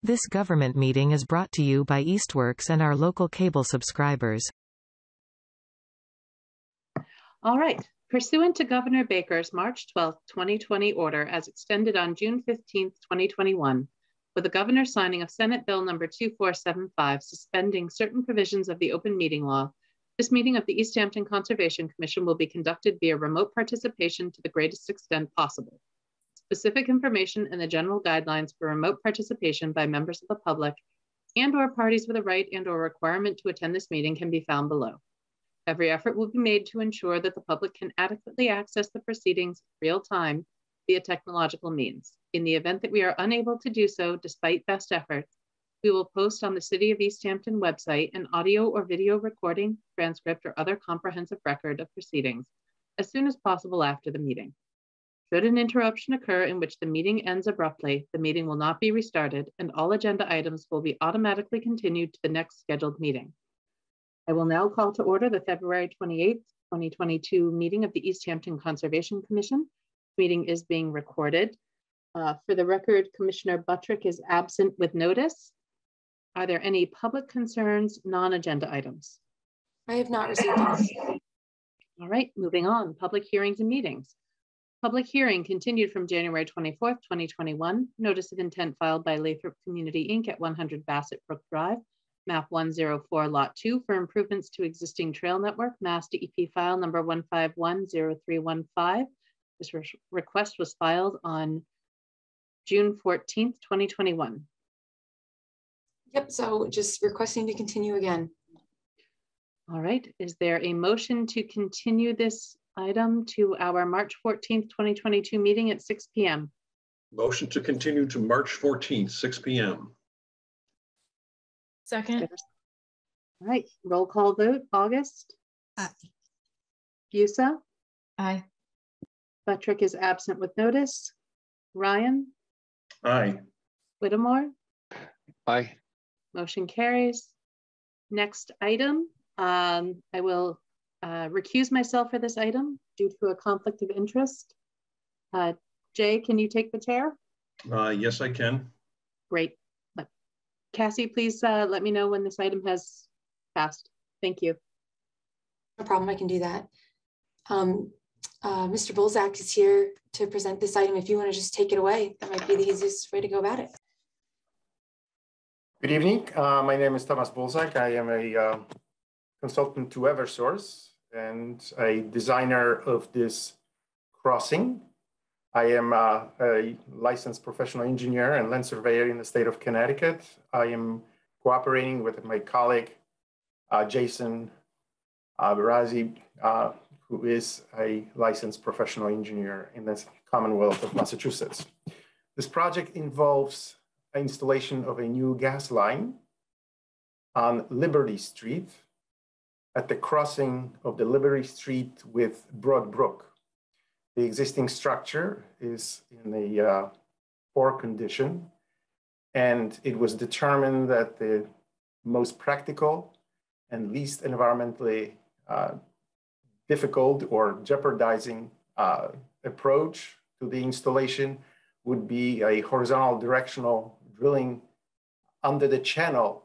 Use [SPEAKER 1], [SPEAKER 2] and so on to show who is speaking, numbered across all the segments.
[SPEAKER 1] This government meeting is brought to you by Eastworks and our local cable subscribers.
[SPEAKER 2] All right. Pursuant to Governor Baker's March 12, 2020 order as extended on June 15, 2021, with the governor signing of Senate Bill number 2475 suspending certain provisions of the open meeting law, this meeting of the Easthampton Conservation Commission will be conducted via remote participation to the greatest extent possible. Specific information and the general guidelines for remote participation by members of the public and/or parties with a right and/or requirement to attend this meeting can be found below. Every effort will be made to ensure that the public can adequately access the proceedings in real time via technological means. In the event that we are unable to do so, despite best efforts, we will post on the City of Easthampton website an audio or video recording, transcript, or other comprehensive record of proceedings as soon as possible after the meeting. Should an interruption occur in which the meeting ends abruptly, the meeting will not be restarted and all agenda items will be automatically continued to the next scheduled meeting. I will now call to order the February 28th, 2022 meeting of the Easthampton Conservation Commission. This meeting is being recorded. For the record, Commissioner Buttrick is absent with notice. Are there any public concerns, non-agenda items?
[SPEAKER 3] I have not received any.
[SPEAKER 2] All right, moving on, public hearings and meetings. Public hearing continued from January 24th, 2021. Notice of intent filed by Lathrop Community Inc. at 100 Basset Brook Drive, map 104, lot 2 for improvements to existing trail network, Massdep file number 1510315. This request was filed on June 14th, 2021.
[SPEAKER 3] Yep, so just requesting to continue again.
[SPEAKER 2] All right, is there a motion to continue this item to our March 14th, 2022 meeting at 6 p.m.?
[SPEAKER 4] Motion to continue to March 14th, 6 p.m.
[SPEAKER 5] Second.
[SPEAKER 2] All right, roll call vote. August?
[SPEAKER 5] Aye.
[SPEAKER 2] Busa?
[SPEAKER 5] Aye.
[SPEAKER 2] Buttrick is absent with notice. Ryan?
[SPEAKER 4] Aye.
[SPEAKER 2] Whittemore?
[SPEAKER 6] Aye.
[SPEAKER 2] Motion carries. Next item, I will recuse myself for this item due to a conflict of interest. Jay, can you take the chair?
[SPEAKER 4] Yes, I can.
[SPEAKER 2] Great. Cassie, please let me know when this item has passed. Thank you.
[SPEAKER 3] No problem, I can do that. Mr. Bolzak is here to present this item. If you want to just take it away, that might be the easiest way to go about it.
[SPEAKER 7] Good evening. My name is Thomas Bolzak. I am a consultant to Eversource and a designer of this crossing. I am a licensed professional engineer and land surveyor in the state of Connecticut. I am cooperating with my colleague, Jason Barazi, who is a licensed professional engineer in the Commonwealth of Massachusetts. This project involves installation of a new gas line on Liberty Street at the crossing of the Liberty Street with Brook. The existing structure is in a poor condition, and it was determined that the most practical and least environmentally difficult or jeopardizing approach to the installation would be a horizontal directional drilling under the channel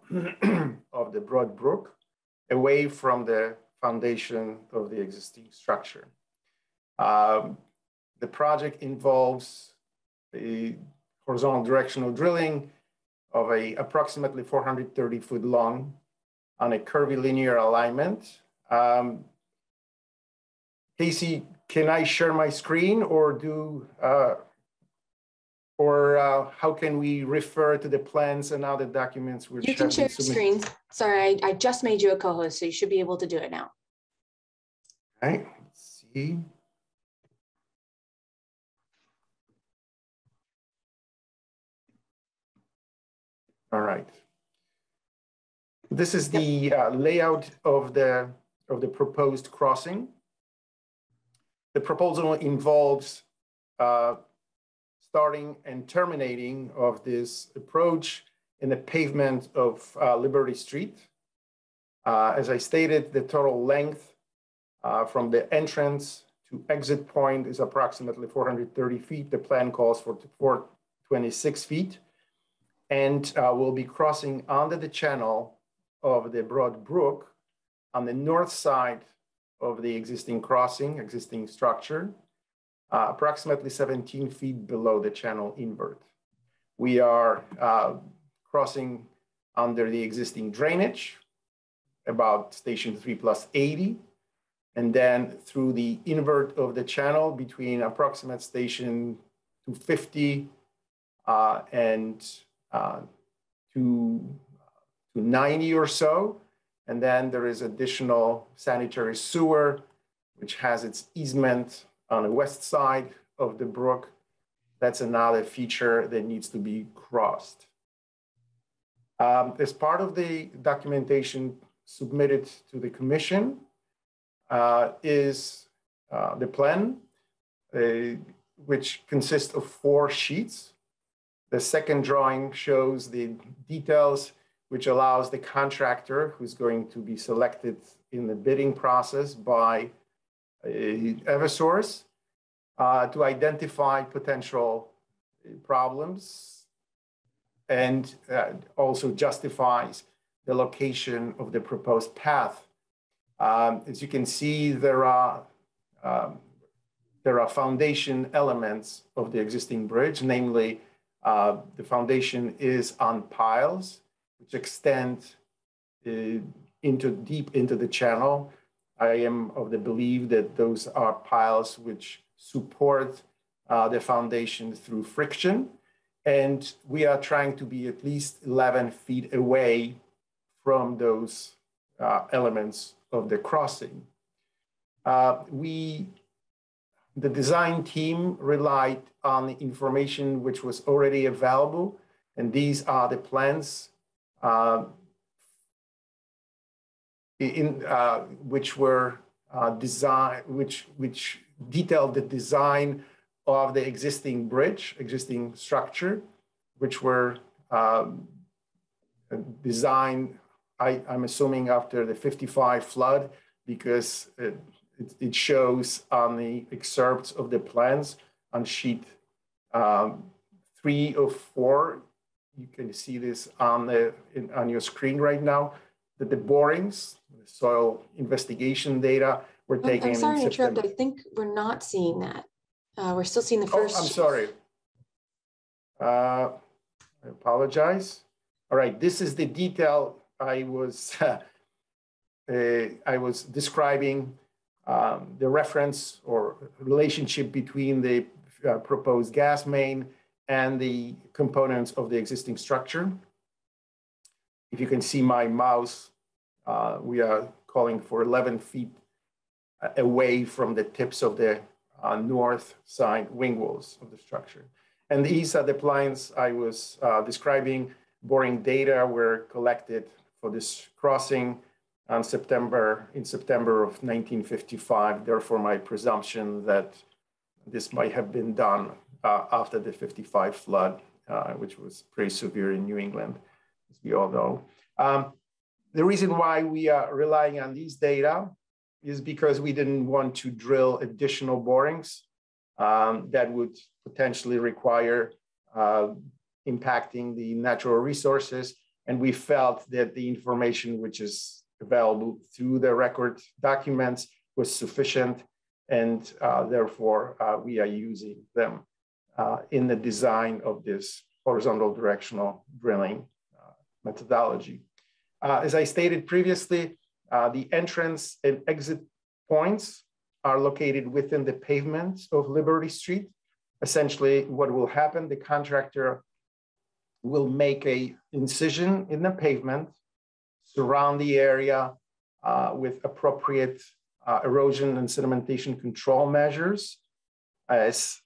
[SPEAKER 7] of the Brook, away from the foundation of the existing structure. The project involves a horizontal directional drilling of approximately 430 foot long on a curvilinear alignment. Casey, can I share my screen or how can we refer to the plans and other documents? Which
[SPEAKER 3] you can share your screen. Sorry, I just made you a co-host, so you should be able to do it now.
[SPEAKER 7] All right, let's see. All right. This is the layout of the proposed crossing. The proposal involves starting and terminating of this approach in the pavement of Liberty Street. As I stated, the total length from the entrance to exit point is approximately 430 feet. The plan calls for 426 feet. and we'll be crossing under the channel of the broad brook on the north side of the existing structure, approximately 17 feet below the channel invert. We are crossing under the existing drainage, about station 3+80, and then through the invert of the channel between approximate station 250 and 290 or so. And then there is additional sanitary sewer, which has its easement on the west side of the brook. That's another feature that needs to be crossed. As part of the documentation submitted to the commission is the plan, which consists of 4 sheets. The second drawing shows the details, which allows the contractor who's going to be selected in the bidding process by Eversource to identify potential problems, and also justifies the location of the proposed path. As you can see, there are foundation elements of the existing bridge, namely the foundation is on piles, which extend deep into the channel. I am of the belief that those are piles which support the foundation through friction. And we are trying to be at least 11 feet away from those elements of the crossing. The design team relied on the information which was already available, and these are the plans which were designed, which detailed the design of the existing bridge, existing structure, which were designed, I'm assuming, after the 55 flood, because it shows on the excerpts of the plans on sheet 3 of 4. You can see this on your screen right now, that the borings, the soil investigation data were taken.
[SPEAKER 3] I'm sorry to interrupt. I think we're not seeing that. We're still seeing the first.
[SPEAKER 7] Oh, I'm sorry. I apologize. All right, this is the detail I was describing, the reference or relationship between the proposed gas main and the components of the existing structure. If you can see my mouse, we are calling for 11 feet away from the tips of the north side wing walls of the structure. And these are the plans I was describing. Boring data were collected for this crossing in September of 1955. Therefore, my presumption that this might have been done after the 55 flood, which was pretty severe in New England, as we all know. The reason why we are relying on these data is because we didn't want to drill additional borings that would potentially require impacting the natural resources. And we felt that the information which is available through the record documents was sufficient, and therefore we are using them in the design of this horizontal directional drilling methodology. As I stated previously, the entrance and exit points are located within the pavement of Liberty Street. Essentially, what will happen, the contractor will make an incision in the pavement, surround the area with appropriate erosion and sedimentation control measures, as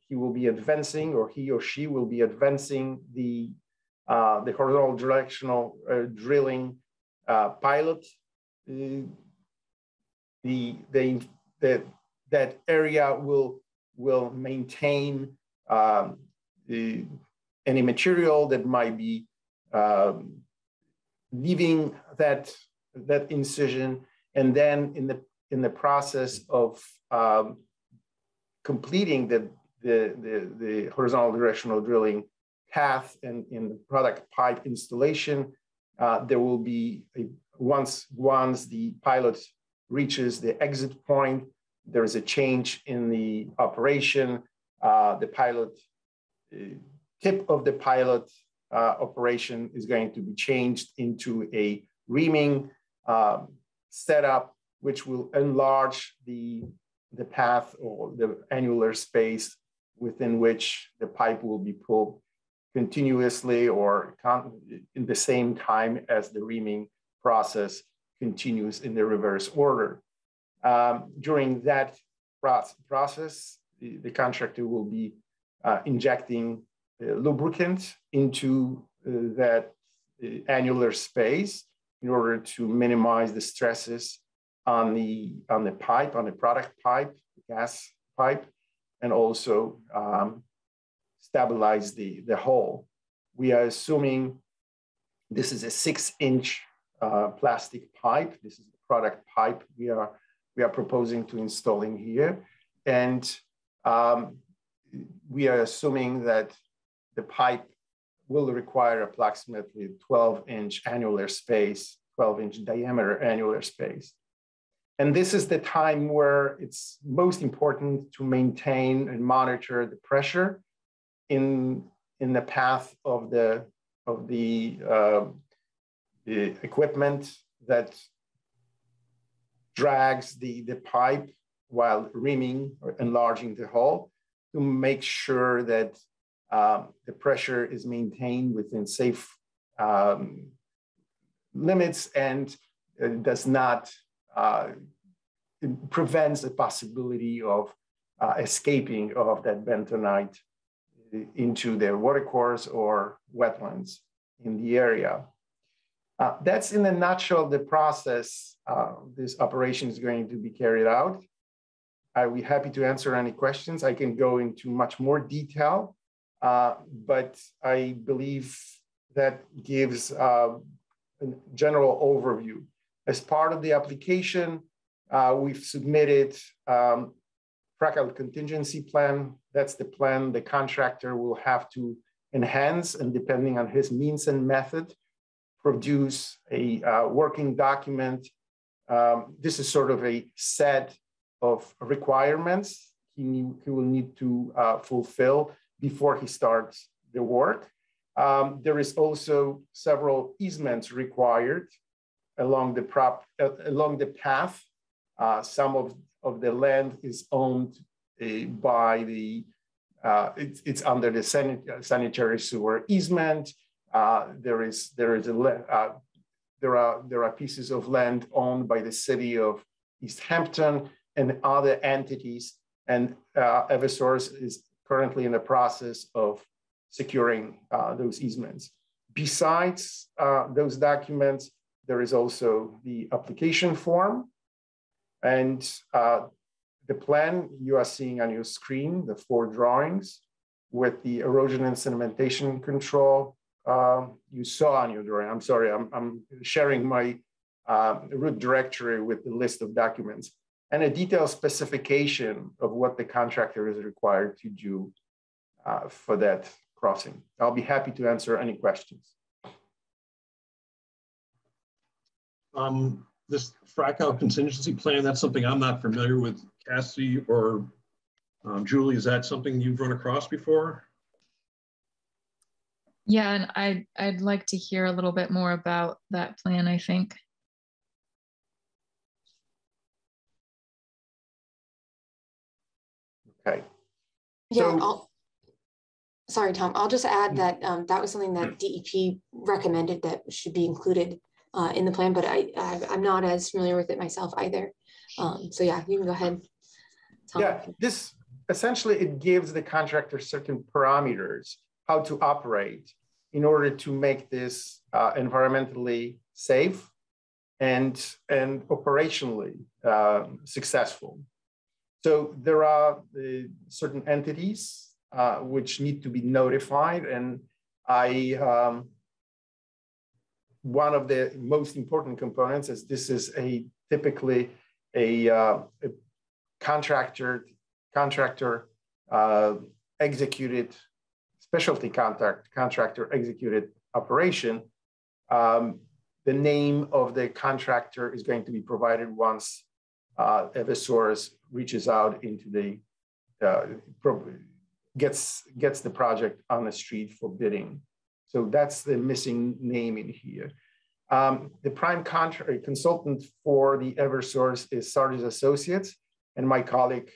[SPEAKER 7] he will be advancing, or he or she will be advancing the horizontal directional drilling pilot. That area will maintain any material that might be leaving that incision, and then in the process of completing the horizontal directional drilling path and in the product pipe installation, there will be once the pilot reaches the exit point, there is a change in the operation. The pilot tip of the pilot operation is going to be changed into a reaming setup, which will enlarge the path or the annular space within which the pipe will be pulled continuously or in the same time as the reaming process continues in the reverse order. During that process, the contractor will be injecting lubricant into that annular space in order to minimize the stresses on the pipe, on the product pipe, the gas pipe, and also stabilize the hole. We are assuming this is a 6-inch plastic pipe. This is the product pipe we are proposing to installing here. And we are assuming that the pipe will require approximately 12-inch annular space, 12-inch diameter annular space. And this is the time where it's most important to maintain and monitor the pressure in the path of the equipment that drags the pipe while reaming or enlarging the hole, to make sure that the pressure is maintained within safe limits and does not prevents the possibility of escaping of that bentonite into the watercourse or wetlands in the area. That's in a nutshell the process this operation is going to be carried out. I'll be happy to answer any questions. I can go into much more detail, but I believe that gives a general overview. As part of the application, we've submitted fractal contingency plan. That's the plan the contractor will have to enhance, and depending on his means and method, produce a working document. This is sort of a set of requirements he will need to fulfill before he starts the work. There is also several easements required along the path. Some of the land is owned by the, it's under the sanitary sewer easement. There are pieces of land owned by the city of Easthampton and other entities, and Eversource is currently in the process of securing those easements. Besides those documents, there is also the application form, and the plan you are seeing on your screen, the 4 drawings with the erosion and sedimentation control you saw on your drawing. I'm sorry, I'm sharing my root directory with the list of documents and a detailed specification of what the contractor is required to do for that crossing. I'll be happy to answer any questions.
[SPEAKER 4] This fractal contingency plan, that's something I'm not familiar with. Cassie or Julie, is that something you've run across before?
[SPEAKER 5] Yeah, and I'd like to hear a little bit more about that plan, I think.
[SPEAKER 7] Okay.
[SPEAKER 3] Yeah,
[SPEAKER 7] So,
[SPEAKER 3] sorry, Tom, I'll just add that that was something that DEP recommended that should be included in the plan, but I'm not as familiar with it myself either. So yeah, you can go ahead, Tom.
[SPEAKER 7] Yeah, this essentially, it gives the contractor certain parameters how to operate in order to make this environmentally safe and operationally successful. So there are certain entities which need to be notified, and one of the most important components is this is typically a contractor executed specialty contractor executed operation, the name of the contractor is going to be provided once Eversource reaches out into the, gets the project on the street for bidding. So that's the missing name in here. The prime consultant for the Eversource is Sardis Associates, and my colleague,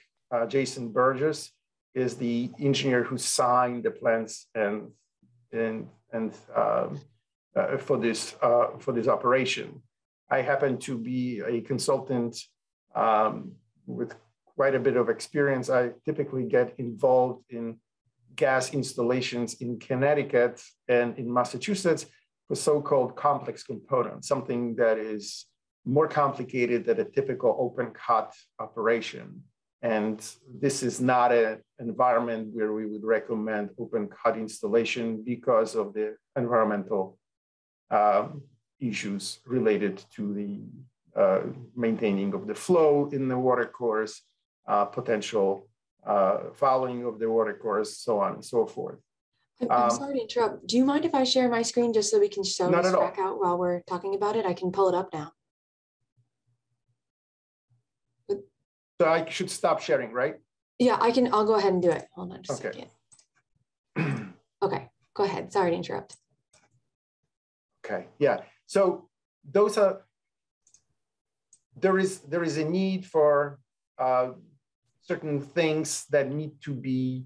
[SPEAKER 7] Jason Burgess, is the engineer who signed the plans for this operation. I happen to be a consultant with quite a bit of experience. I typically get involved in gas installations in Connecticut and in Massachusetts for so-called complex components, something that is more complicated than a typical open cut operation. And this is not an environment where we would recommend open cut installation because of the environmental issues related to the maintaining of the flow in the water course, potential fouling of the water course, so on and so forth.
[SPEAKER 3] I'm sorry to interrupt. Do you mind if I share my screen just so we can show this back out while we're talking about it? I can pull it up now.
[SPEAKER 7] So I should stop sharing, right?
[SPEAKER 3] Yeah, I can. I'll go ahead and do it. Hold on just a
[SPEAKER 7] Okay.
[SPEAKER 3] second. Okay, go ahead. Sorry to interrupt.
[SPEAKER 7] Okay, yeah. So those are, there is a need for certain things that need to be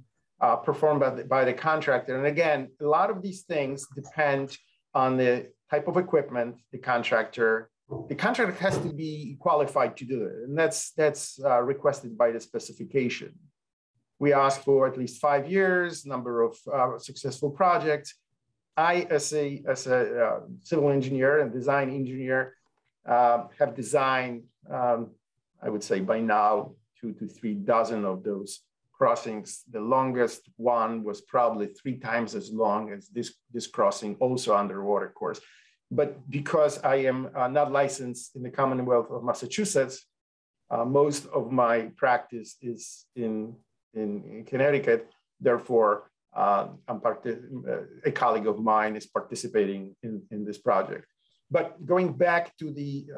[SPEAKER 7] performed by the contractor. And again, a lot of these things depend on the type of equipment the contractor has to be qualified to do it. And that's requested by the specification. We ask for at least 5 years, number of successful projects. I, as a civil engineer and design engineer, have designed, I would say by now, 2 to 3 dozen of those crossings. The longest one was probably 3 times as long as this crossing, also underwater course. But because I am not licensed in the Commonwealth of Massachusetts, most of my practice is in Connecticut. Therefore, a colleague of mine is participating in this project. But going back to the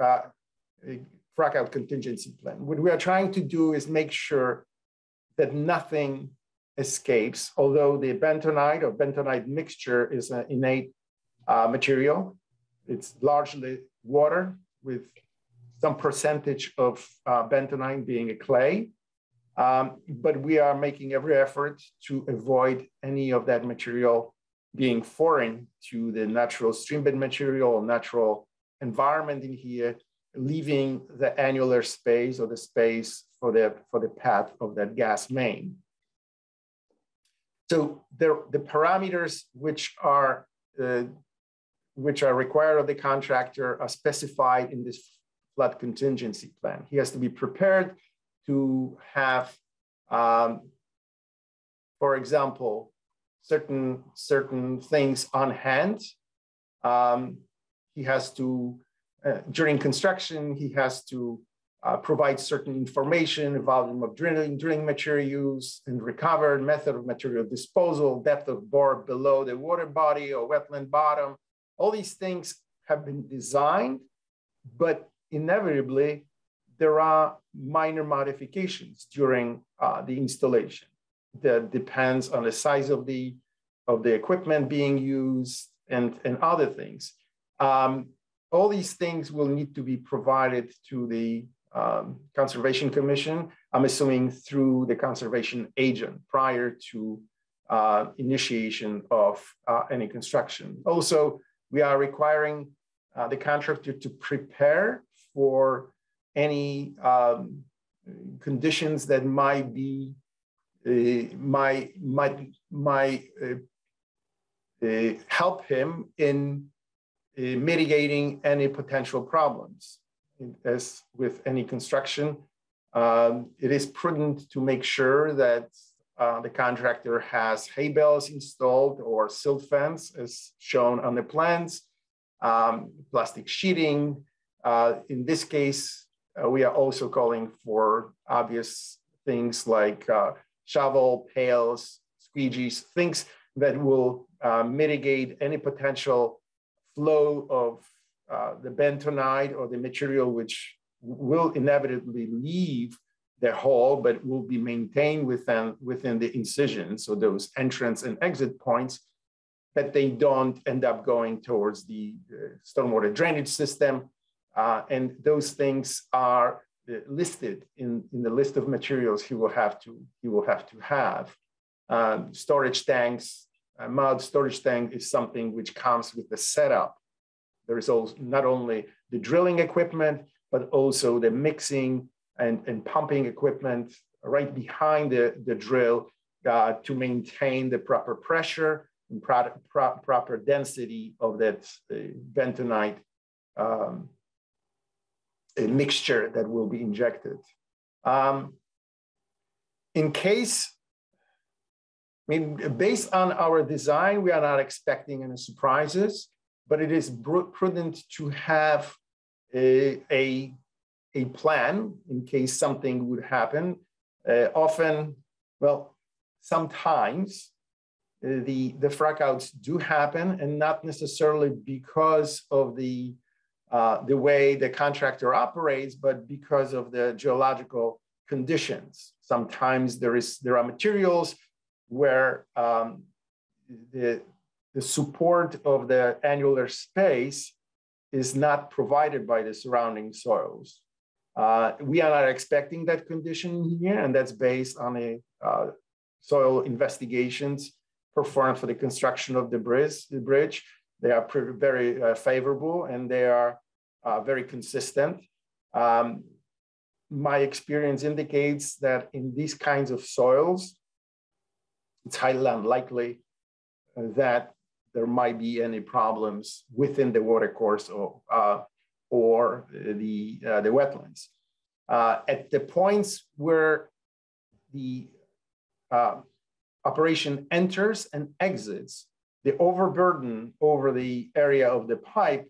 [SPEAKER 7] frac out contingency plan, what we are trying to do is make sure that nothing escapes, although the bentonite or bentonite mixture is an innate material. It's largely water with some percentage of bentonite being a clay. But we are making every effort to avoid any of that material being foreign to the natural streambed material or natural environment in here, leaving the annular space or the space for the path of that gas main. So the parameters which are required of the contractor are specified in this flood contingency plan. He has to be prepared to have, for example, certain things on hand. He has to, during construction, he has to provide certain information, volume of drilling material used and recovered, method of material disposal, depth of bore below the water body or wetland bottom. All these things have been designed, but inevitably, there are minor modifications during the installation that depends on the size of the equipment being used and other things. All these things will need to be provided to the Conservation Commission, I'm assuming through the conservation agent prior to initiation of any construction. Also, we are requiring the contractor to prepare for any conditions that might be help him in mitigating any potential problems. As with any construction, it is prudent to make sure that the contractor has hay bales installed or silt fence as shown on the plans, plastic sheeting. In this case, we are also calling for obvious things like shovel, pails, squeegees, things that will mitigate any potential flow of the bentonite or the material which will inevitably leave the hole, but will be maintained within the incision. So those entrance and exit points, that they don't end up going towards the stormwater drainage system. And those things are listed in the list of materials he will have to have. Storage tanks, mud storage tank is something which comes with the setup. There is also not only the drilling equipment, but also the mixing and pumping equipment right behind the drill to maintain the proper pressure and proper density of that bentonite mixture that will be injected. In case, I mean, based on our design, we are not expecting any surprises, but it is prudent to have a plan in case something would happen. Sometimes the frackouts do happen, and not necessarily because of the way the contractor operates, but because of the geological conditions. Sometimes there are materials where the support of the annular space is not provided by the surrounding soils. We are not expecting that condition here, and that's based on a soil investigations performed for the construction of the bridge. They are very favorable, and they are very consistent. My experience indicates that in these kinds of soils, it's highly unlikely that there might be any problems within the watercourse or the wetlands. At the points where the operation enters and exits, the overburden over the area of the pipe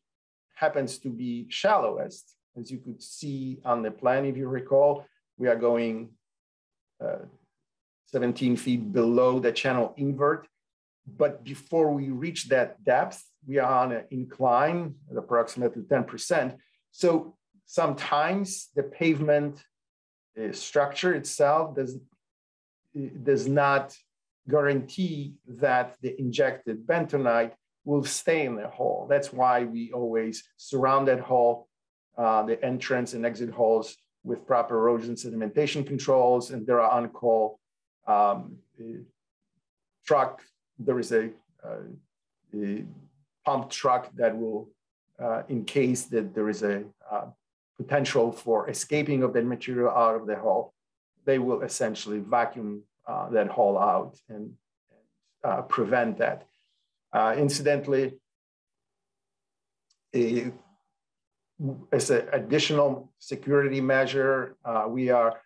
[SPEAKER 7] happens to be shallowest. As you could see on the plan, if you recall, we are going 17 feet below the channel invert. But before we reach that depth, we are on an incline at approximately 10%. So sometimes the pavement structure itself does not guarantee that the injected bentonite will stay in the hole. That's why we always surround that hole, the entrance and exit holes, with proper erosion sedimentation controls, and there are on-call truck. There is a pump truck that will, in case that there is a potential for escaping of that material out of the hole, they will essentially vacuum that hole out and prevent that. Incidentally, as an additional security measure, we are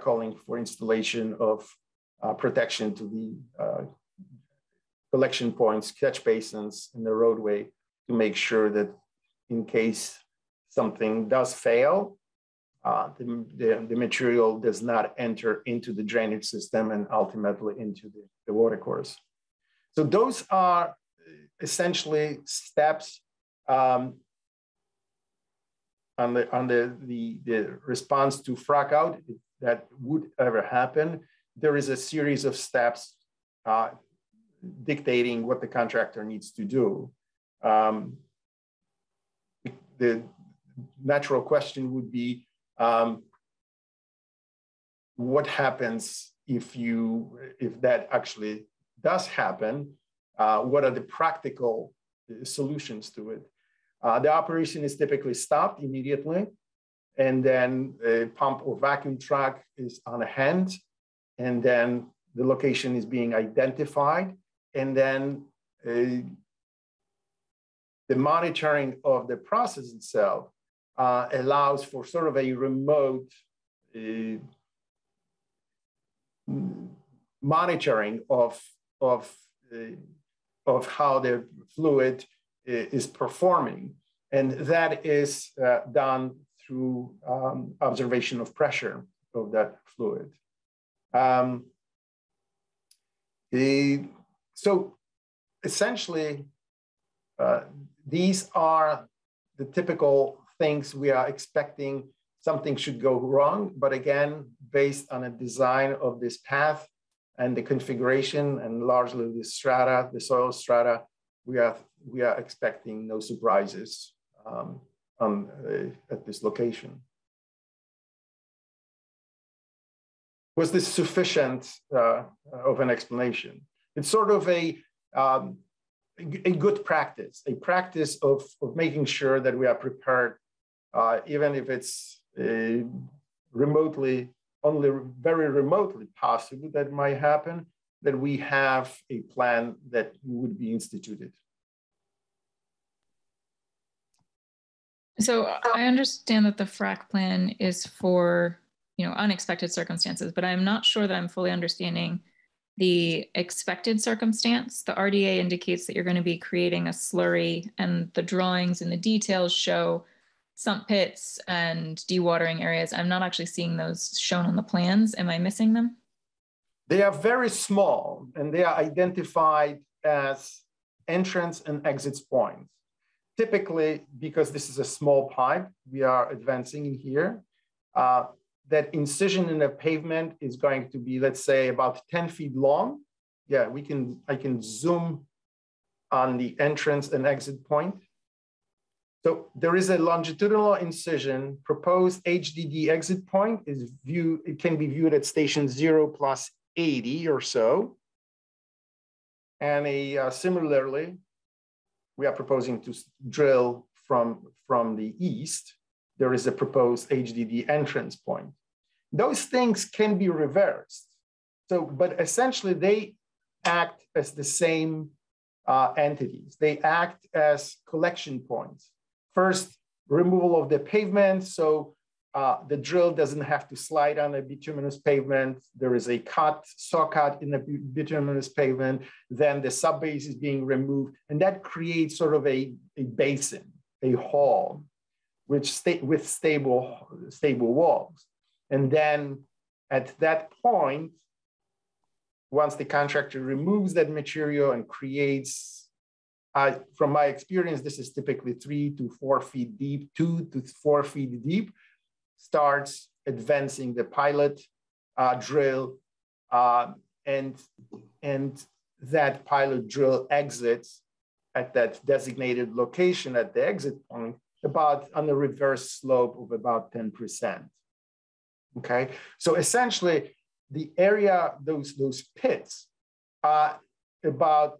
[SPEAKER 7] calling for installation of protection to the collection points, catch basins in the roadway, to make sure that in case something does fail, the material does not enter into the drainage system and ultimately into the watercourse. So those are essentially steps on the response to frack out, if that would ever happen. There is a series of steps dictating what the contractor needs to do. The natural question would be, what happens if that actually does happen? What are the practical solutions to it? The operation is typically stopped immediately, and then a pump or vacuum truck is on hand, and then the location is being identified, and then the monitoring of the process itself allows for sort of a remote monitoring of how the fluid is performing. And that is done through observation of pressure of that fluid. So essentially, these are the typical things we are expecting something should go wrong. But again, based on a design of this path and the configuration and largely the strata, the soil strata, we are expecting no surprises at this location. Was this sufficient of an explanation? It's sort of a good practice, a practice of making sure that we are prepared, even if it's remotely, only very remotely possible that might happen, that we have a plan that would be instituted.
[SPEAKER 5] So I understand that the FRAC plan is for, unexpected circumstances, but I'm not sure that I'm fully understanding the expected circumstance. The RDA indicates that you're going to be creating a slurry, and the drawings and the details show sump pits and dewatering areas. I'm not actually seeing those shown on the plans. Am I missing them?
[SPEAKER 7] They are very small, and they are identified as entrance and exit points. Typically, because this is a small pipe, we are advancing in here. That incision in the pavement is going to be, let's say, about 10 feet long. Yeah, I can zoom on the entrance and exit point. So there is a longitudinal incision. Proposed HDD exit point is viewed, it can be viewed at station 0 plus 80 or so. And similarly, we are proposing to drill from the east. There is a proposed HDD entrance point. Those things can be reversed. So, but essentially they act as the same entities. They act as collection points. First, removal of the pavement. So the drill doesn't have to slide on a bituminous pavement. There is a saw cut in the bituminous pavement. Then the subbase is being removed. And that creates sort of a basin, a hall, with stable walls. And then at that point, once the contractor removes that material and creates, from my experience, this is typically 3 to 4 feet deep, 2 to 4 feet deep, starts advancing the pilot drill, and that pilot drill exits at that designated location at the exit point, about on the reverse slope of about 10%. Okay, so essentially the area, those pits are about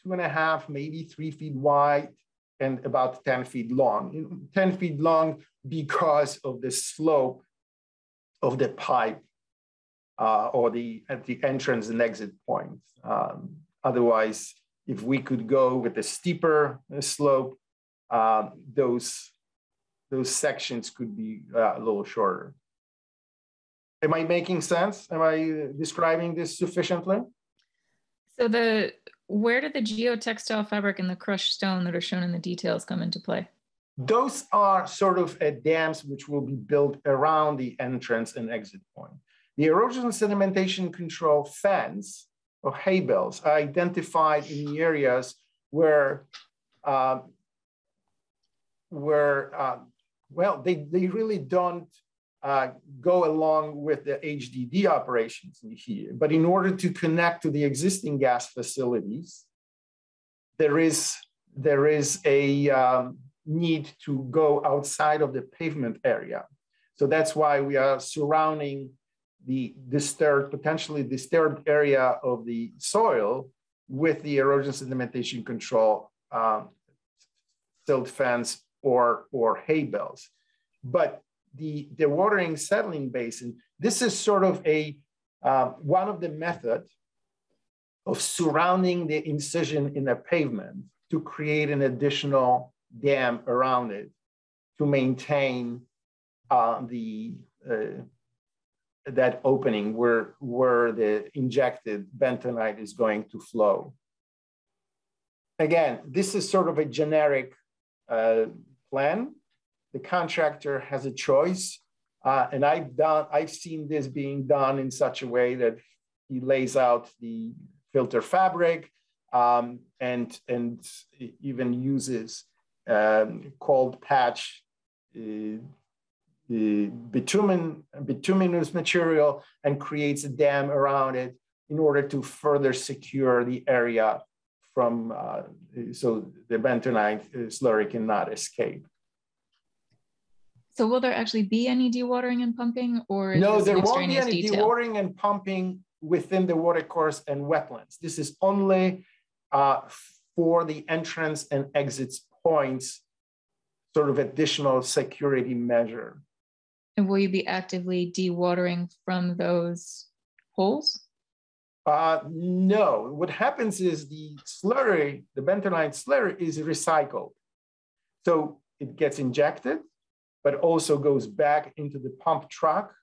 [SPEAKER 7] 2.5, maybe 3 feet wide and about 10 feet long. 10 feet long because of the slope of the pipe or at the entrance and exit point. Otherwise, if we could go with a steeper slope, those sections could be a little shorter. Am I making sense? Am I describing this sufficiently?
[SPEAKER 5] So where did the geotextile fabric and the crushed stone that are shown in the details come into play?
[SPEAKER 7] Those are sort of dams which will be built around the entrance and exit point. The erosion sedimentation control fence or hay bales are identified in the areas where they really don't go along with the HDD operations in here. But in order to connect to the existing gas facilities, there is a need to go outside of the pavement area. So that's why we are surrounding the potentially disturbed area of the soil with the erosion sedimentation control silt fence or hay bales. But the watering settling basin, this is sort of one of the methods of surrounding the incision in a pavement to create an additional dam around it to maintain that opening where the injected bentonite is going to flow. Again, this is sort of a generic plan. The contractor has a choice, and I've seen this being done in such a way that he lays out the filter fabric, and even uses cold patch bituminous material and creates a dam around it in order to further secure the area from, so the bentonite slurry cannot escape.
[SPEAKER 5] So will there actually be any dewatering and pumping, or is
[SPEAKER 7] no,
[SPEAKER 5] this
[SPEAKER 7] there
[SPEAKER 5] an
[SPEAKER 7] won't be
[SPEAKER 5] extraneous
[SPEAKER 7] any
[SPEAKER 5] detail?
[SPEAKER 7] dewatering and pumping within the watercourse and wetlands. This is only for the entrance and exits points, sort of additional security measure.
[SPEAKER 5] And will you be actively dewatering from those holes?
[SPEAKER 7] No, what happens is the slurry, the bentonite slurry is recycled. So it gets injected, but also goes back into the pump truck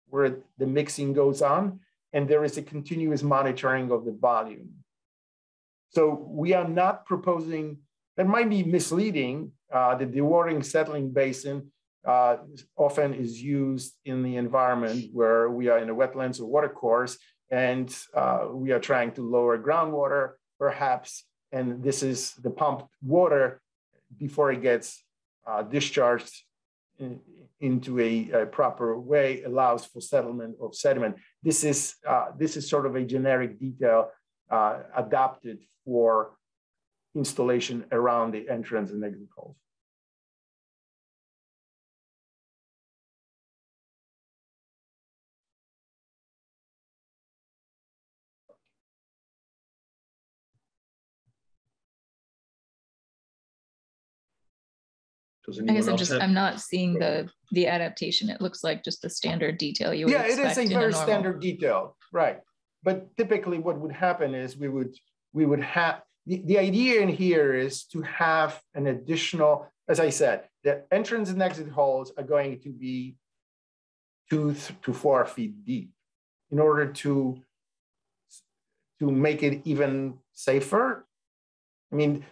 [SPEAKER 7] where the mixing goes on, and there is a continuous monitoring of the volume. So we are not proposing, that might be misleading, the dewatering settling basin often is used in the environment where we are in a wetlands or watercourse, and we are trying to lower groundwater, perhaps, and this is the pumped water before it gets discharged into a proper way, allows for settlement of sediment. This is sort of a generic detail adopted for installation around the entrance and exit holes.
[SPEAKER 4] Does
[SPEAKER 5] I
[SPEAKER 4] anyone
[SPEAKER 5] guess
[SPEAKER 4] else have?
[SPEAKER 5] I'm not seeing the adaptation. It looks like just the standard detail you would expect.
[SPEAKER 7] Yeah, it is a
[SPEAKER 5] in
[SPEAKER 7] very
[SPEAKER 5] normal.
[SPEAKER 7] standard detail, right? But typically what would happen is we would have, the idea in here is to have an additional, as I said, the entrance and exit holes are going to be 2 to 4 feet deep in order to make it even safer. I mean,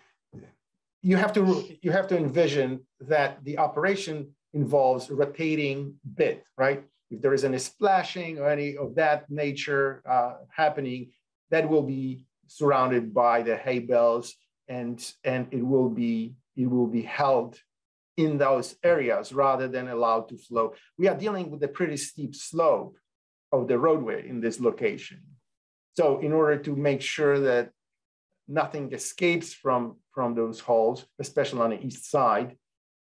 [SPEAKER 7] you have to envision that the operation involves rotating bit, right? If there is any splashing or any of that nature happening, that will be surrounded by the hay bales, and it will be held in those areas rather than allowed to flow. We are dealing with a pretty steep slope of the roadway in this location. So in order to make sure that nothing escapes from those holes, especially on the east side,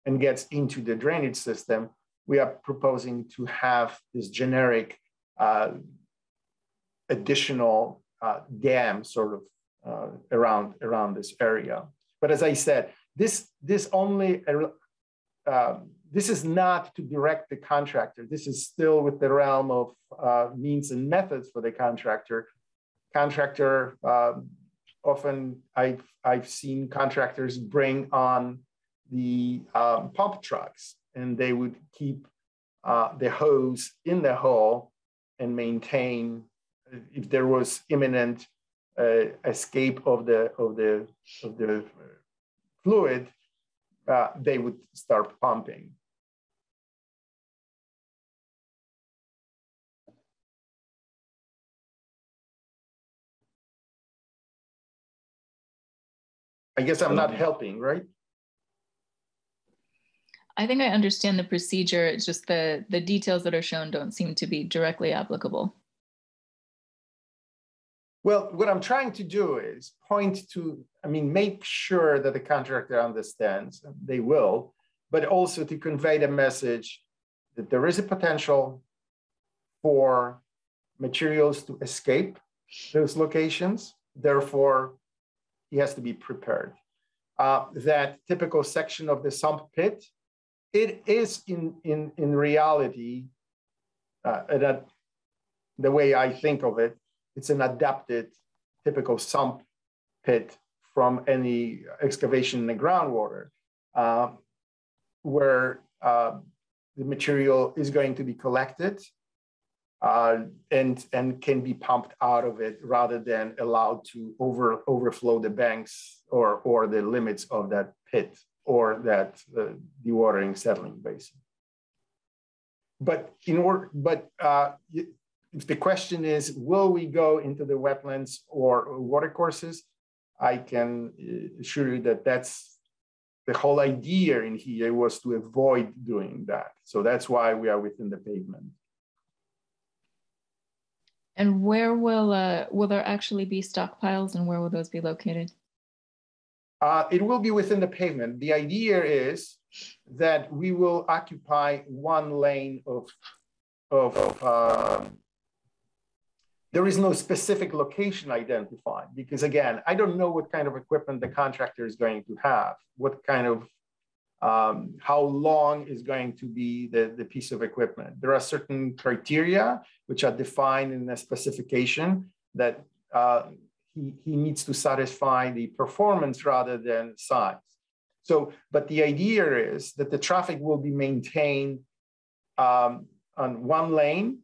[SPEAKER 7] and gets into the drainage system, we are proposing to have this generic additional dam sort of around this area. But as I said, this is not to direct the contractor. This is still with the realm of means and methods for the contractor. Often I've seen contractors bring on the pump trucks, and they would keep the hose in the hole and maintain, if there was imminent escape of the fluid, they would start pumping. I guess I'm not helping, right?
[SPEAKER 5] I think I understand the procedure. It's just the details that are shown don't seem to be directly applicable.
[SPEAKER 7] Well, what I'm trying to do is point to, make sure that the contractor understands, they will, but also to convey the message that there is a potential for materials to escape those locations. Therefore, he has to be prepared. That typical section of the sump pit, it is in reality, that the way I think of it, it's an adapted typical sump pit from any excavation in the groundwater, where the material is going to be collected and can be pumped out of it rather than allowed to overflow the banks or the limits of that pit or that dewatering settling basin. But if the question is, will we go into the wetlands or watercourses? I can assure you that that's the whole idea in here was to avoid doing that. So that's why we are within the pavement.
[SPEAKER 5] And where will there actually be stockpiles, and where will those be located?
[SPEAKER 7] It will be within the pavement. The idea is that we will occupy one lane there is no specific location identified because, again, I don't know what kind of equipment the contractor is going to have, what kind of, how long is going to be the piece of equipment. There are certain criteria which are defined in the specification that he needs to satisfy the performance rather than size. So, but the idea is that the traffic will be maintained on one lane,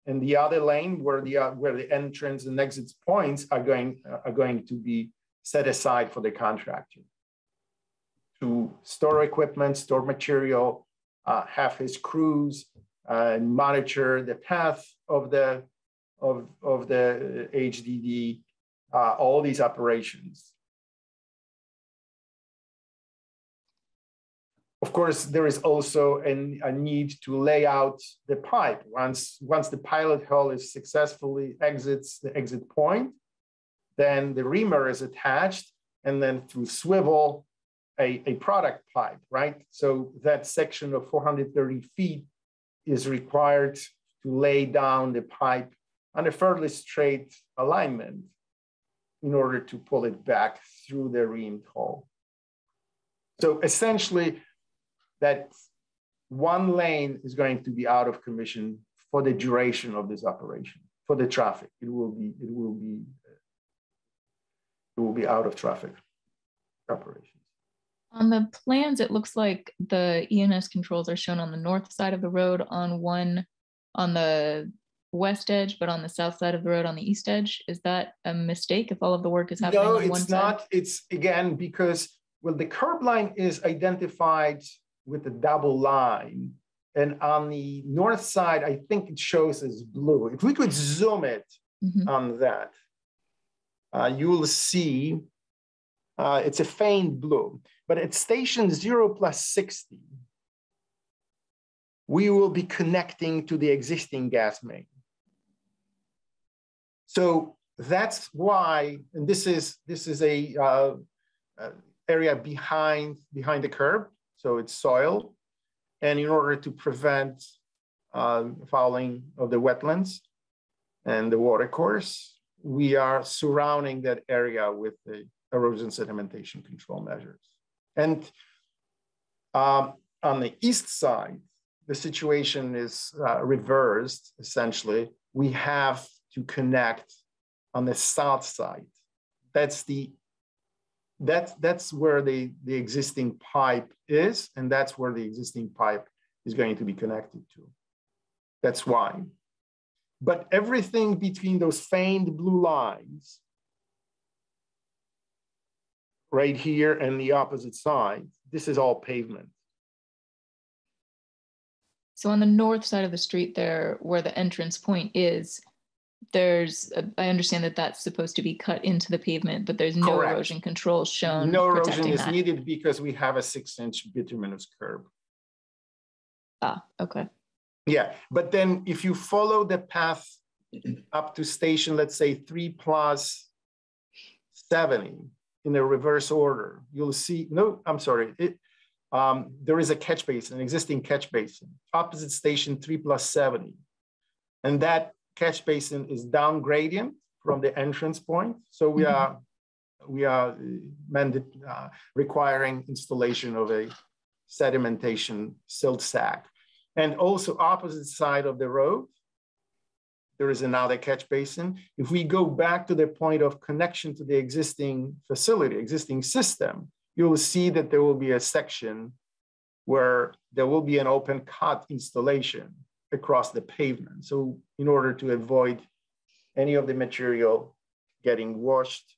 [SPEAKER 7] and the other lane where the entrance and exit points are going to be set aside for the contractor to store equipment, store material, have his crews monitor the path of the HDD, all these operations. Of course, there is also a need to lay out the pipe. Once the pilot hull is successfully exits the exit point, then the reamer is attached, and then through swivel, a product pipe, right? So that section of 430 feet is required to lay down the pipe on a fairly straight alignment in order to pull it back through the reamed hull. So essentially, that one lane is going to be out of commission for the duration of this operation. For the traffic, it will be out of traffic operations.
[SPEAKER 5] On the plans, it looks like the ENS controls are shown on the north side of the road on the west edge, but on the south side of the road on the east edge. Is that a mistake if all of the work is happening on one side? No,
[SPEAKER 7] it's not. It's, again, because, well, the curb line is identified with a double line. And on the north side, I think it shows as blue. If we could zoom it on that, you will see it's a faint blue. But at station 0 plus 60, we will be connecting to the existing gas main. So that's why, and this is a area behind the curb, so it's soil. And in order to prevent fouling of the wetlands and the water course, we are surrounding that area with the erosion sedimentation control measures. And on the east side, the situation is reversed, essentially. We have to connect on the south side. That's where the existing pipe is, and that's where the existing pipe is going to be connected to. That's why. But everything between those faint blue lines, right here and the opposite side, this is all pavement.
[SPEAKER 5] So on the north side of the street there, where the entrance point is, I understand that that's supposed to be cut into the pavement, but there's no
[SPEAKER 7] Correct.
[SPEAKER 5] erosion controls shown.
[SPEAKER 7] No erosion is needed because we have a 6-inch bituminous curb.
[SPEAKER 5] Ah, okay.
[SPEAKER 7] Yeah, but then if you follow the path up to station, let's say 3 plus 70 in a reverse order, you'll see, no, I'm sorry. There is a catch basin, an existing catch basin, opposite station 3 plus 70. And that catch basin is down gradient from the entrance point. So we are requiring installation of a sedimentation silt sack. And also opposite side of the road, there is another catch basin. If we go back to the point of connection to the existing facility, existing system, you will see that there will be a section where there will be an open cut installation across the pavement. So in order to avoid any of the material getting washed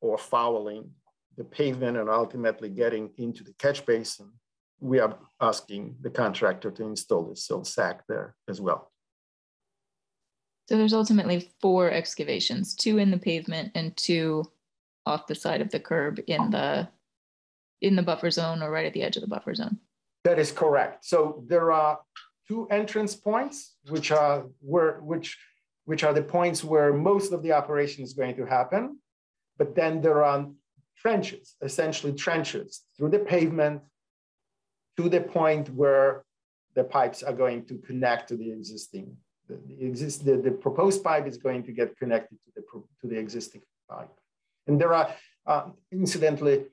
[SPEAKER 7] or fouling the pavement and ultimately getting into the catch basin, we are asking the contractor to install the silt sack there as well.
[SPEAKER 5] So there's ultimately 4 excavations, 2 in the pavement and 2 off the side of the curb in the buffer zone or right at the edge of the buffer zone.
[SPEAKER 7] That is correct. So there are two entrance points, which are the points where most of the operation is going to happen. But then there are trenches, essentially trenches through the pavement to the point where the pipes are going to connect to the existing. The proposed pipe is going to get connected to the existing pipe. And there are, incidentally,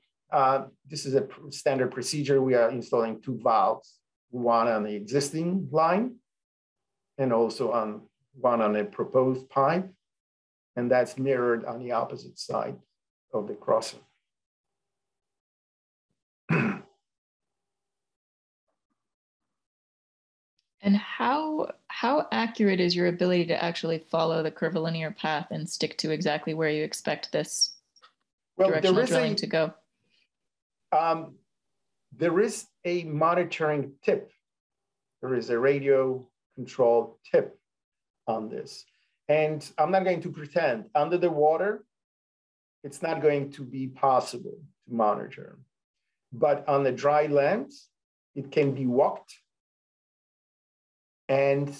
[SPEAKER 7] this is a standard procedure. We are installing two valves, one on the existing line and also one on a proposed pipe. And that's mirrored on the opposite side of the crossing.
[SPEAKER 5] And how accurate is your ability to actually follow the curvilinear path and stick to exactly where you expect this directional drilling to go?
[SPEAKER 7] There is a monitoring tip. There is a radio control tip on this. And I'm not going to pretend under the water, it's not going to be possible to monitor. But on the dry land, it can be walked. And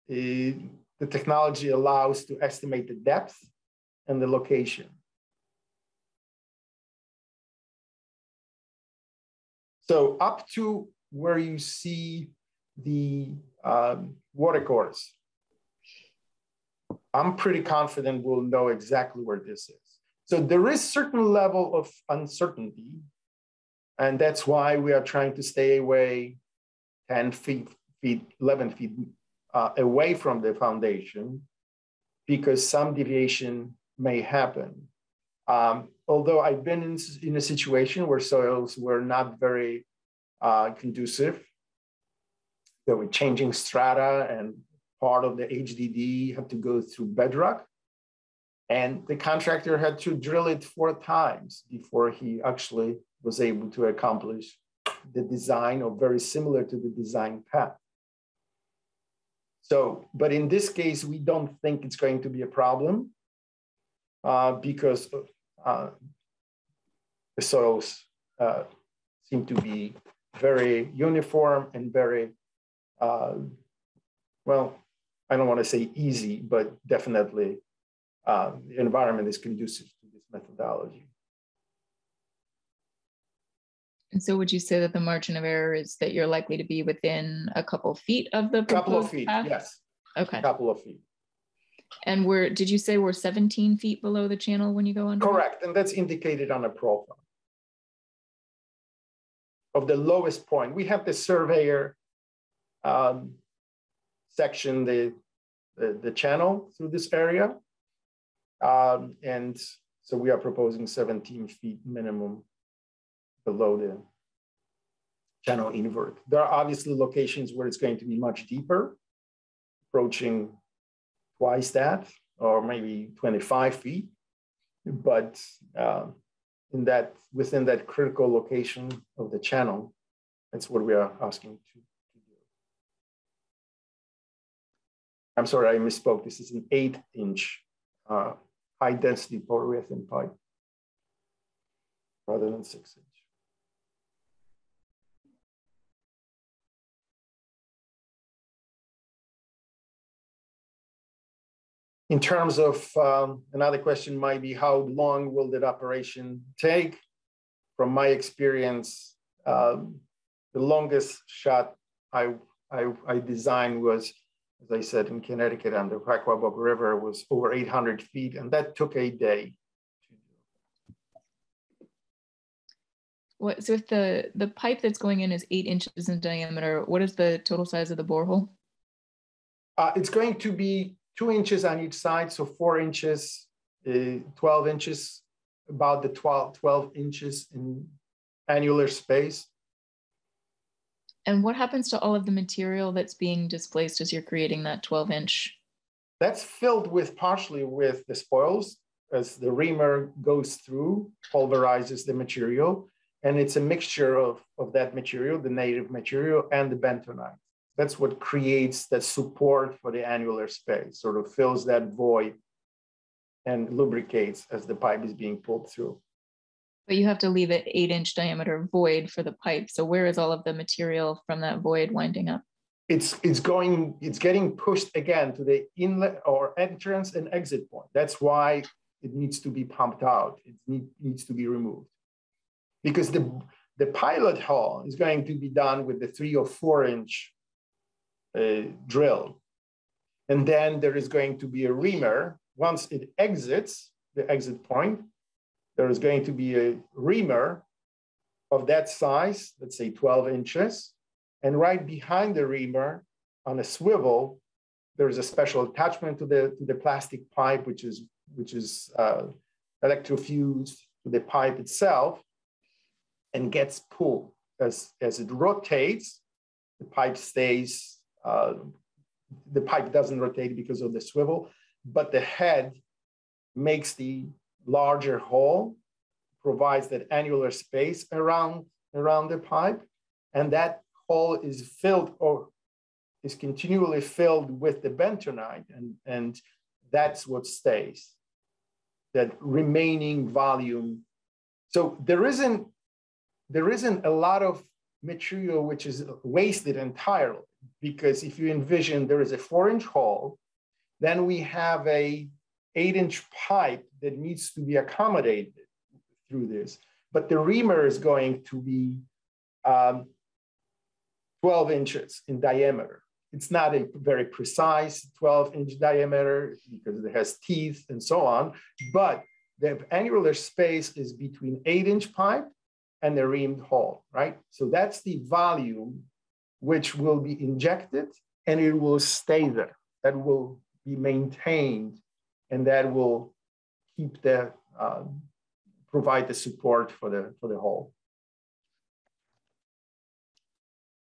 [SPEAKER 7] the technology allows to estimate the depth and the location. So up to where you see the water course, I'm pretty confident we'll know exactly where this is. So there is certain level of uncertainty, and that's why we are trying to stay away 10 feet, 11 feet away from the foundation, because some deviation may happen. Although I've been in a situation where soils were not very conducive, they were changing strata, and part of the HDD had to go through bedrock. And the contractor had to drill it 4 times before he actually was able to accomplish the design, or very similar to the design path. So, but in this case, we don't think it's going to be a problem because the soils seem to be very uniform and very, well, I don't want to say easy, but definitely the environment is conducive to this methodology.
[SPEAKER 5] And so would you say that the margin of error is that you're likely to be within a couple feet of the
[SPEAKER 7] couple of feet,
[SPEAKER 5] path?
[SPEAKER 7] Yes.
[SPEAKER 5] Okay.
[SPEAKER 7] A couple of feet.
[SPEAKER 5] And did you say we're 17 feet below the channel when you go under?
[SPEAKER 7] Correct, and that's indicated on a profile of the lowest point. We have the surveyor section the channel through this area. And so we are proposing 17 feet minimum below the channel invert. There are obviously locations where it's going to be much deeper, approaching twice that, or maybe 25 feet. But within that critical location of the channel, that's what we are asking to do. I'm sorry, I misspoke. This is an 8-inch high density polyurethane pipe rather than 6-inch. In terms of another question might be, how long will that operation take? From my experience, the longest shot I designed was, as I said, in Connecticut on the Quaquaboc River, was over 800 feet, and that took a day.
[SPEAKER 5] So if the pipe that's going in is 8 inches in diameter, what is the total size of the borehole?
[SPEAKER 7] It's going to be 2 inches on each side, so 4 inches, 12 inches, about the 12 inches in annular space.
[SPEAKER 5] And what happens to all of the material that's being displaced as you're creating that 12-inch?
[SPEAKER 7] That's filled with partially with the spoils as the reamer goes through, pulverizes the material, and it's a mixture of that material, the native material, and the bentonite. That's what creates that support for the annular space, sort of fills that void and lubricates as the pipe is being pulled through.
[SPEAKER 5] But you have to leave it 8-inch diameter void for the pipe. So where is all of the material from that void winding up?
[SPEAKER 7] It's getting pushed again to the inlet or entrance and exit point. That's why it needs to be pumped out. It needs to be removed. Because the pilot hole is going to be done with the 3 or 4 inch drill. And then there is going to be a reamer. Once it exits the exit point, there is going to be a reamer of that size, let's say 12 inches. And right behind the reamer on a swivel, there is a special attachment to the plastic pipe, which is electrofused to the pipe itself and gets pulled. As it rotates, the pipe stays, the pipe doesn't rotate because of the swivel, but the head makes the larger hole, provides that annular space around the pipe, and that hole is filled or is continually filled with the bentonite, and that's what stays, that remaining volume. So there isn't a lot of material which is wasted entirely, because if you envision there is a 4-inch hole, then we have a 8-inch pipe that needs to be accommodated through this. But the reamer is going to be 12 inches in diameter. It's not a very precise 12-inch diameter because it has teeth and so on, but the annular space is between 8-inch pipe and the reamed hole, right? So that's the volume which will be injected, and it will stay there. That will be maintained, and that will keep provide the support for the hole.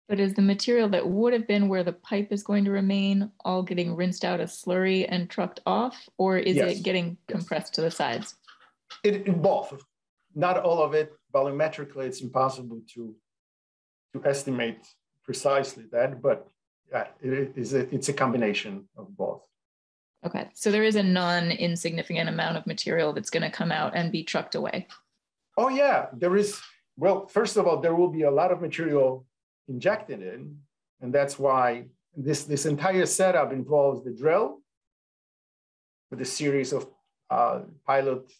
[SPEAKER 5] But is the material that would have been where the pipe is going to remain all getting rinsed out as slurry and trucked off, or is
[SPEAKER 7] Yes.
[SPEAKER 5] it getting compressed to the sides?
[SPEAKER 7] Both. Not all of it. Volumetrically, it's impossible to estimate precisely that, but yeah, it's a combination of both.
[SPEAKER 5] Okay, so there is a non-insignificant amount of material that's going to come out and be trucked away.
[SPEAKER 7] Oh yeah, there is. Well, first of all, there will be a lot of material injected in, and that's why this entire setup involves the drill with a series of pilot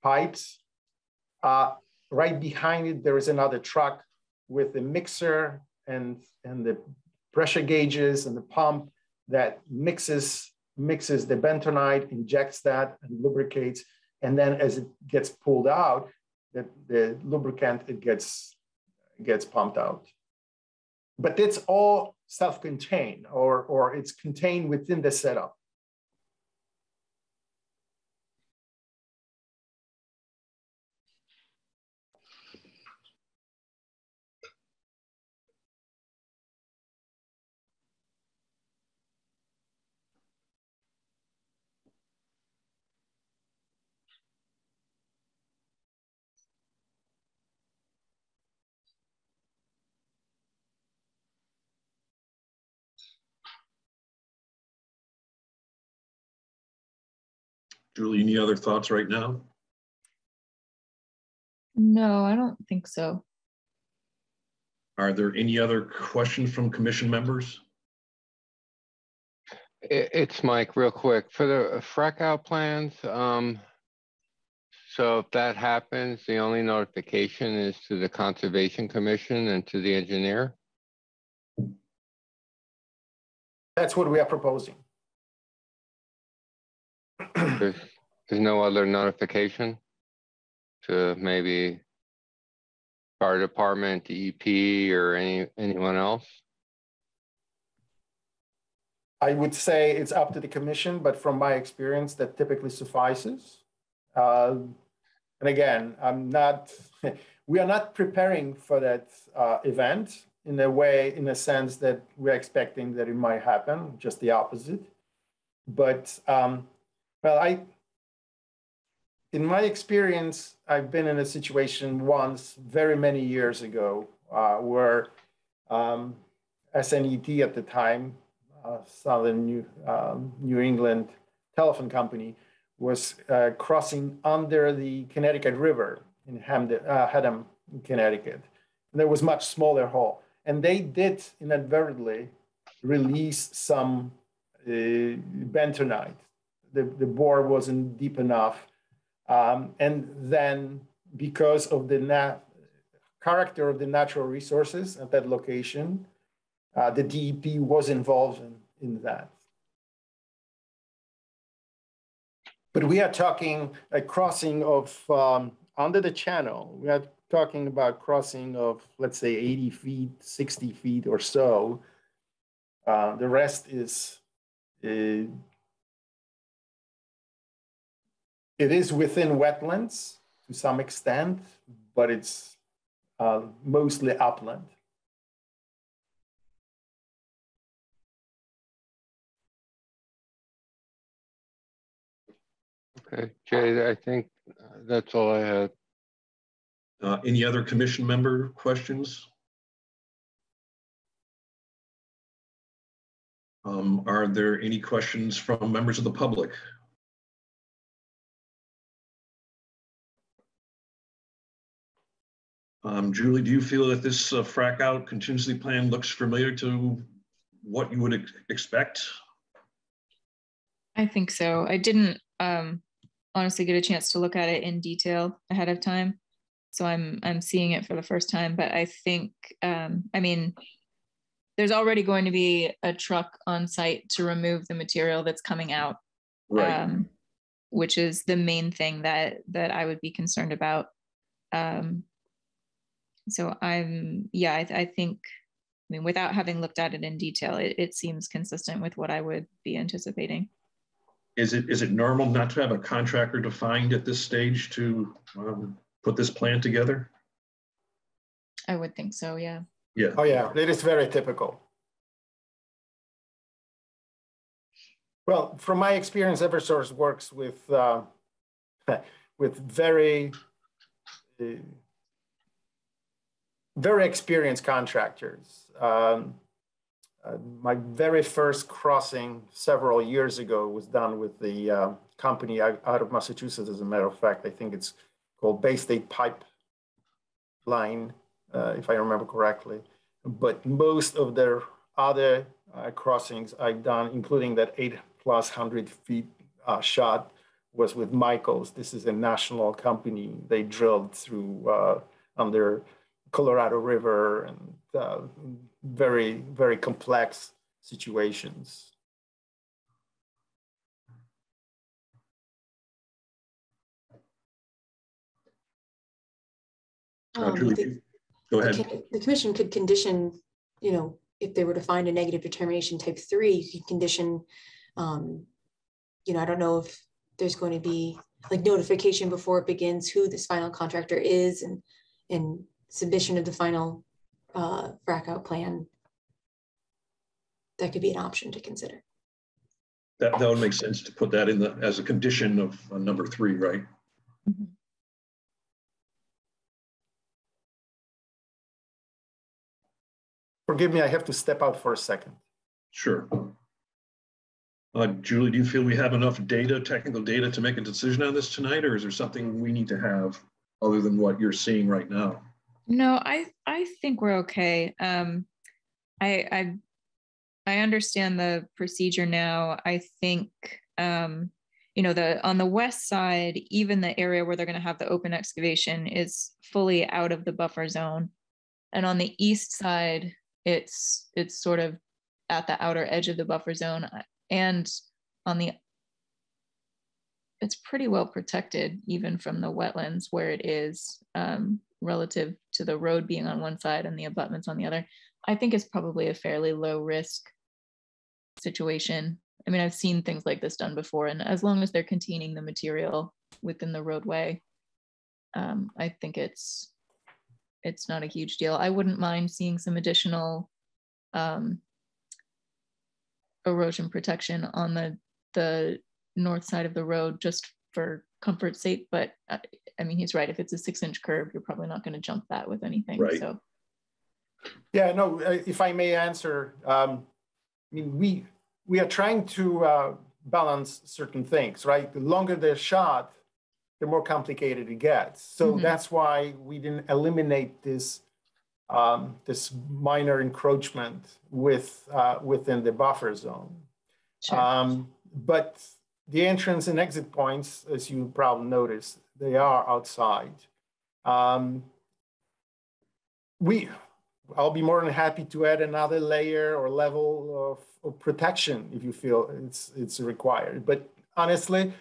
[SPEAKER 7] pipes. Right behind it, there is another truck with the mixer and the pressure gauges and the pump that mixes the bentonite, injects that and lubricates. And then as it gets pulled out, the lubricant, it gets pumped out. But it's all self-contained, or it's contained within the setup.
[SPEAKER 4] Julie, any other thoughts right now?
[SPEAKER 5] No, I don't think so.
[SPEAKER 4] Are there any other questions from commission members?
[SPEAKER 6] It's Mike, real quick. For the frack out plans, so if that happens, the only notification is to the Conservation Commission and to the engineer?
[SPEAKER 7] That's what we are proposing.
[SPEAKER 6] There's no other notification to maybe fire department, DEP, or anyone else?
[SPEAKER 7] I would say it's up to the commission, but from my experience, that typically suffices. And again, we are not preparing for that event in a sense that we're expecting that it might happen, just the opposite. But, well, in my experience, I've been in a situation once, very many years ago, where SNET at the time, Southern New England Telephone Company, was crossing under the Connecticut River in Haddam, Connecticut. And there was much smaller hole. And they did inadvertently release some bentonite. The bore wasn't deep enough. And then because of the character of the natural resources at that location, the DEP was involved in that. But we are talking a crossing of under the channel. We are talking about crossing of, let's say, 80 feet, 60 feet or so. The rest is, it is within wetlands to some extent, but it's mostly upland.
[SPEAKER 6] Okay, Jay, I think that's all I had.
[SPEAKER 4] Any other commission member questions? Are there any questions from members of the public? Julie, do you feel that this frack out contingency plan looks familiar to what you would expect?
[SPEAKER 5] I think so. I didn't honestly get a chance to look at it in detail ahead of time, so I'm seeing it for the first time. But I think, I mean, there's already going to be a truck on site to remove the material that's coming out,
[SPEAKER 4] right?
[SPEAKER 5] Which is the main thing that I would be concerned about. So I think, I mean, without having looked at it in detail, it seems consistent with what I would be anticipating.
[SPEAKER 4] Is it normal not to have a contractor defined at this stage to put this plan together?
[SPEAKER 5] I would think so, yeah.
[SPEAKER 4] Yeah.
[SPEAKER 7] Oh yeah, it is very typical. Well, from my experience, Eversource works with very experienced contractors. My very first crossing several years ago was done with the company out of Massachusetts, as a matter of fact. I think it's called Bay State Pipeline, if I remember correctly. But most of their other crossings I've done, including that 800+ feet shot, was with Michaels. This is a national company. They drilled through under Colorado River and very, very complex situations.
[SPEAKER 4] Julie, go ahead.
[SPEAKER 3] The commission could condition, you know, if they were to find a negative determination type 3, you could condition, you know, I don't know if there's going to be like notification before it begins who this final contractor is, and submission of the final frack out plan. That could be an option to consider.
[SPEAKER 4] That would make sense to put that in as a condition of number 3, right?
[SPEAKER 5] Mm-hmm.
[SPEAKER 7] Forgive me, I have to step out for a second.
[SPEAKER 4] Sure. Julie, do you feel we have enough data, technical data, to make a decision on this tonight, or is there something we need to have other than what you're seeing right now?
[SPEAKER 5] No, I think we're okay. I understand the procedure now. I think, you know, on the west side, even the area where they're going to have the open excavation is fully out of the buffer zone. And on the east side, it's sort of at the outer edge of the buffer zone. And it's pretty well protected, even from the wetlands where it is, relative to the road being on one side and the abutments on the other. I think it's probably a fairly low risk situation. I mean, I've seen things like this done before, and as long as they're containing the material within the roadway, I think it's not a huge deal. I wouldn't mind seeing some additional erosion protection on the north side of the road, just for comfort's sake. But I mean, he's right. If it's a 6-inch curb, you're probably not going to jump that with anything.
[SPEAKER 4] Right.
[SPEAKER 5] So,
[SPEAKER 7] yeah, no. If I may answer, I mean, we are trying to balance certain things, right? The longer the shot, the more complicated it gets. So that's why we didn't eliminate this this minor encroachment within the buffer zone. Sure. But the entrance and exit points, as you probably noticed, they are outside. I'll be more than happy to add another layer or level of protection if you feel it's required. But honestly,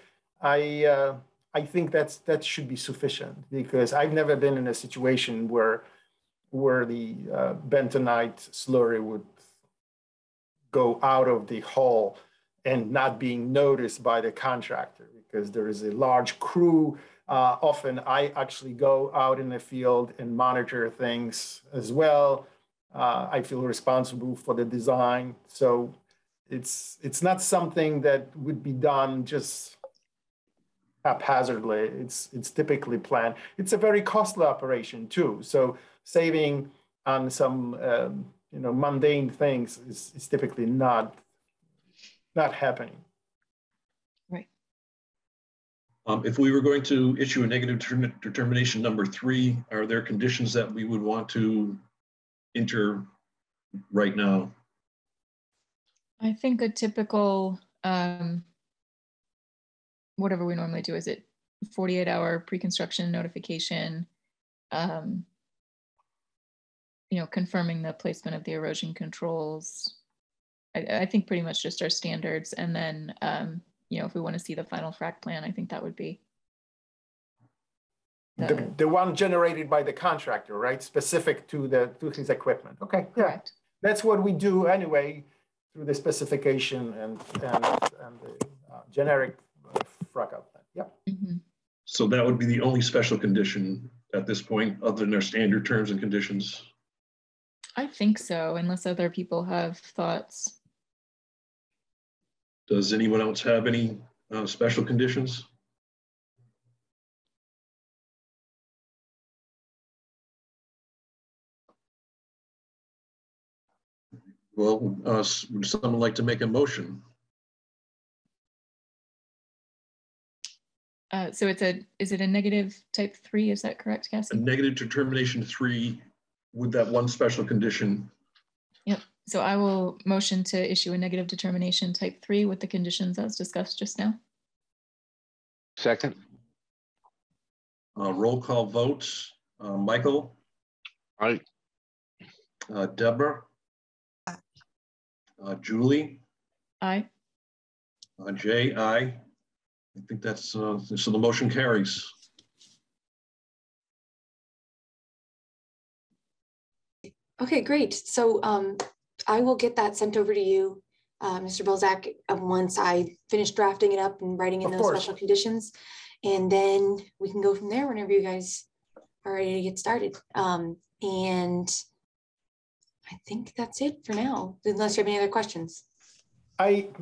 [SPEAKER 7] I think that should be sufficient, because I've never been in a situation where the bentonite slurry would go out of the hole and not being noticed by the contractor, because there is a large crew. Often I actually go out in the field and monitor things as well. I feel responsible for the design. So it's not something that would be done just haphazardly. It's typically planned. It's a very costly operation too. So saving on some mundane things is typically not happening.
[SPEAKER 5] Right.
[SPEAKER 4] If we were going to issue a negative determination number 3, are there conditions that we would want to enter right now?
[SPEAKER 5] I think a typical, whatever we normally do, is it 48-hour pre-construction notification, confirming the placement of the erosion controls. I think pretty much just our standards. And then, if we want to see the final frac plan, I think that would be
[SPEAKER 7] the one generated by the contractor, right? Specific to his equipment. Okay, correct. Yeah. That's what we do anyway through the specification and the generic frac out plan. Yep. Mm-hmm.
[SPEAKER 4] So that would be the only special condition at this point, other than our standard terms and conditions?
[SPEAKER 5] I think so, unless other people have thoughts.
[SPEAKER 4] Does anyone else have any special conditions? Well, would someone like to make a motion?
[SPEAKER 5] So is it a negative type 3? Is that correct, Cassie?
[SPEAKER 4] A negative determination 3 with that one special condition.
[SPEAKER 5] Yep. So I will motion to issue a negative determination type 3 with the conditions as discussed just now.
[SPEAKER 6] Second.
[SPEAKER 4] Roll call votes. Michael?
[SPEAKER 6] Aye.
[SPEAKER 4] Deborah? Aye. Julie?
[SPEAKER 5] Aye.
[SPEAKER 4] Jay? Aye. I think that's, so the motion carries.
[SPEAKER 3] Okay, great. So I will get that sent over to you, Mr. Bolzak, once I finish drafting it up and writing in those special conditions. And then we can go from there whenever you guys are ready to get started. And I think that's it for now, unless you have any other questions.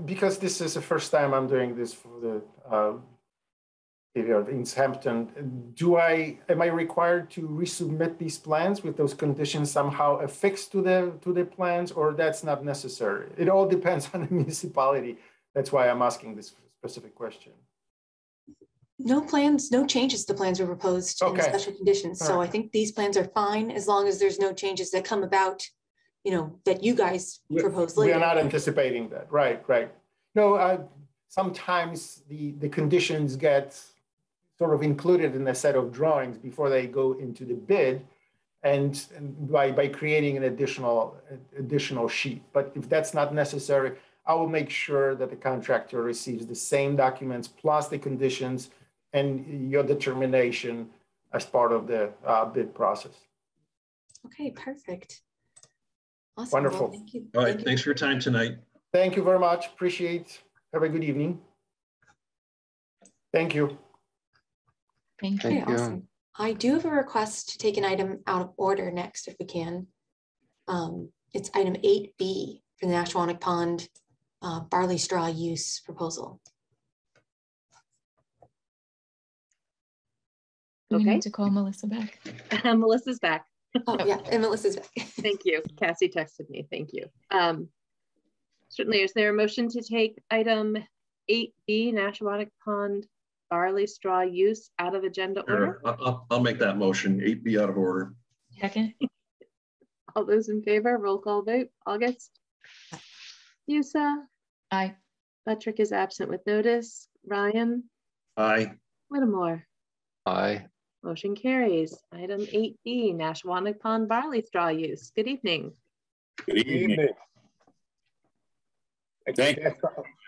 [SPEAKER 7] Because this is the first time I'm doing this for the area of Easthampton, am I required to resubmit these plans with those conditions somehow affixed to the plans, or that's not necessary? It all depends on the municipality. That's why I'm asking this specific question.
[SPEAKER 3] No plans, no changes to plans were proposed in the special conditions. So I think these plans are fine as long as there's no changes that come about, that you guys propose later.
[SPEAKER 7] We are not anticipating that. Right. No, sometimes the conditions get sort of included in a set of drawings before they go into the bid, and by creating an additional sheet. But if that's not necessary, I will make sure that the contractor receives the same documents plus the conditions and your determination as part of the bid process.
[SPEAKER 3] Okay, perfect. Awesome.
[SPEAKER 7] Wonderful.
[SPEAKER 3] Well, thank you.
[SPEAKER 4] All right, thanks for your time tonight.
[SPEAKER 7] Thank you very much. Appreciate. Have a good evening. Thank you.
[SPEAKER 5] Thank you.
[SPEAKER 3] Okay, awesome. I do have a request to take an item out of order next, if we can. It's item 8B for the Nashwanik Pond barley straw use proposal.
[SPEAKER 5] We need to call Melissa back.
[SPEAKER 2] Melissa's back.
[SPEAKER 3] Oh yeah, and Melissa's back.
[SPEAKER 2] Thank you. Cassie texted me. Thank you. Certainly, is there a motion to take item 8B, Nashawatic Pond barley straw use out of agenda order.
[SPEAKER 4] I'll make that motion. 8B out of order.
[SPEAKER 5] Second.
[SPEAKER 2] All those in favor, roll call vote. August? Yusa?
[SPEAKER 5] Aye.
[SPEAKER 2] Patrick is absent with notice. Ryan?
[SPEAKER 4] Aye.
[SPEAKER 2] Whittemore?
[SPEAKER 6] Aye.
[SPEAKER 2] Motion carries. Item 8B, Nashawatic Pond barley straw use. Good evening.
[SPEAKER 8] Good evening.
[SPEAKER 9] Thank you.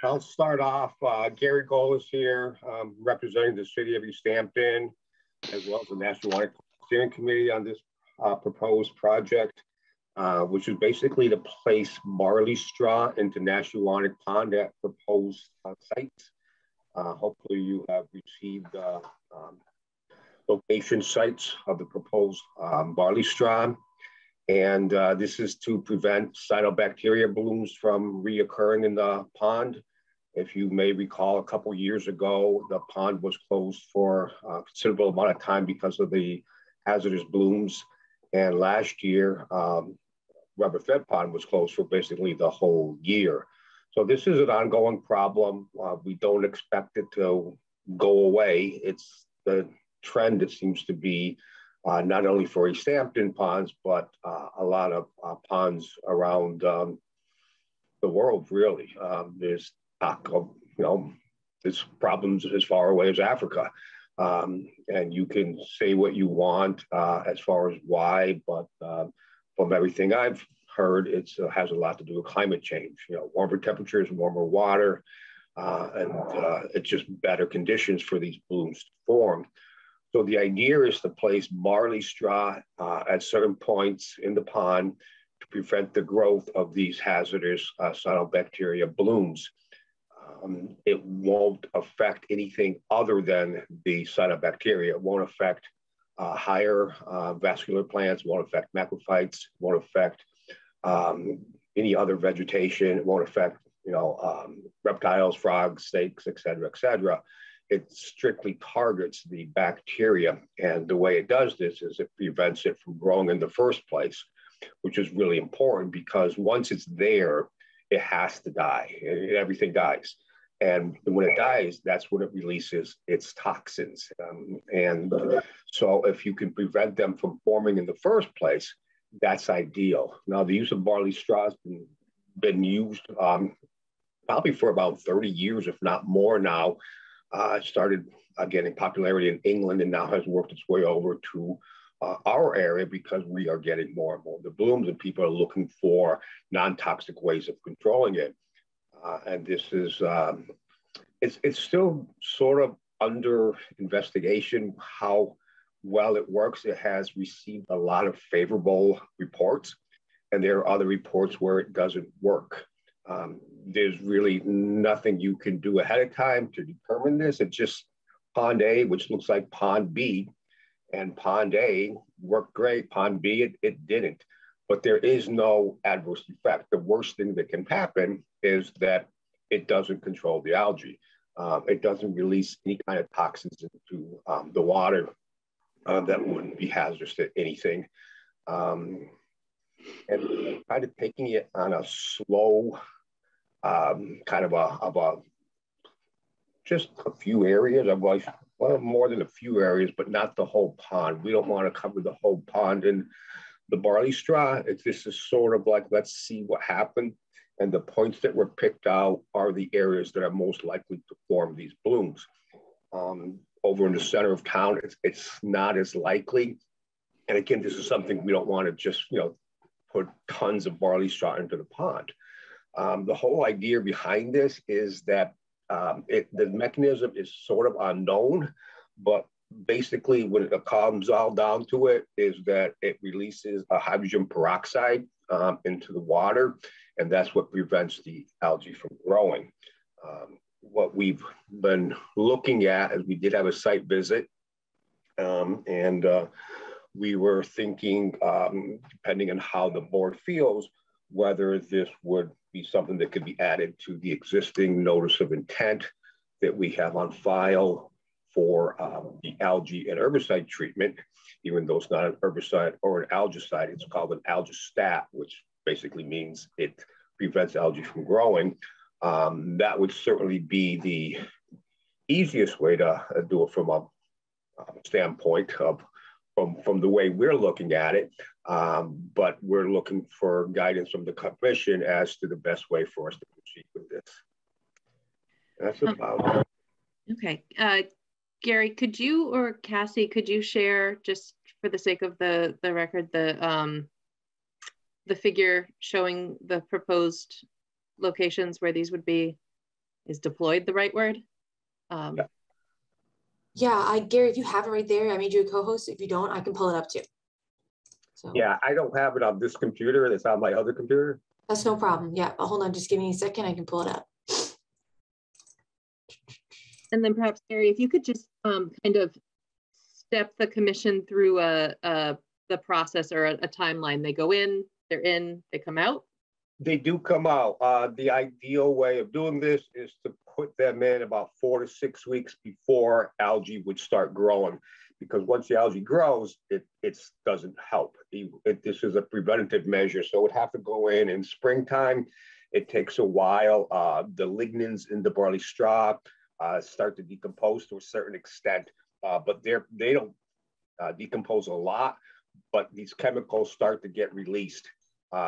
[SPEAKER 8] I'll start off. Gary Golis here, representing the city of Easthampton, as well as the National Steering Committee on this proposed project, which is basically to place barley straw into Nashawatic Pond at proposed sites. Hopefully you have received location sites of the proposed barley straw. And this is to prevent cyanobacteria blooms from reoccurring in the pond. If you may recall, a couple years ago, the pond was closed for a considerable amount of time because of the hazardous blooms. And last year, Rubber Fed Pond was closed for basically the whole year. So this is an ongoing problem. We don't expect it to go away. It's the trend, it seems to be, not only for Easthampton ponds, but a lot of ponds around the world, really. There's talk of, there's problems as far away as Africa. And you can say what you want as far as why, but from everything I've heard, it has a lot to do with climate change. Warmer temperatures, warmer water, and it's just better conditions for these blooms to form. So the idea is to place barley straw at certain points in the pond to prevent the growth of these hazardous cyanobacteria blooms. It won't affect anything other than the cyanobacteria. It won't affect higher vascular plants, won't affect macrophytes, won't affect any other vegetation. It won't affect, reptiles, frogs, snakes, et cetera, et cetera. It strictly targets the bacteria. And the way it does this is it prevents it from growing in the first place, which is really important because once it's there, it has to die. Everything dies. And when it dies, that's when it releases its toxins. And so if you can prevent them from forming in the first place, that's ideal. Now, the use of barley straw has been used probably for about 30 years, if not more now. It started getting popularity in England and now has worked its way over to our area because we are getting more and more of the blooms and people are looking for non-toxic ways of controlling it. And this is, it's still sort of under investigation how well it works. It has received a lot of favorable reports and there are other reports where it doesn't work. There's really nothing you can do ahead of time to determine this. It's just Pond A, which looks like Pond B, and Pond A worked great. Pond B, it didn't. But there is no adverse effect. The worst thing that can happen is that it doesn't control the algae. It doesn't release any kind of toxins into the water that wouldn't be hazardous to anything. And kind of taking it on a slow, kind of just a few areas. I'm like, well, more than a few areas, but not the whole pond. We don't want to cover the whole pond in the barley straw. This is sort of like, let's see what happened. And the points that were picked out are the areas that are most likely to form these blooms. Over in the center of town, it's not as likely. And again, this is something we don't want to just, put tons of barley straw into the pond. The whole idea behind this is that the mechanism is sort of unknown, but basically when it comes all down to it is that it releases a hydrogen peroxide into the water, and that's what prevents the algae from growing. What we've been looking at is we did have a site visit, and we were thinking, depending on how the board feels, whether this would be something that could be added to the existing notice of intent that we have on file for the algae and herbicide treatment, even though it's not an herbicide or an algicide. It's called an algistat, which basically means it prevents algae from growing. That would certainly be the easiest way to do it from a standpoint of from the way we're looking at it. But we're looking for guidance from the commission as to the best way for us to proceed with this. That's about it.
[SPEAKER 2] Okay. Gary, could you or Cassie, could you share, just for the sake of the record, the figure showing the proposed locations where these would be? Is deployed the right word?
[SPEAKER 3] Yeah, Gary, if you have it right there, I made you a co-host. If you don't, I can pull it up too. So
[SPEAKER 8] yeah, I don't have it on this computer. It's on my other computer.
[SPEAKER 3] that's no problem. Yeah, but hold on, just give me a second. I can pull it up.
[SPEAKER 2] And then perhaps, Gary, if you could just kind of step the commission through the process or a timeline. They go in, they're in, they come out.
[SPEAKER 8] They do come out. The ideal way of doing this is to put them in about 4 to 6 weeks before algae would start growing, because once the algae grows, it doesn't help. This is a preventative measure, so it would have to go in springtime. It takes a while. The lignins in the barley straw start to decompose to a certain extent, but they don't decompose a lot, but these chemicals start to get released.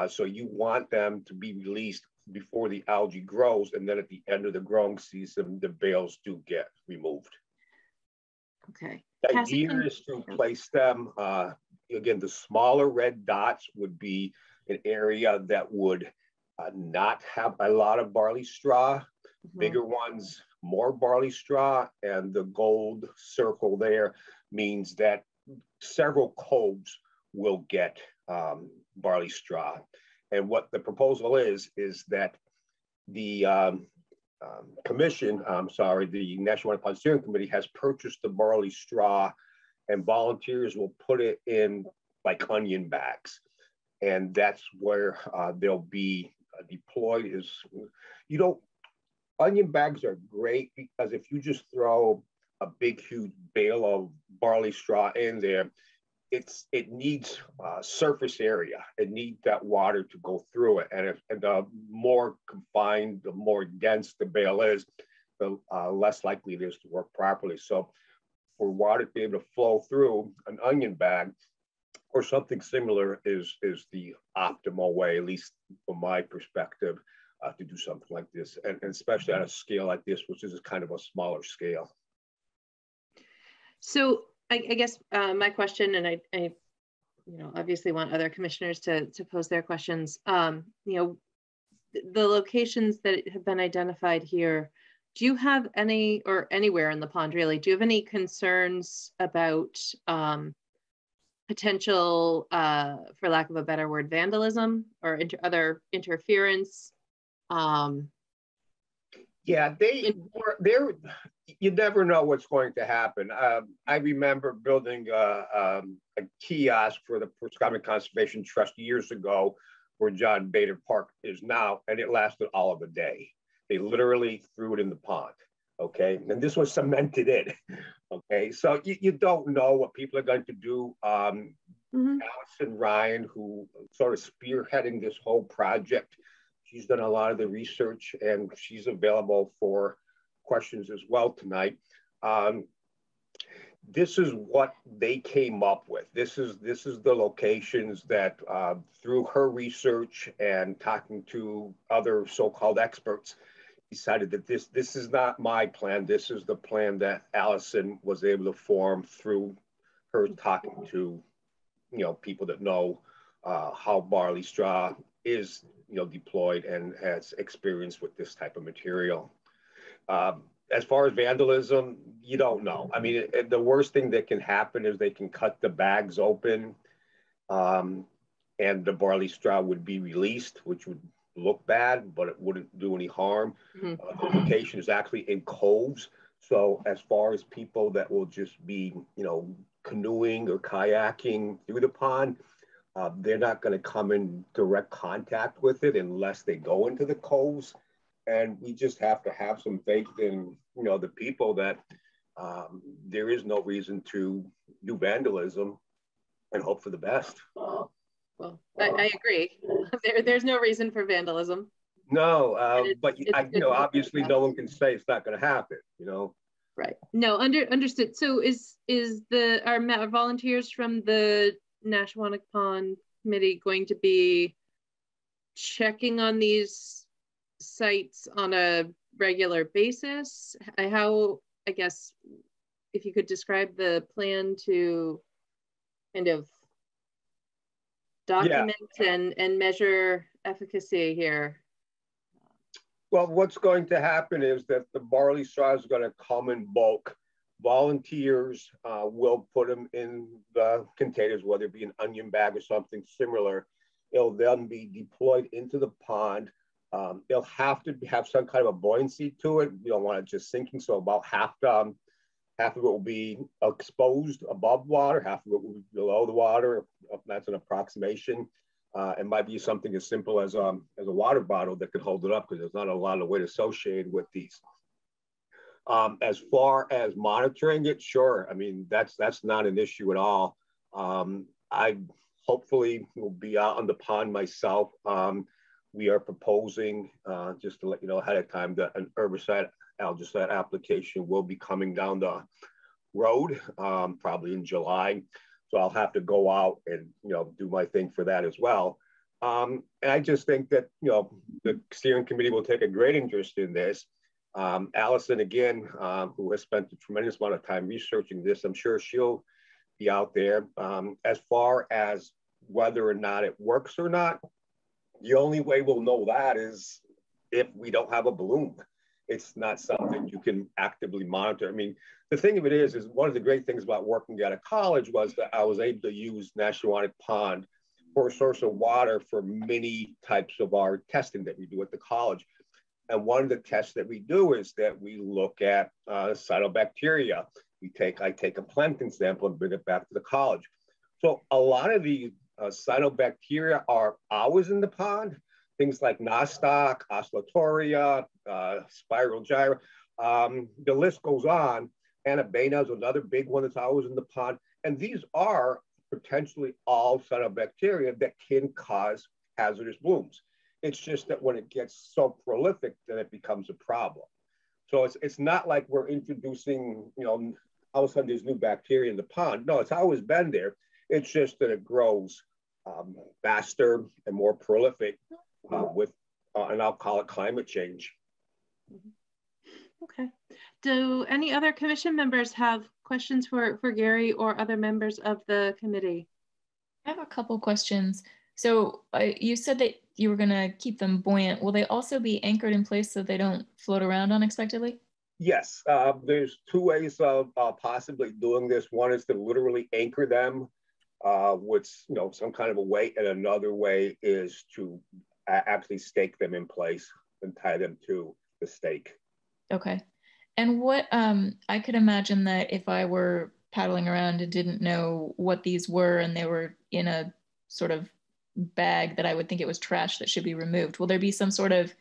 [SPEAKER 8] So you want them to be released before the algae grows, and then at the end of the growing season, the bales do get removed.
[SPEAKER 2] Okay.
[SPEAKER 8] The idea is to place them, again, the smaller red dots would be an area that would not have a lot of barley straw. Mm-hmm. Bigger ones, more barley straw, and the gold circle there means that several coves will get barley straw. And what the proposal is that the the National Water Steering Committee has purchased the barley straw, and volunteers will put it in like onion bags. And that's where they'll be deployed. Onion bags are great because if you just throw a big, huge bale of barley straw in there, it needs surface area. It needs that water to go through it. And the more confined, the more dense the bale is, the less likely it is to work properly. So for water to be able to flow through an onion bag or something similar is the optimal way, at least from my perspective, to do something like this. And especially on a scale like this, which is kind of a smaller scale.
[SPEAKER 2] So I guess my question, and I obviously want other commissioners to pose their questions. The locations that have been identified here, do you have any, or anywhere in the pond really, do you have any concerns about potential, for lack of a better word, vandalism or other interference?
[SPEAKER 8] Yeah, you never know what's going to happen. I remember building a kiosk for the Prescott Conservation Trust years ago, where John Bader Park is now, and it lasted all of a day. They literally threw it in the pond, okay? And this was cemented in, okay? So you don't know what people are going to do. Allison Ryan, who sort of spearheading this whole project, she's done a lot of the research, and she's available for questions as well tonight. This is what they came up with. This is the locations that through her research and talking to other so-called experts, decided that this is not my plan. This is the plan that Allison was able to form through her talking to people that know how barley straw is deployed and has experience with this type of material. As far as vandalism, you don't know. I mean, the worst thing that can happen is they can cut the bags open and the barley straw would be released, which would look bad, but it wouldn't do any harm. The location is actually in coves. So as far as people that will just be, canoeing or kayaking through the pond, they're not going to come in direct contact with it unless they go into the coves. And we just have to have some faith in, the people that there is no reason to do vandalism and hope for the best.
[SPEAKER 2] Well, I agree. There's no reason for vandalism.
[SPEAKER 8] No, but
[SPEAKER 2] it's
[SPEAKER 8] obviously no one can say it's not going to happen,
[SPEAKER 2] Right. No, understood. So is our volunteers from the Nashwanik Pond Committee going to be checking on these sites on a regular basis? How, I guess, if you could describe the plan to kind of document and measure efficacy here.
[SPEAKER 8] Well, what's going to happen is that the barley straw is going to come in bulk. Volunteers will put them in the containers, whether it be an onion bag or something similar. It'll then be deployed into the pond. They'll have to have some kind of a buoyancy to it. We don't want it just sinking. So about half of it will be exposed above water, half of it will be below the water. That's an approximation. It might be something as simple as a water bottle that could hold it up, because there's not a lot of weight associated with these. As far as monitoring it, sure. I mean, that's not an issue at all. I hopefully will be out on the pond myself. We are proposing, just to let you know ahead of time, that an herbicide algicide application will be coming down the road, probably in July. So I'll have to go out and, do my thing for that as well. And I just think that, the steering committee will take a great interest in this. Allison, again, who has spent a tremendous amount of time researching this, I'm sure she'll be out there. As far as whether or not it works or not, the only way we'll know that is if we don't have a bloom. It's not something you can actively monitor. I mean, the thing of it is one of the great things about working out of college was that I was able to use Nashwanik Pond for a source of water for many types of our testing that we do at the college. And one of the tests that we do is that we look at Cytobacteria. I take a plankton sample and bring it back to the college. So a lot of the Cyanobacteria are always in the pond. Things like nostoc, oscillatoria, spiral gyra. The list goes on. Anabaena is another big one that's always in the pond. And these are potentially all Cyanobacteria that can cause hazardous blooms. It's just that when it gets so prolific, then it becomes a problem. So it's not like we're introducing, all of a sudden there's new bacteria in the pond. No, it's always been there. It's just that it grows faster and more prolific with, and I'll call it climate change.
[SPEAKER 2] Okay. Do any other commission members have questions for Gary or other members of the committee?
[SPEAKER 5] I have a couple questions. So you said that you were going to keep them buoyant. Will they also be anchored in place so they don't float around unexpectedly?
[SPEAKER 8] Yes, there's two ways of possibly doing this. One is to literally anchor them with some kind of a weight, and another way is to actually stake them in place and tie them to the stake.
[SPEAKER 5] Okay. And what I could imagine that if I were paddling around and didn't know what these were and they were in a sort of bag, that I would think it was trash that should be removed. Will there be some sort of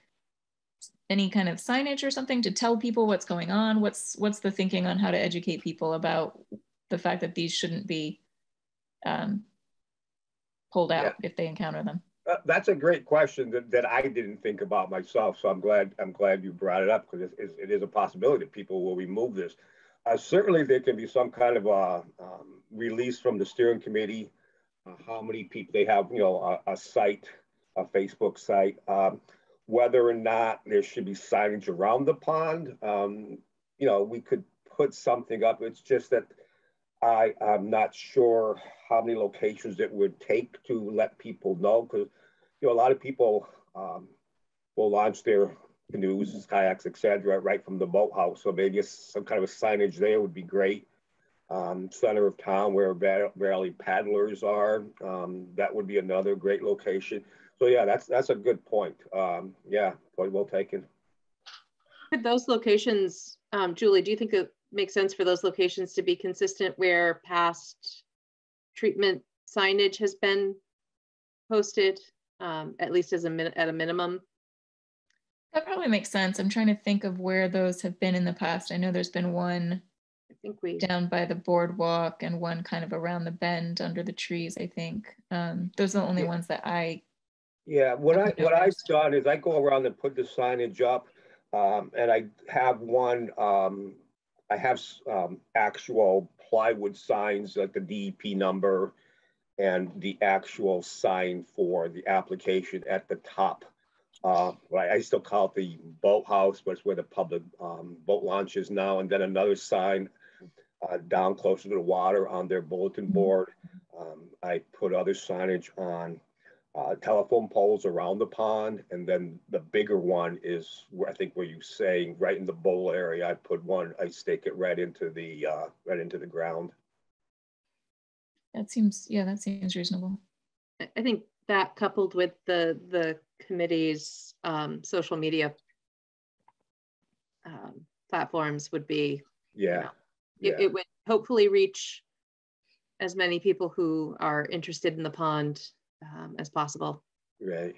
[SPEAKER 5] any kind of signage or something to tell people what's going on? What's the thinking on how to educate people about the fact that these shouldn't be pulled out if they encounter them?
[SPEAKER 8] That's a great question that I didn't think about myself. So I'm glad you brought it up, because it is a possibility that people will remove this. Certainly there can be some kind of a release from the steering committee, how many people they have, a site, a Facebook site, whether or not there should be signage around the pond. We could put something up. It's just that I'm not sure how many locations it would take to let people know, because a lot of people will launch their canoes, kayaks, etc., right from the boathouse. So maybe some kind of a signage there would be great. Center of town where rarely paddlers are, that would be another great location. So yeah, that's a good point. Yeah, point well taken.
[SPEAKER 2] Could those locations, Julie, do you think it makes sense for those locations to be consistent where past treatment signage has been posted, at least at a minimum?
[SPEAKER 5] That probably makes sense. I'm trying to think of where those have been in the past. I know there's been one down by the boardwalk and one kind of around the bend under the trees, I think. Those are the only ones that I
[SPEAKER 8] Yeah, what I've done is I go around and put the signage up, and I have one. I have actual plywood signs like the DEP number and the actual sign for the application at the top. I still call it the boathouse, but it's where the public boat launch is now. And then another sign down closer to the water on their bulletin board. I put other signage on telephone poles around the pond, and then the bigger one is where I think where you're saying right in the bowl area. I put one. I stake it right into the ground.
[SPEAKER 5] That seems reasonable.
[SPEAKER 2] I think that coupled with the committee's social media platforms would be, it would hopefully reach as many people who are interested in the pond as possible. Right.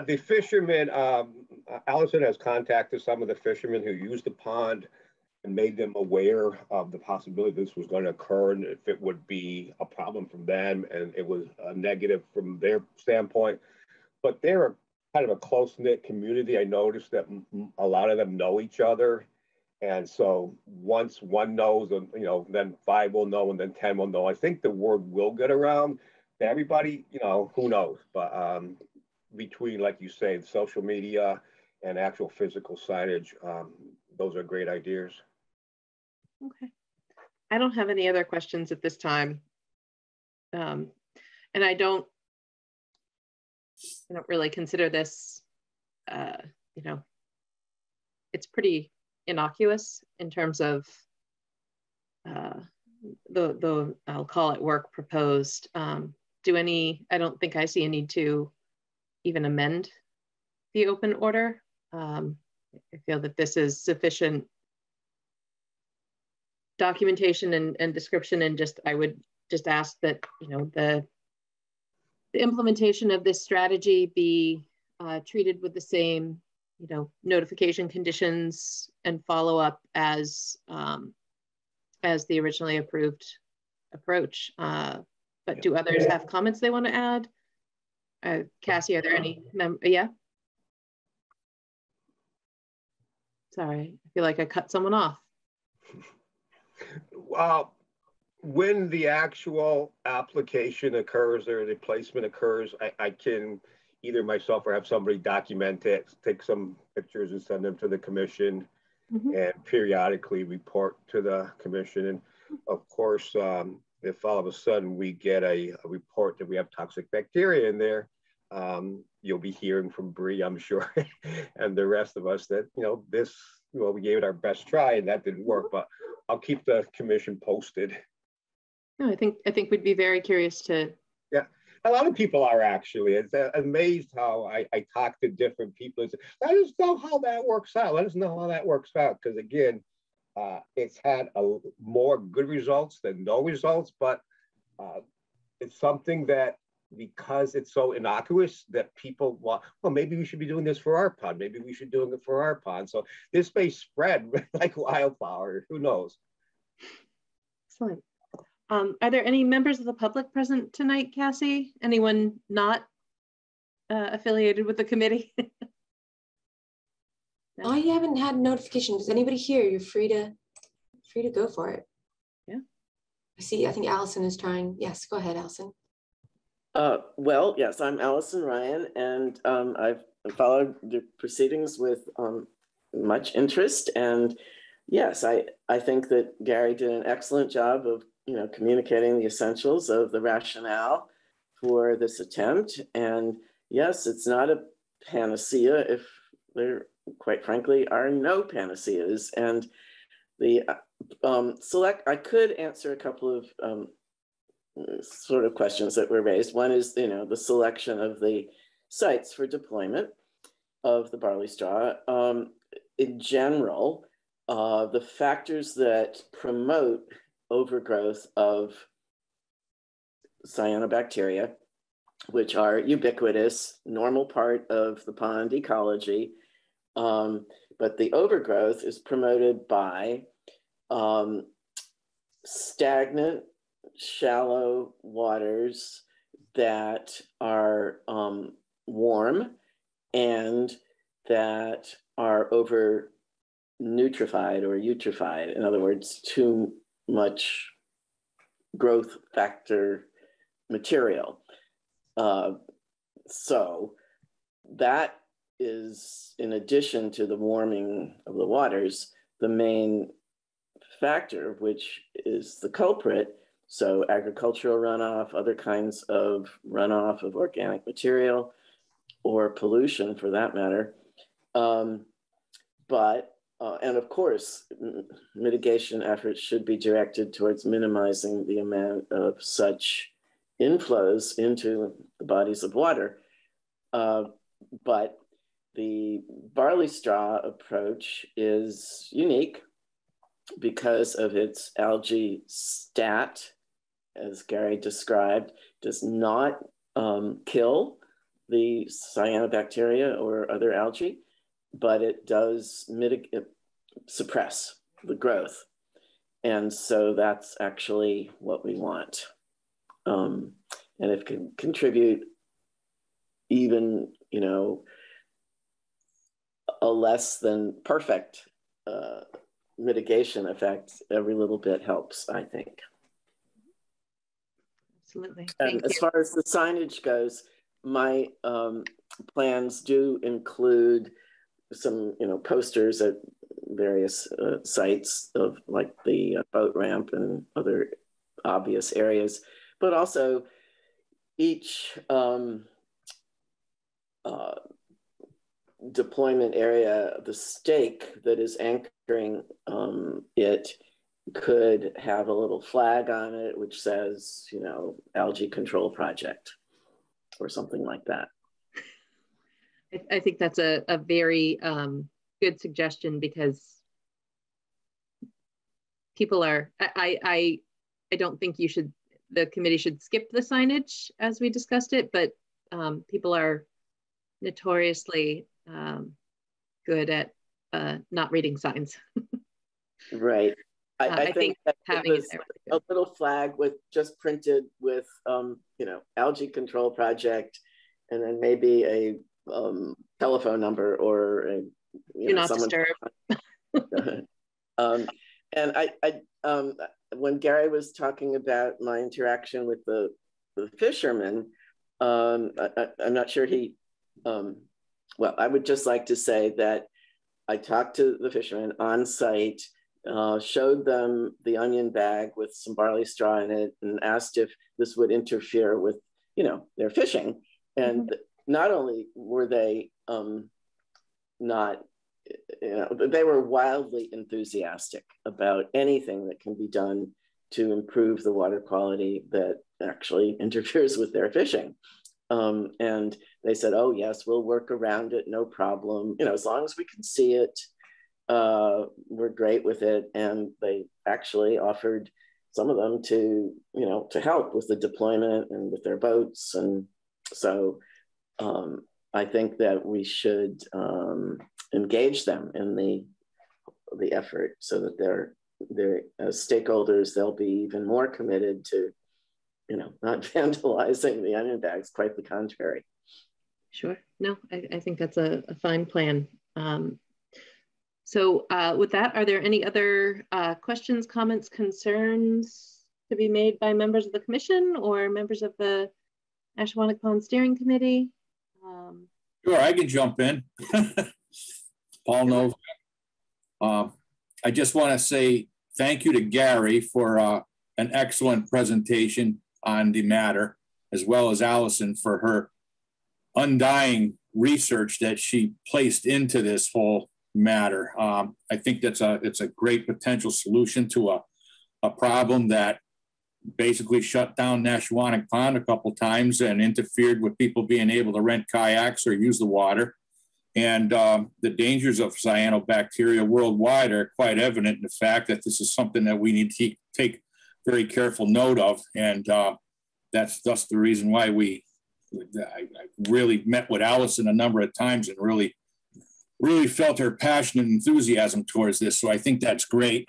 [SPEAKER 8] The fishermen, Allison has contacted some of the fishermen who use the pond and made them aware of the possibility this was going to occur and if it would be a problem from them, and it was a negative from their standpoint. But they're kind of a close-knit community. I noticed that a lot of them know each other. And so once one knows, then 5 will know and then 10 will know. I think the word will get around to everybody, who knows. But between, like you say, social media and actual physical signage, those are great ideas.
[SPEAKER 2] Okay. I don't have any other questions at this time. And I don't really consider this, it's pretty innocuous in terms of the I'll call it work proposed. I don't think I see a need to even amend the open order. I feel that this is sufficient documentation and description, and I would just ask that the implementation of this strategy be treated with the same notification conditions and follow up as the originally approved approach. But do others have comments they want to add? Cassie, are there any? Yeah. Sorry, I feel like I cut someone off.
[SPEAKER 8] When the actual application occurs or the placement occurs, I can either myself or have somebody document it, take some pictures and send them to the commission, and periodically report to the commission. And of course, if all of a sudden we get a report that we have toxic bacteria in there, you'll be hearing from Bree, I'm sure, and the rest of us that, we gave it our best try and that didn't work, but I'll keep the commission posted.
[SPEAKER 2] No, I think we'd be very curious to.
[SPEAKER 8] Yeah, a lot of people are actually. It's amazed how I talk to different people. And say, let us know how that works out. Let us know how that works out. Because again, it's had more good results than no results, but it's something that, because it's so innocuous, that people want, well, maybe we should be doing this for our pond. Maybe we should be doing it for our pond. So this may spread like wildfire. Who knows?
[SPEAKER 2] Excellent. Are there any members of the public present tonight, Cassie? Anyone not affiliated with the committee?
[SPEAKER 3] No? I haven't had notification. Does anybody here? You're free to go for it.
[SPEAKER 2] Yeah.
[SPEAKER 3] I think Allison is trying. Yes, go ahead, Allison.
[SPEAKER 9] Well, yes, I'm Allison Ryan, and I've followed the proceedings with much interest. And yes, I think that Gary did an excellent job of communicating the essentials of the rationale for this attempt. And yes, it's not a panacea if there, quite frankly, are no panaceas. And the I could answer a couple of sort of questions that were raised. One is, the selection of the sites for deployment of the barley straw. In general, the factors that promote overgrowth of cyanobacteria, which are ubiquitous, normal part of the pond ecology, but the overgrowth is promoted by stagnant, shallow waters that are warm and that are over nutrified or eutrophied. In other words, too much growth factor material. So that is, in addition to the warming of the waters, the main factor, which is the culprit. So agricultural runoff, other kinds of runoff of organic material, or pollution for that matter. And of course, mitigation efforts should be directed towards minimizing the amount of such inflows into the bodies of water. But the barley straw approach is unique because of its algae stat, as Gary described, does not kill the cyanobacteria or other algae, but it does suppress the growth. And so that's actually what we want. And it can contribute even, you know, a less than perfect mitigation effect. Every little bit helps, I think.
[SPEAKER 2] Absolutely.
[SPEAKER 9] And as far as the signage goes, my plans do include some, you know, posters at various sites of like the boat ramp and other obvious areas, but also each deployment area, the stake that is anchoring it could have a little flag on it which says, you know, algae control project or something like that.
[SPEAKER 2] I think that's a very good suggestion, because people are, I don't think the committee should skip the signage as we discussed it, but people are notoriously good at not reading signs.
[SPEAKER 9] Right. I think that
[SPEAKER 2] having it there
[SPEAKER 9] a little flag with just printed with, you know, algae control project, and then maybe a telephone number or a,
[SPEAKER 2] do not disturb.
[SPEAKER 9] And when Gary was talking about my interaction with the fishermen, I'm not sure he, well, I would just like to say that I talked to the fishermen on site, showed them the onion bag with some barley straw in it, and asked if this would interfere with, you know, their fishing. And not only were they not, you know, they were wildly enthusiastic about anything that can be done to improve the water quality that actually interferes with their fishing. And they said, oh yes, we'll work around it, no problem. You know, as long as we can see it, we're great with it. And they actually offered some of them to, you know, to help with the deployment and with their boats. And so I think that we should engage them in the effort so that they're as stakeholders, they'll be even more committed to, you know, not vandalizing the onion bags, quite the contrary.
[SPEAKER 2] Sure. No, I think that's a fine plan. So with that, are there any other questions, comments, concerns to be made by members of the commission or members of the Ashawanak Pond Steering Committee?
[SPEAKER 10] Sure, I can jump in. Paul knows. I just want to say thank you to Gary for an excellent presentation on the matter, as well as Allison for her undying research that she placed into this whole matter. I think it's a great potential solution to a problem that basically shut down Ashawanak Pond a couple times and interfered with people being able to rent kayaks or use the water. And the dangers of cyanobacteria worldwide are quite evident in the fact that this is something that we need to take very careful note of. And that's thus the reason why I really met with Allison a number of times and really felt her passion and enthusiasm towards this. So I think that's great.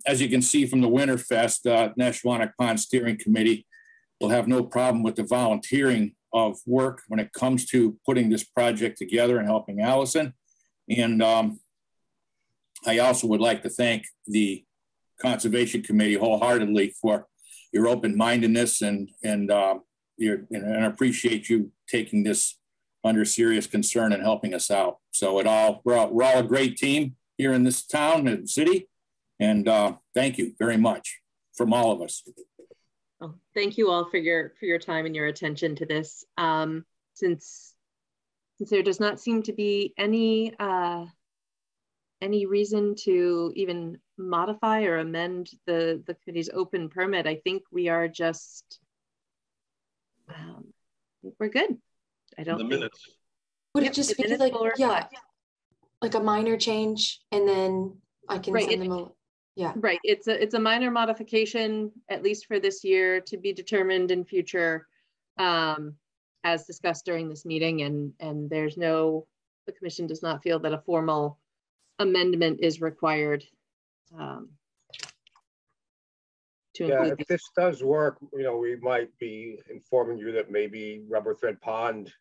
[SPEAKER 10] As you can see from the Winterfest, Ashawanak Pond Steering Committee will have no problem with the volunteering of work when it comes to putting this project together and helping Allison. And I also would like to thank the Conservation Committee wholeheartedly for your open-mindedness and I appreciate you taking this under serious concern and helping us out. So we're all a great team here in this town and city. And thank you very much from all of us.
[SPEAKER 2] Well, thank you all for your time and your attention to this. Since there does not seem to be any reason to even modify or amend the committee's open permit, I think we are just we're good. I don't think.
[SPEAKER 4] Minutes.
[SPEAKER 3] Would it just be like, yeah, like a minor change, and then I can send them a, yeah.
[SPEAKER 2] Right, it's a minor modification, at least for this year, to be determined in future, as discussed during this meeting, and the commission does not feel that a formal amendment is required.
[SPEAKER 8] If this does work, we might be informing you that maybe Rubber Thread Pond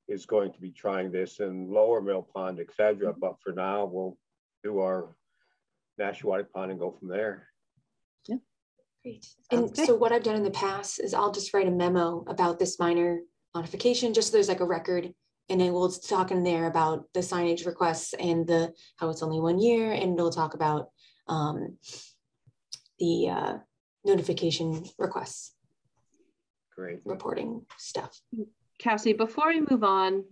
[SPEAKER 8] is going to be trying this, and Lower Mill Pond, etc. But for now, we'll do our Nashwater Pond and go from there.
[SPEAKER 3] Yeah, great. And so what I've done in the past is I'll just write a memo about this minor modification, just so there's like a record, and then we'll talk in there about the signage requests and how it's only 1 year, and we'll talk about the notification requests.
[SPEAKER 8] Great.
[SPEAKER 3] Reporting stuff.
[SPEAKER 2] Cassie, before we move on,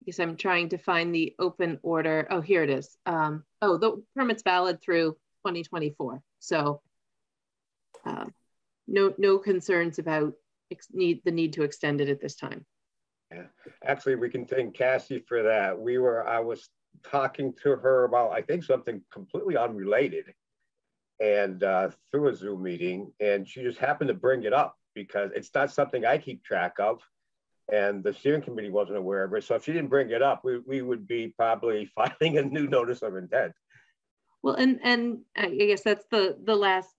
[SPEAKER 2] because I'm trying to find the open order. Oh, here it is. The permit's valid through 2024. So no concerns about the need to extend it at this time.
[SPEAKER 8] Yeah, actually, we can thank Cassie for that. I was talking to her about, I think, something completely unrelated, and through a Zoom meeting, and she just happened to bring it up because it's not something I keep track of, and the steering committee wasn't aware of it. So if she didn't bring it up, we would be probably filing a new notice of intent.
[SPEAKER 2] Well, and I guess that's the last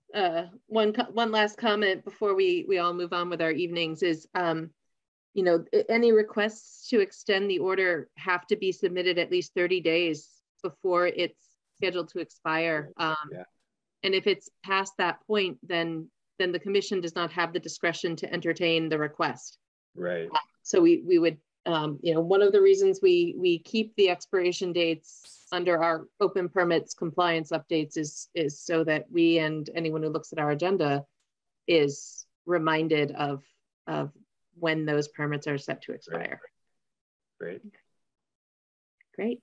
[SPEAKER 2] one last comment before we all move on with our evenings is, any requests to extend the order have to be submitted at least 30 days before it's scheduled to expire. And if it's past that point, then the commission does not have the discretion to entertain the request.
[SPEAKER 8] Right.
[SPEAKER 2] So we would, one of the reasons we keep the expiration dates under our open permits compliance updates is so that we and anyone who looks at our agenda is reminded of when those permits are set to expire.
[SPEAKER 8] Great.
[SPEAKER 2] Great.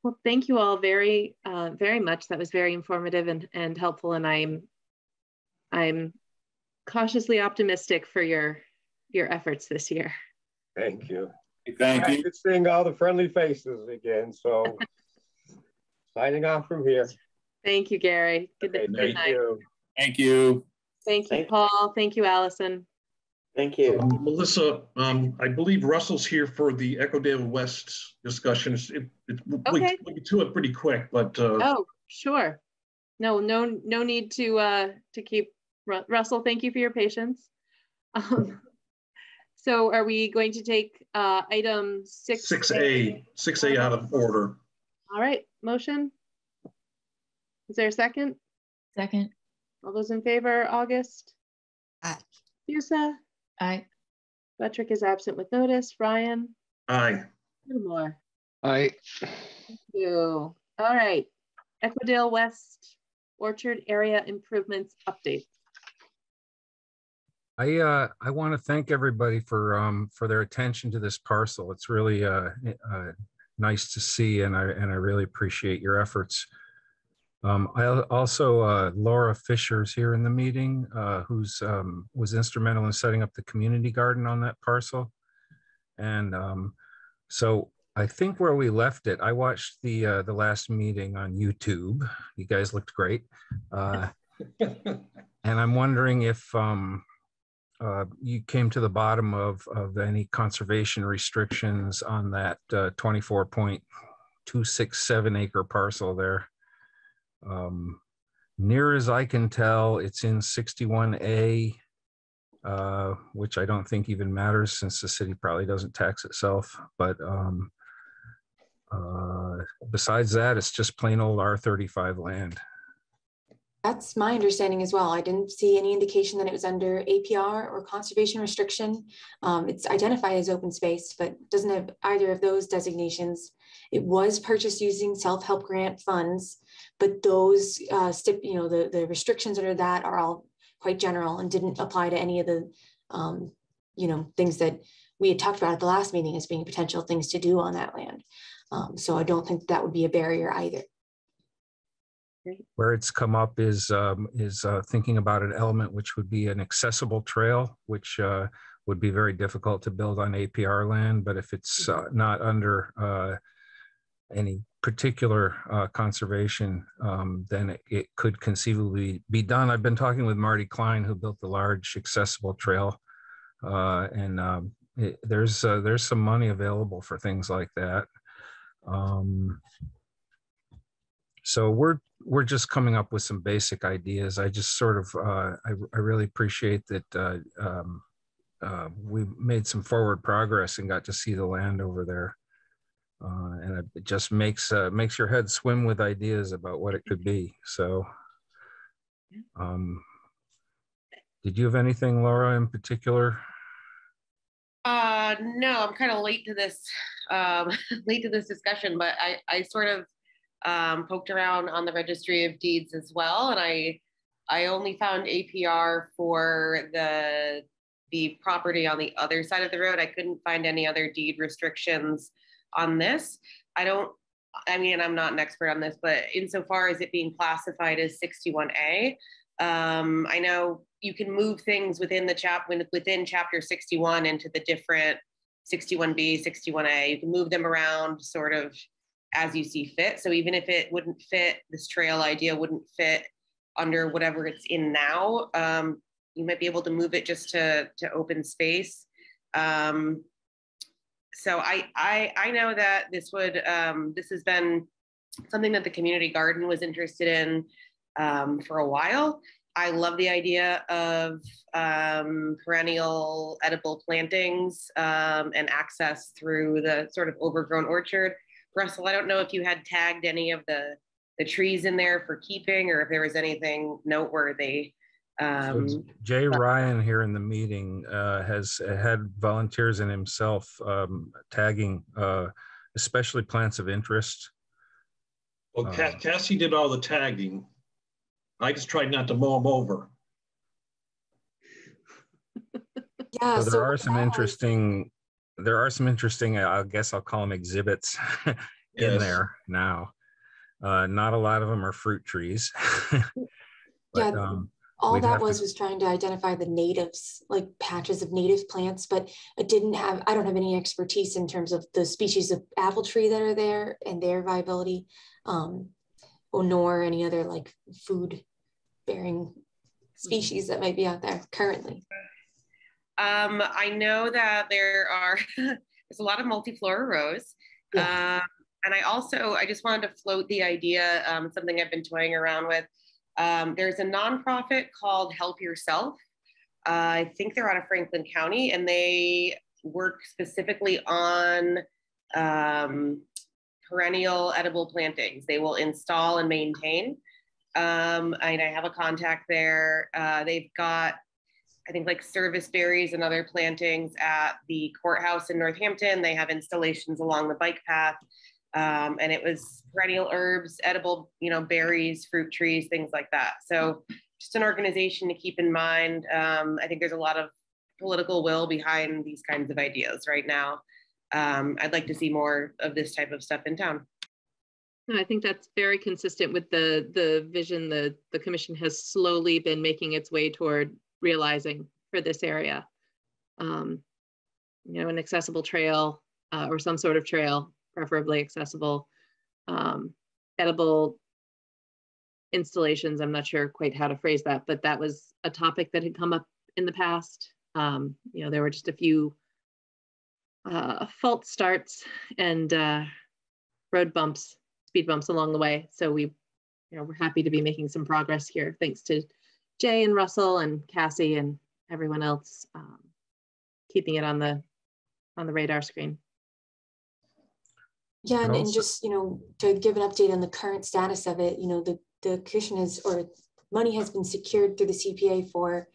[SPEAKER 2] Well, thank you all very much. That was very informative and helpful, and I'm cautiously optimistic for your efforts this year.
[SPEAKER 8] Thank you.
[SPEAKER 10] Thank you.
[SPEAKER 8] Good seeing all the friendly faces again. So signing off from here.
[SPEAKER 2] Thank you, Gary. Good night.
[SPEAKER 10] Thank you.
[SPEAKER 2] Thank you, Paul. Thank you, Allison.
[SPEAKER 9] Thank you.
[SPEAKER 4] Melissa, I believe Russell's here for the Echodale West discussion. We get to it pretty quick, but
[SPEAKER 2] oh, sure. No need to keep Russell. Thank you for your patience. So are we going to take item 6A
[SPEAKER 4] out of order?
[SPEAKER 2] All right, motion. Is there a second?
[SPEAKER 5] Second.
[SPEAKER 2] All those in favor, August?
[SPEAKER 3] Aye.
[SPEAKER 2] Fusa?
[SPEAKER 5] Aye.
[SPEAKER 2] Buttrick is absent with notice. Ryan?
[SPEAKER 4] Aye.
[SPEAKER 2] Whittemore?
[SPEAKER 6] Aye.
[SPEAKER 2] Thank you. All right. Echodale West Orchard Area Improvements Update.
[SPEAKER 11] I want to thank everybody for their attention to this parcel. It's really nice to see, and I really appreciate your efforts. I also Laura Fisher's here in the meeting, who's was instrumental in setting up the community garden on that parcel, and so I think where we left it, I watched the last meeting on YouTube. You guys looked great, and I'm wondering if you came to the bottom of any conservation restrictions on that 24.267 acre parcel there. Near as I can tell, it's in 61A, which I don't think even matters since the city probably doesn't tax itself. But besides that, it's just plain old R35 land.
[SPEAKER 3] That's my understanding as well. I didn't see any indication that it was under APR or conservation restriction. It's identified as open space, but doesn't have either of those designations. It was purchased using self-help grant funds, but those the restrictions under that are all quite general and didn't apply to any of the things that we had talked about at the last meeting as being potential things to do on that land. So I don't think that would be a barrier either.
[SPEAKER 11] Where it's come up is thinking about an element which would be an accessible trail, which would be very difficult to build on APR land. But if it's not under any particular conservation, then it could conceivably be done. I've been talking with Marty Klein, who built the large accessible trail, and there's some money available for things like that. So we're just coming up with some basic ideas. I just sort of I really appreciate that we made some forward progress and got to see the land over there, and it just makes your head swim with ideas about what it could be. So, did you have anything, Laura, in particular?
[SPEAKER 12] No, I'm kind of late to this discussion, but I sort of poked around on the Registry of Deeds as well, and I only found APR for the property on the other side of the road. I couldn't find any other deed restrictions on this. I'm not an expert on this, but insofar as it being classified as 61A, I know you can move things within chapter 61 into the different 61B, 61A. You can move them around sort of as you see fit. So even if it wouldn't fit, this trail idea wouldn't fit under whatever it's in now, you might be able to move it just to open space. So I know that this has been something that the community garden was interested in for a while. I love the idea of perennial edible plantings and access through the sort of overgrown orchard. Russell, I don't know if you had tagged any of the trees in there for keeping, or if there was anything noteworthy.
[SPEAKER 11] So Jay Ryan here in the meeting has had volunteers and himself tagging, especially plants of interest.
[SPEAKER 4] Well, Cassie did all the tagging. I just tried not to mow them over.
[SPEAKER 3] Yeah,
[SPEAKER 11] so there are some interesting, I guess I'll call them exhibits in there now. Not a lot of them are fruit trees. But,
[SPEAKER 3] yeah, all that was trying to identify the natives, like patches of native plants, but I don't have any expertise in terms of the species of apple tree that are there and their viability, nor any other like food bearing species that might be out there currently.
[SPEAKER 12] I know that there's a lot of multiflora rose. Yeah. And I just wanted to float the idea, something I've been toying around with. There's a nonprofit called Help Yourself. I think they're out of Franklin County, and they work specifically on perennial edible plantings. They will install and maintain. And I have a contact there. They've got, I think, like service berries and other plantings at the courthouse in Northampton. They have installations along the bike path. And it was perennial herbs, edible, berries, fruit trees, things like that. So just an organization to keep in mind. I think there's a lot of political will behind these kinds of ideas right now. I'd like to see more of this type of stuff in town.
[SPEAKER 2] I think that's very consistent with the vision the commission has slowly been making its way toward realizing for this area. An accessible trail or some sort of trail, preferably accessible, edible installations. I'm not sure quite how to phrase that, but that was a topic that had come up in the past. There were just a few false starts and road bumps, speed bumps along the way. So we're happy to be making some progress here, thanks to Jay and Russell and Cassie and everyone else keeping it on the radar screen.
[SPEAKER 3] Yeah, and just, you know, to give an update on the current status of it, you know, the commission has, or money has been secured through the CPA for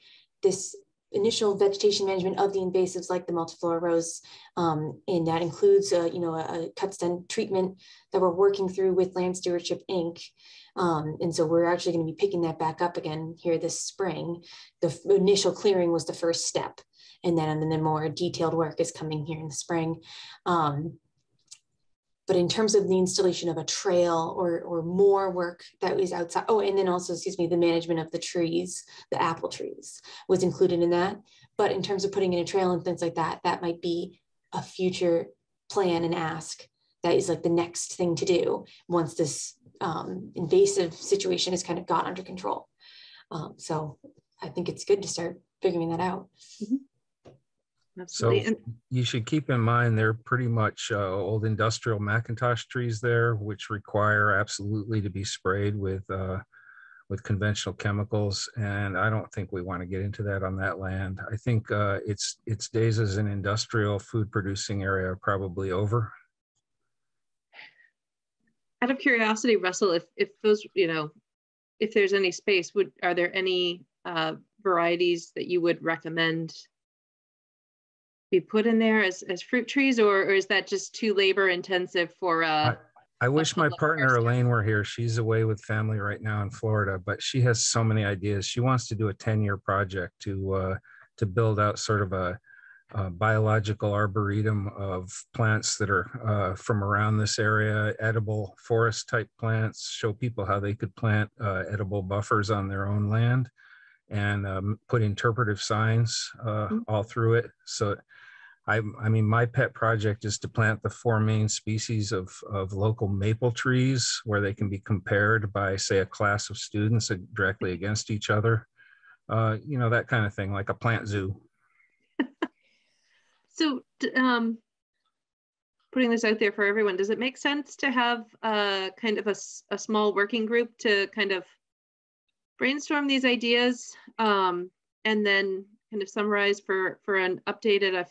[SPEAKER 3] this initial vegetation management of the invasives like the multiflora rose, and that includes you know, a cut stem treatment that we're working through with Land Stewardship Inc. And so we're actually going to be picking that back up again here this spring. The initial clearing was the first step, and then more detailed work is coming here in the spring. But in terms of the installation of a trail or more work that is outside, oh, and then also, excuse me, the management of the trees, the apple trees was included in that. But in terms of putting in a trail and things like that, that might be a future plan and ask. That is like the next thing to do once this invasive situation is kind of got under control. So I think it's good to start figuring that out.
[SPEAKER 2] Mm-hmm. Absolutely.
[SPEAKER 11] So you should keep in mind they're pretty much old industrial Macintosh trees there, which require absolutely to be sprayed with conventional chemicals. And I don't think we want to get into that on that land. I think its days as an industrial food producing area are probably over.
[SPEAKER 2] Out of curiosity, Russell, if those, you know, if there's any space, are there any varieties that you would recommend be put in there as fruit trees, or is that just too labor intensive for
[SPEAKER 11] I wish my partner Elaine were here. She's away with family right now in Florida, but she has so many ideas. She wants to do a 10-year project to build out sort of a biological arboretum of plants that are from around this area, edible forest type plants, show people how they could plant edible buffers on their own land, and put interpretive signs all through it. So I mean, my pet project is to plant the 4 main species of local maple trees where they can be compared by, say, a class of students directly against each other. You know, that kind of thing, like a plant zoo.
[SPEAKER 2] So putting this out there for everyone, does it make sense to have kind of a small working group to kind of brainstorm these ideas and then kind of summarize for an update at a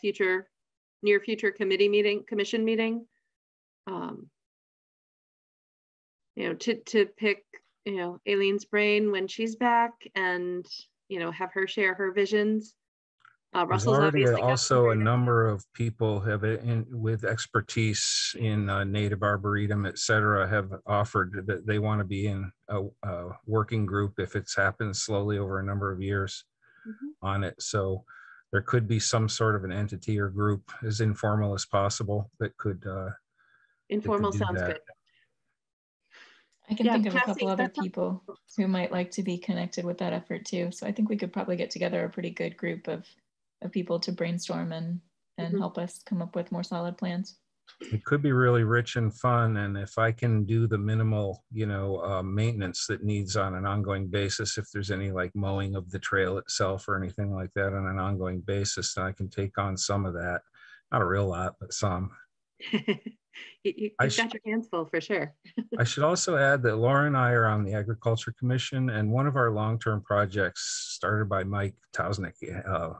[SPEAKER 2] near future commission meeting? You know, to pick, you know, Aileen's brain when she's back and, you know, have her share her visions.
[SPEAKER 11] There's
[SPEAKER 2] Russell's
[SPEAKER 11] already
[SPEAKER 2] obviously
[SPEAKER 11] also a number of people with expertise in native arboretum, et cetera, have offered that they want to be in a working group if it's happened slowly over a number of years on it. So there could be some sort of an entity or group as informal as possible that could
[SPEAKER 2] informal sounds good.
[SPEAKER 5] I can think of a couple other people who might like to be connected with that effort too. So I think we could probably get together a pretty good group of people to brainstorm and help us come up with more solid plans.
[SPEAKER 11] It could be really rich and fun. And if I can do the minimal, you know, maintenance that needs on an ongoing basis, if there's any like mowing of the trail itself or anything like that on an ongoing basis, then I can take on some of that. Not a real lot, but some.
[SPEAKER 2] You've got your hands full for sure.
[SPEAKER 11] I should also add that Laura and I are on the Agriculture Commission, and one of our long-term projects started by Mike Tausnick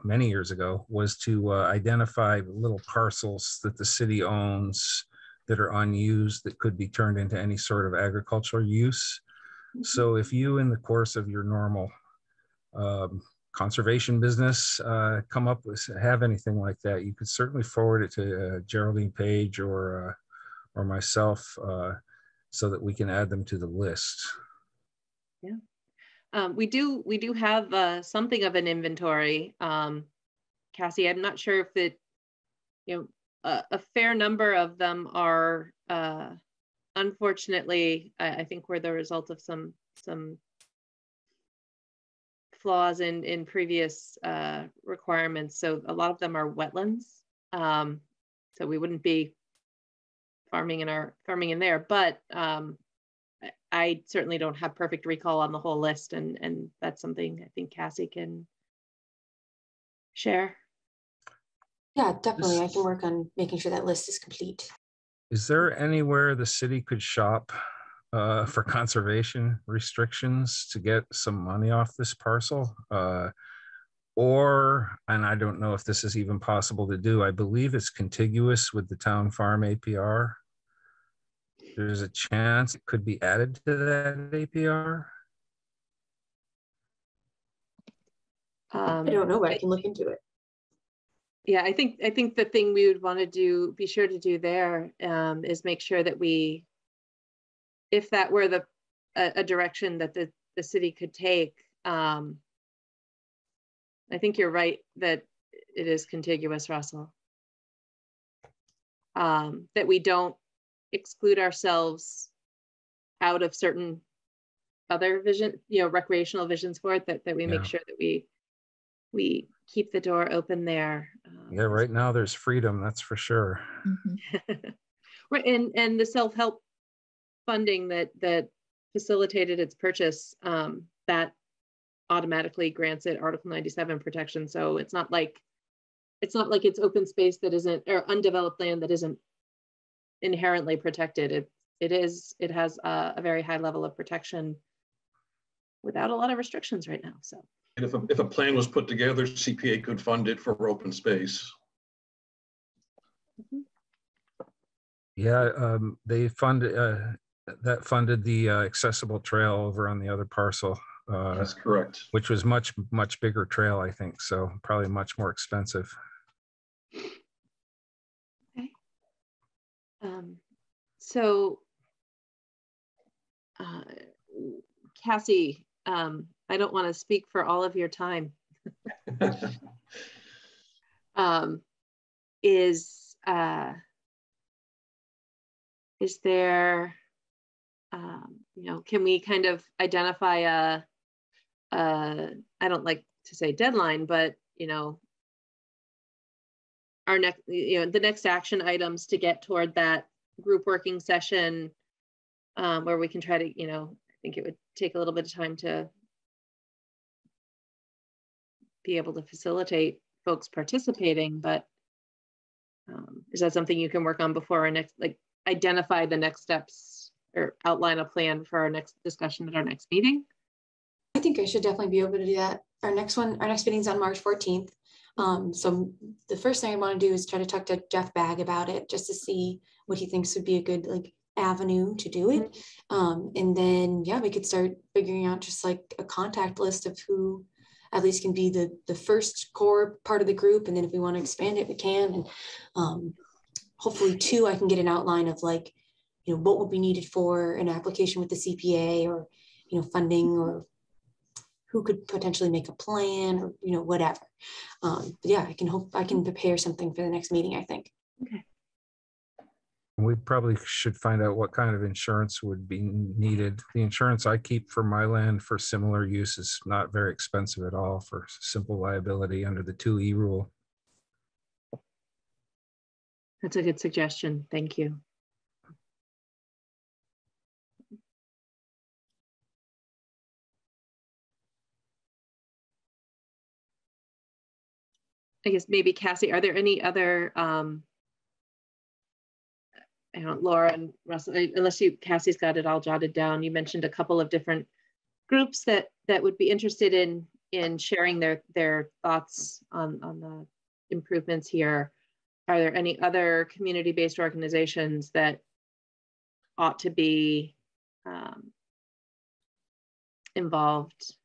[SPEAKER 11] many years ago was to identify little parcels that the city owns that are unused that could be turned into any sort of agricultural use. So if you, in the course of your normal conservation business, come up with, have anything like that, you could certainly forward it to Geraldine Page or myself so that we can add them to the list.
[SPEAKER 2] Yeah, we do have something of an inventory. Cassie, I'm not sure if it, you know, a fair number of them are unfortunately, I think we're the result of some flaws in previous requirements. So a lot of them are wetlands. So we wouldn't be farming in there, but I certainly don't have perfect recall on the whole list, and that's something I think Cassie can share.
[SPEAKER 3] Yeah, definitely. I can work on making sure that list is complete.
[SPEAKER 11] Is there anywhere the city could shop for conservation restrictions to get some money off this parcel? Or, and I don't know if this is even possible to do, I believe it's contiguous with the town farm APR. There's a chance it could be added to that APR.
[SPEAKER 3] I don't know, but I can look into it.
[SPEAKER 2] Yeah, I think the thing we would want to do, be sure to do there, is make sure that we, if that were a direction that the city could take, I think you're right that it is contiguous, Russell. That we don't exclude ourselves out of certain other vision, recreational visions for it, that we make sure that we keep the door open there.
[SPEAKER 11] Yeah, right now there's freedom, that's for sure.
[SPEAKER 2] Right, and the self-help funding that facilitated its purchase, that automatically grants it Article 97 protection. So it's not like it's open space that isn't, or undeveloped land that isn't inherently protected. It has a very high level of protection without a lot of restrictions right now. So.
[SPEAKER 4] And if a plan was put together, CPA could fund it for open space.
[SPEAKER 11] Yeah, they funded funded the accessible trail over on the other parcel.
[SPEAKER 4] That's correct.
[SPEAKER 11] Which was much bigger trail, I think. So probably much more expensive.
[SPEAKER 2] Okay. So, Cassie, I don't want to speak for all of your time. Is there, can we kind of identify I don't like to say deadline, but, our next, the next action items to get toward that group working session, where we can try to, I think it would take a little bit of time to be able to facilitate folks participating, but is that something you can work on before our next, identify the next steps or outline a plan for our next discussion at our next meeting?
[SPEAKER 3] I think I should definitely be able to do that. Our next meeting's on March 14th. So the first thing I want to do is try to talk to Jeff Bagg about it, just to see what he thinks would be a good avenue to do it. And then, we could start figuring out just a contact list of who at least can be the first core part of the group. And then if we want to expand it, we can. And hopefully too, I can get an outline of what would be needed for an application with the CPA, or, funding, or who could potentially make a plan, or, whatever. But yeah, I can prepare something for the next meeting, I think.
[SPEAKER 2] Okay.
[SPEAKER 11] We probably should find out what kind of insurance would be needed. The insurance I keep for my land for similar use is not very expensive at all for simple liability under the 2E rule.
[SPEAKER 2] That's a good suggestion. Thank you. I guess maybe Cassie, are there any other, Laura and Russell, unless Cassie's got it all jotted down, you mentioned a couple of different groups that would be interested in sharing their thoughts on the improvements here. Are there any other community-based organizations that ought to be involved?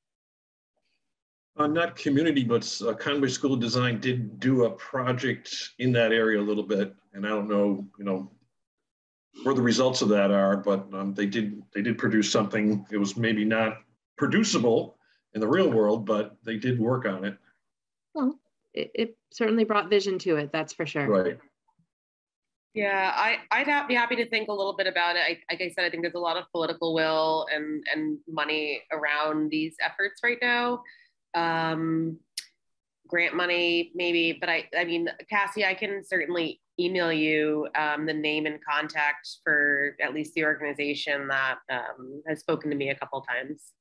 [SPEAKER 4] Not community, but Conway School of Design did do a project in that area a little bit, and I don't know, where the results of that are, but they did produce something. It was maybe not producible in the real world, but they did work on it.
[SPEAKER 2] Well, it certainly brought vision to it, that's for sure.
[SPEAKER 4] Right.
[SPEAKER 12] Yeah, I'd be happy to think a little bit about it. Like I said, I think there's a lot of political will and money around these efforts right now. Grant money maybe, but I mean, Cassie, I can certainly email you the name and contact for at least the organization that has spoken to me a couple times.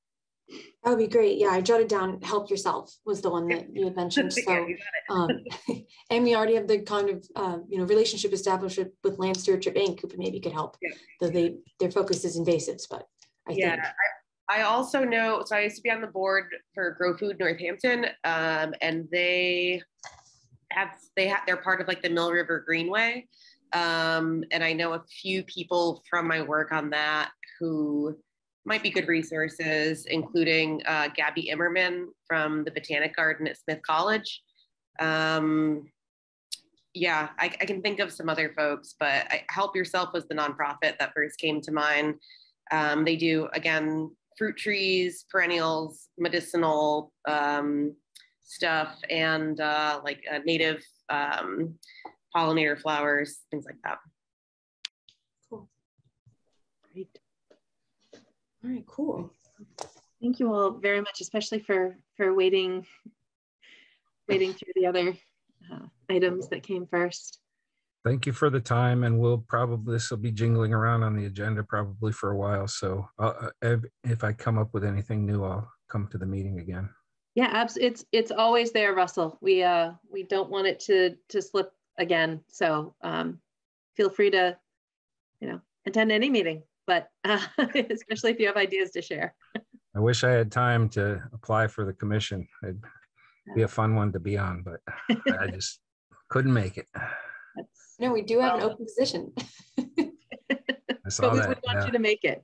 [SPEAKER 3] That would be great. Yeah, I jotted down Help Yourself was the one that you had mentioned. So, and we already have the kind of, relationship established with Land Stewardship Inc., who maybe could help. Yeah. Though their focus is invasives, but I think.
[SPEAKER 12] I also know, so I used to be on the board for Grow Food Northampton, and they're part of like the Mill River Greenway. And I know a few people from my work on that who might be good resources, including Gabby Immerman from the Botanic Garden at Smith College. Yeah, I can think of some other folks, but Help Yourself was the nonprofit that first came to mind. They do, again, fruit trees, perennials, medicinal stuff, and like native pollinator flowers, things like that.
[SPEAKER 2] Cool. Great. All right, cool.
[SPEAKER 13] Thank you all very much, especially for waiting through the other items that came first.
[SPEAKER 11] Thank you for the time, and this will be jingling around on the agenda probably for a while. So if I come up with anything new, I'll come to the meeting again.
[SPEAKER 13] Yeah, it's always there, Russell. We don't want it to slip again. So feel free to, attend any meeting, but especially if you have ideas to share.
[SPEAKER 11] I wish I had time to apply for the commission. It'd be a fun one to be on, but I just couldn't make it.
[SPEAKER 3] No, we do have an open position.
[SPEAKER 11] I saw
[SPEAKER 13] but we
[SPEAKER 11] that.
[SPEAKER 13] would want you to make it.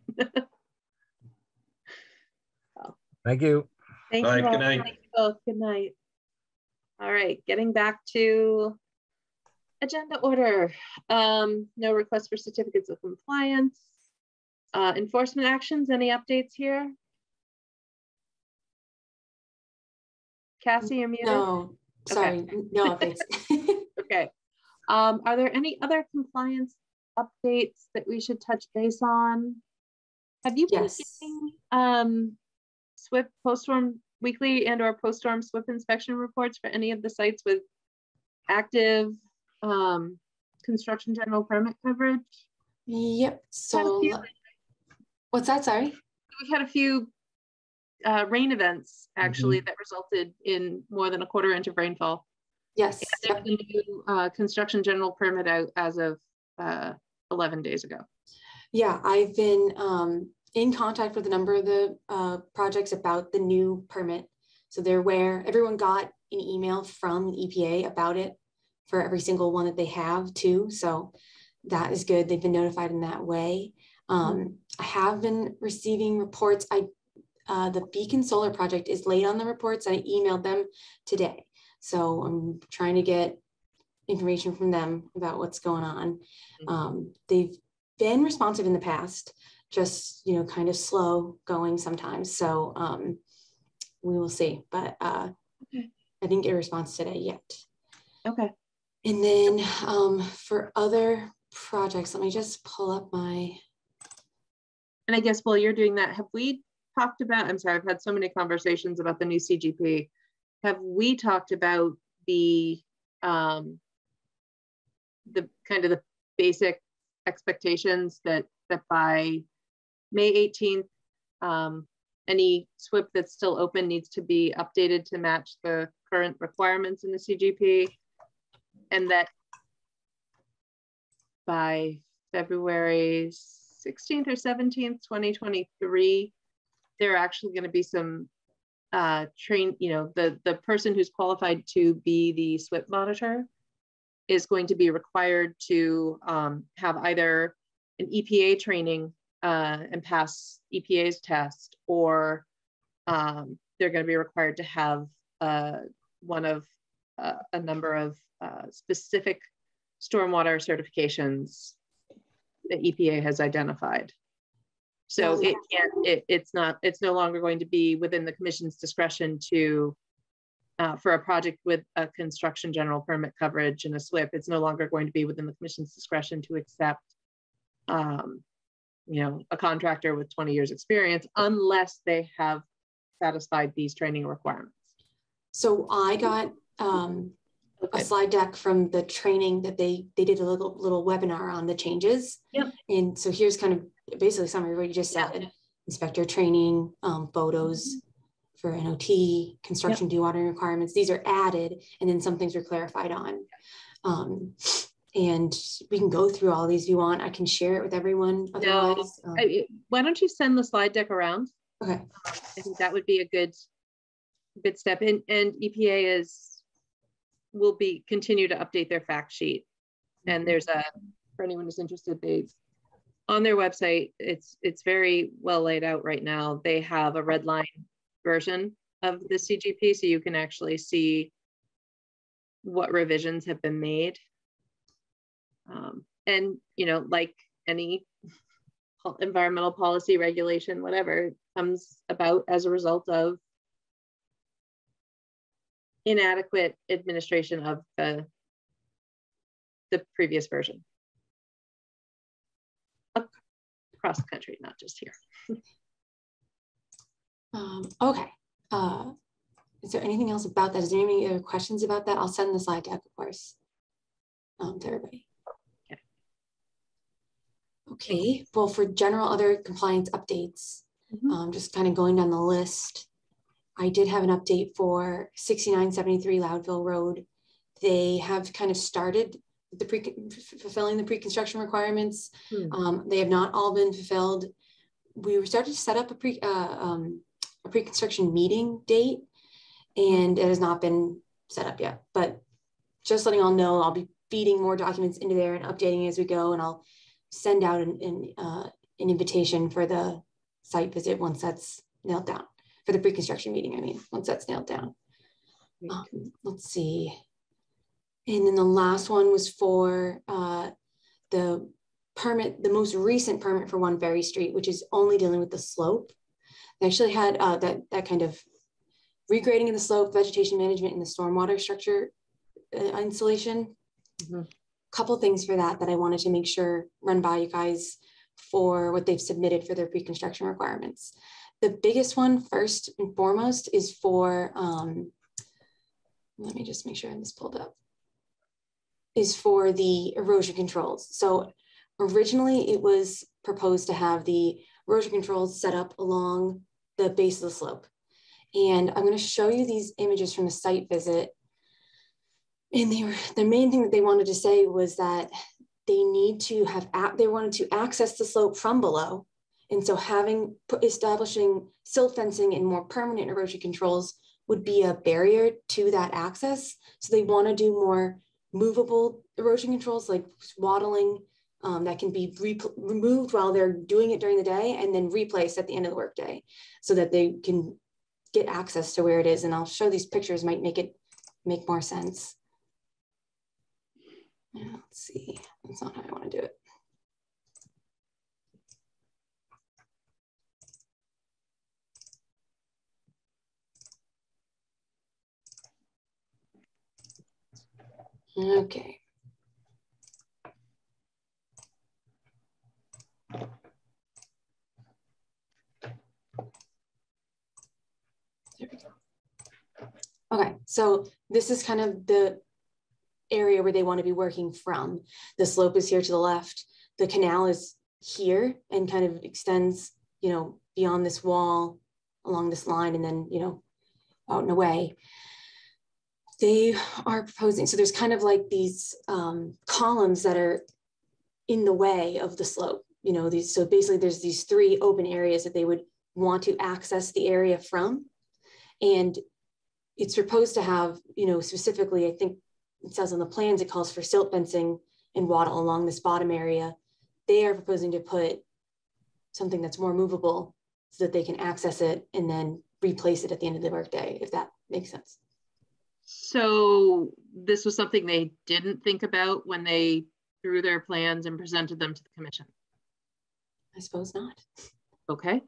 [SPEAKER 11] Thank you.
[SPEAKER 13] Thank you. Good night. Thank you both. Good night. All right, getting back to agenda order. No requests for certificates of compliance. Enforcement actions, any updates here? Cassie, you're muted?
[SPEAKER 3] No, sorry, okay. No updates.
[SPEAKER 13] Okay. Are there any other compliance updates that we should touch base on? Have you been getting SWIP post-storm weekly and or post-storm SWIP inspection reports for any of the sites with active construction general permit coverage?
[SPEAKER 3] Yep. So what's that? Sorry.
[SPEAKER 13] We've had a few rain events actually that resulted in more than a quarter inch of rainfall.
[SPEAKER 3] Yes.
[SPEAKER 13] And there's a new construction general permit out as of 11 days ago.
[SPEAKER 3] Yeah, I've been in contact with a number of the projects about the new permit. So they're aware, everyone got an email from the EPA about it for every single one that they have too. So that is good. They've been notified in that way. I have been receiving reports. The Beacon Solar project is late on the reports. I emailed them today. So I'm trying to get information from them about what's going on. They've been responsive in the past, just, kind of slow going sometimes. So we will see, but I didn't get a response today yet.
[SPEAKER 13] Okay.
[SPEAKER 3] And then for other projects, let me just pull up my.
[SPEAKER 13] And I guess while you're doing that, have we talked about, I'm sorry, I've had so many conversations about the new CGP. Have we talked about the kind of the basic expectations that by May 18th, any SWIP that's still open needs to be updated to match the current requirements in the CGP, and that by February 16th or 17th, 2023, there are actually going to be some the person who's qualified to be the SWIP monitor is going to be required to have either an EPA training and pass EPA's test, or they're going to be required to have one of a number of specific stormwater certifications that EPA has identified. So it's no longer going to be within the commission's discretion to, for a project with a construction general permit coverage and a SWIP, it's no longer going to be within the commission's discretion to accept, a contractor with 20 years experience unless they have satisfied these training requirements.
[SPEAKER 3] So I got a slide deck from the training that they did a little webinar on the changes.
[SPEAKER 13] Yep.
[SPEAKER 3] And so here's kind of basically summary of what you just said. Inspector training, photos for NOT, construction dewatering requirements. These are added, and then some things are clarified on. And we can go through all these if you want. I can share it with everyone. Otherwise,
[SPEAKER 13] why don't you send the slide deck around?
[SPEAKER 3] Okay.
[SPEAKER 13] I think that would be a good step. And EPA will continue to update their fact sheet. And there's for anyone who's interested, on their website, it's very well laid out right now. They have a red line version of the CGP, so you can actually see what revisions have been made. And, you know, like any environmental policy, regulation, whatever, comes about as a result of inadequate administration of the previous version. Across the country, not just here.
[SPEAKER 3] Okay. Is there anything else about that? Is there any other questions about that? I'll send the slide deck, of course, to everybody. Okay. Well, for general other compliance updates, just kind of going down the list, I did have an update for 6973 Loudville Road. They have kind of started fulfilling the pre-construction requirements. They have not all been fulfilled. We were starting to set up a pre-construction meeting date, and it has not been set up yet. But just letting all know, I'll be feeding more documents into there and updating as we go, and I'll send out an invitation for the site visit once that's nailed down. For the pre-construction meeting, I mean, once that's nailed down. Let's see. And then the last one was for the permit, the most recent permit for One Ferry Street, which is only dealing with the slope. They actually had that kind of regrading of the slope, vegetation management, and the stormwater structure installation. Couple things for that I wanted to make sure run by you guys for what they've submitted for their pre-construction requirements. The biggest one, first and foremost, is for, let me just make sure I have this pulled up, is for the erosion controls. So originally it was proposed to have the erosion controls set up along the base of the slope. And I'm going to show you these images from the site visit. And the main thing that they wanted to say was that they wanted to access the slope from below. And so establishing silt fencing and more permanent erosion controls would be a barrier to that access. So they want to do more movable erosion controls, like waddling, that can be removed while they're doing it during the day and then replaced at the end of the workday, so that they can get access to where it is. And I'll show these pictures, might make more sense. Let's see, that's not how I want to do it. Okay. There we go. Okay, so this is kind of the area where they want to be working from. The slope is here to the left. The canal is here and kind of extends, you know, beyond this wall along this line and then, you know, out and away. They are proposing, so there's kind of like these columns that are in the way of the slope, you know, so basically there's these three open areas that they would want to access the area from. And it's proposed to have, you know, specifically, I think it says on the plans, it calls for silt fencing and wattle along this bottom area. They are proposing to put something that's more movable so that they can access it and then replace it at the end of the workday, if that makes sense.
[SPEAKER 13] So this was something they didn't think about when they drew their plans and presented them to the commission?
[SPEAKER 3] I suppose not.
[SPEAKER 13] Okay.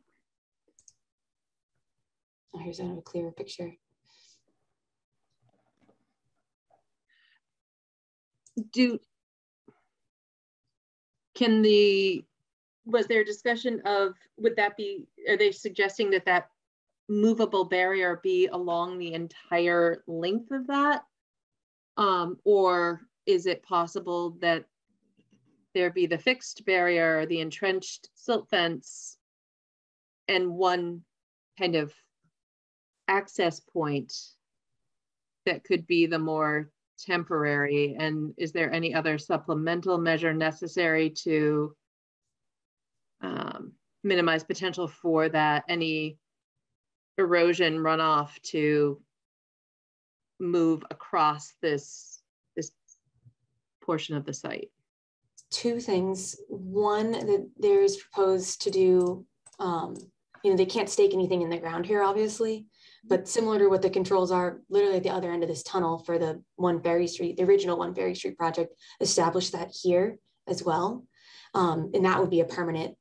[SPEAKER 3] Oh, here's a clearer picture.
[SPEAKER 13] Was there a discussion of, are they suggesting that movable barrier be along the entire length of that? Or is it possible that there be the fixed barrier, the entrenched silt fence, and one kind of access point that could be the more temporary? And is there any other supplemental measure necessary to minimize potential for that, any erosion runoff to move across this portion of the site?
[SPEAKER 3] Two things. One, that there's proposed to do, they can't stake anything in the ground here, obviously, but similar to what the controls are, literally at the other end of this tunnel for the One Ferry Street, the original One Ferry Street project, established that here as well. And that would be a permanent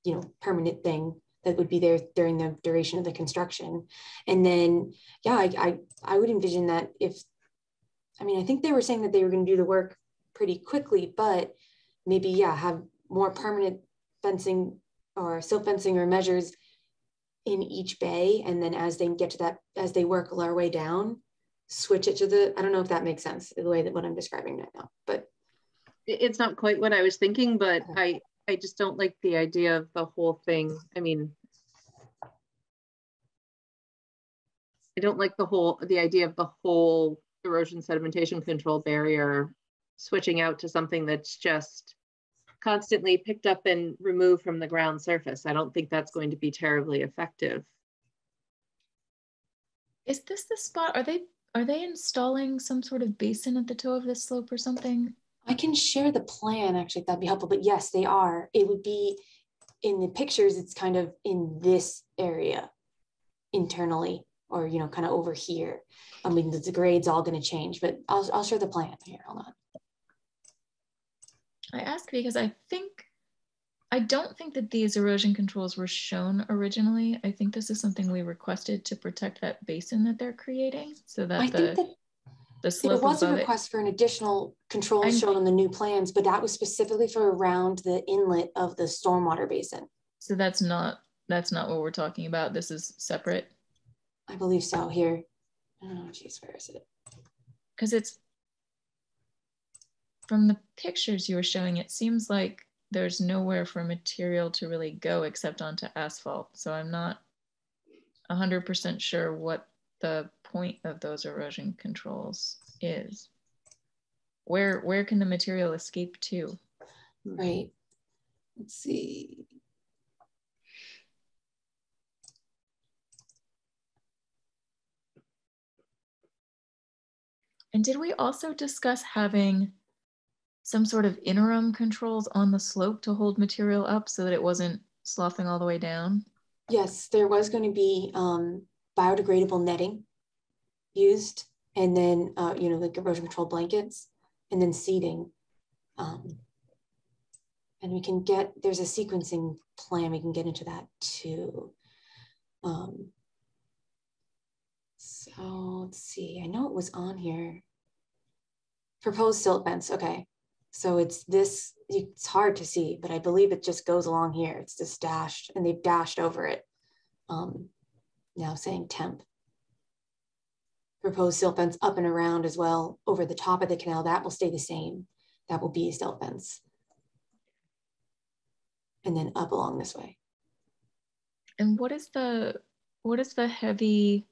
[SPEAKER 3] thing that would be there during the duration of the construction. And then, yeah, I would envision that I think they were saying that they were going to do the work pretty quickly, but maybe, yeah, have more permanent fencing or silt fencing or measures in each bay. And then as they get to that, as they work our way down, switch it to I don't know if that makes sense the way that what I'm describing right now, but.
[SPEAKER 13] It's not quite what I was thinking, but I just don't like the idea of the whole thing. I mean, I don't like the idea of the whole erosion sedimentation control barrier switching out to something that's just constantly picked up and removed from the ground surface. I don't think that's going to be terribly effective.
[SPEAKER 5] Is this the spot? Are they installing some sort of basin at the toe of this slope or something?
[SPEAKER 3] I can share the plan, actually, if that'd be helpful, but yes, they are. It would be in the pictures, it's kind of in this area internally, or, kind of over here. I mean, the grade's all going to change, but I'll share the plan here. Hold on.
[SPEAKER 5] I ask because I don't think that these erosion controls were shown originally. I think this is something we requested to protect that basin that they're creating, so that the slope
[SPEAKER 3] there was a
[SPEAKER 5] above
[SPEAKER 3] request for an additional control shown on the new plans, but that was specifically for around the inlet of the stormwater basin.
[SPEAKER 5] So that's not what we're talking about. This is separate.
[SPEAKER 3] I believe so. Here. Oh, geez, where is it?
[SPEAKER 5] Because it's from the pictures you were showing, it seems like there's nowhere for material to really go except onto asphalt. So I'm not 100% sure what the point of those erosion controls is. Where can the material escape to?
[SPEAKER 3] Right. Let's see.
[SPEAKER 5] And did we also discuss having some sort of interim controls on the slope to hold material up so that it wasn't sloughing all the way down?
[SPEAKER 3] Yes, there was going to be biodegradable netting used, and then like erosion control blankets, and then seeding. And we can there's a sequencing plan, we can get into that too. So let's see, I know it was on here. Proposed silt fence, okay. So it's hard to see, but I believe it just goes along here. It's just dashed, and they've dashed over it. Now saying temp. Proposed silt fence up and around as well over the top of the canal. That will stay the same. That will be a silt fence. And then up along this way.
[SPEAKER 5] And what is the heavy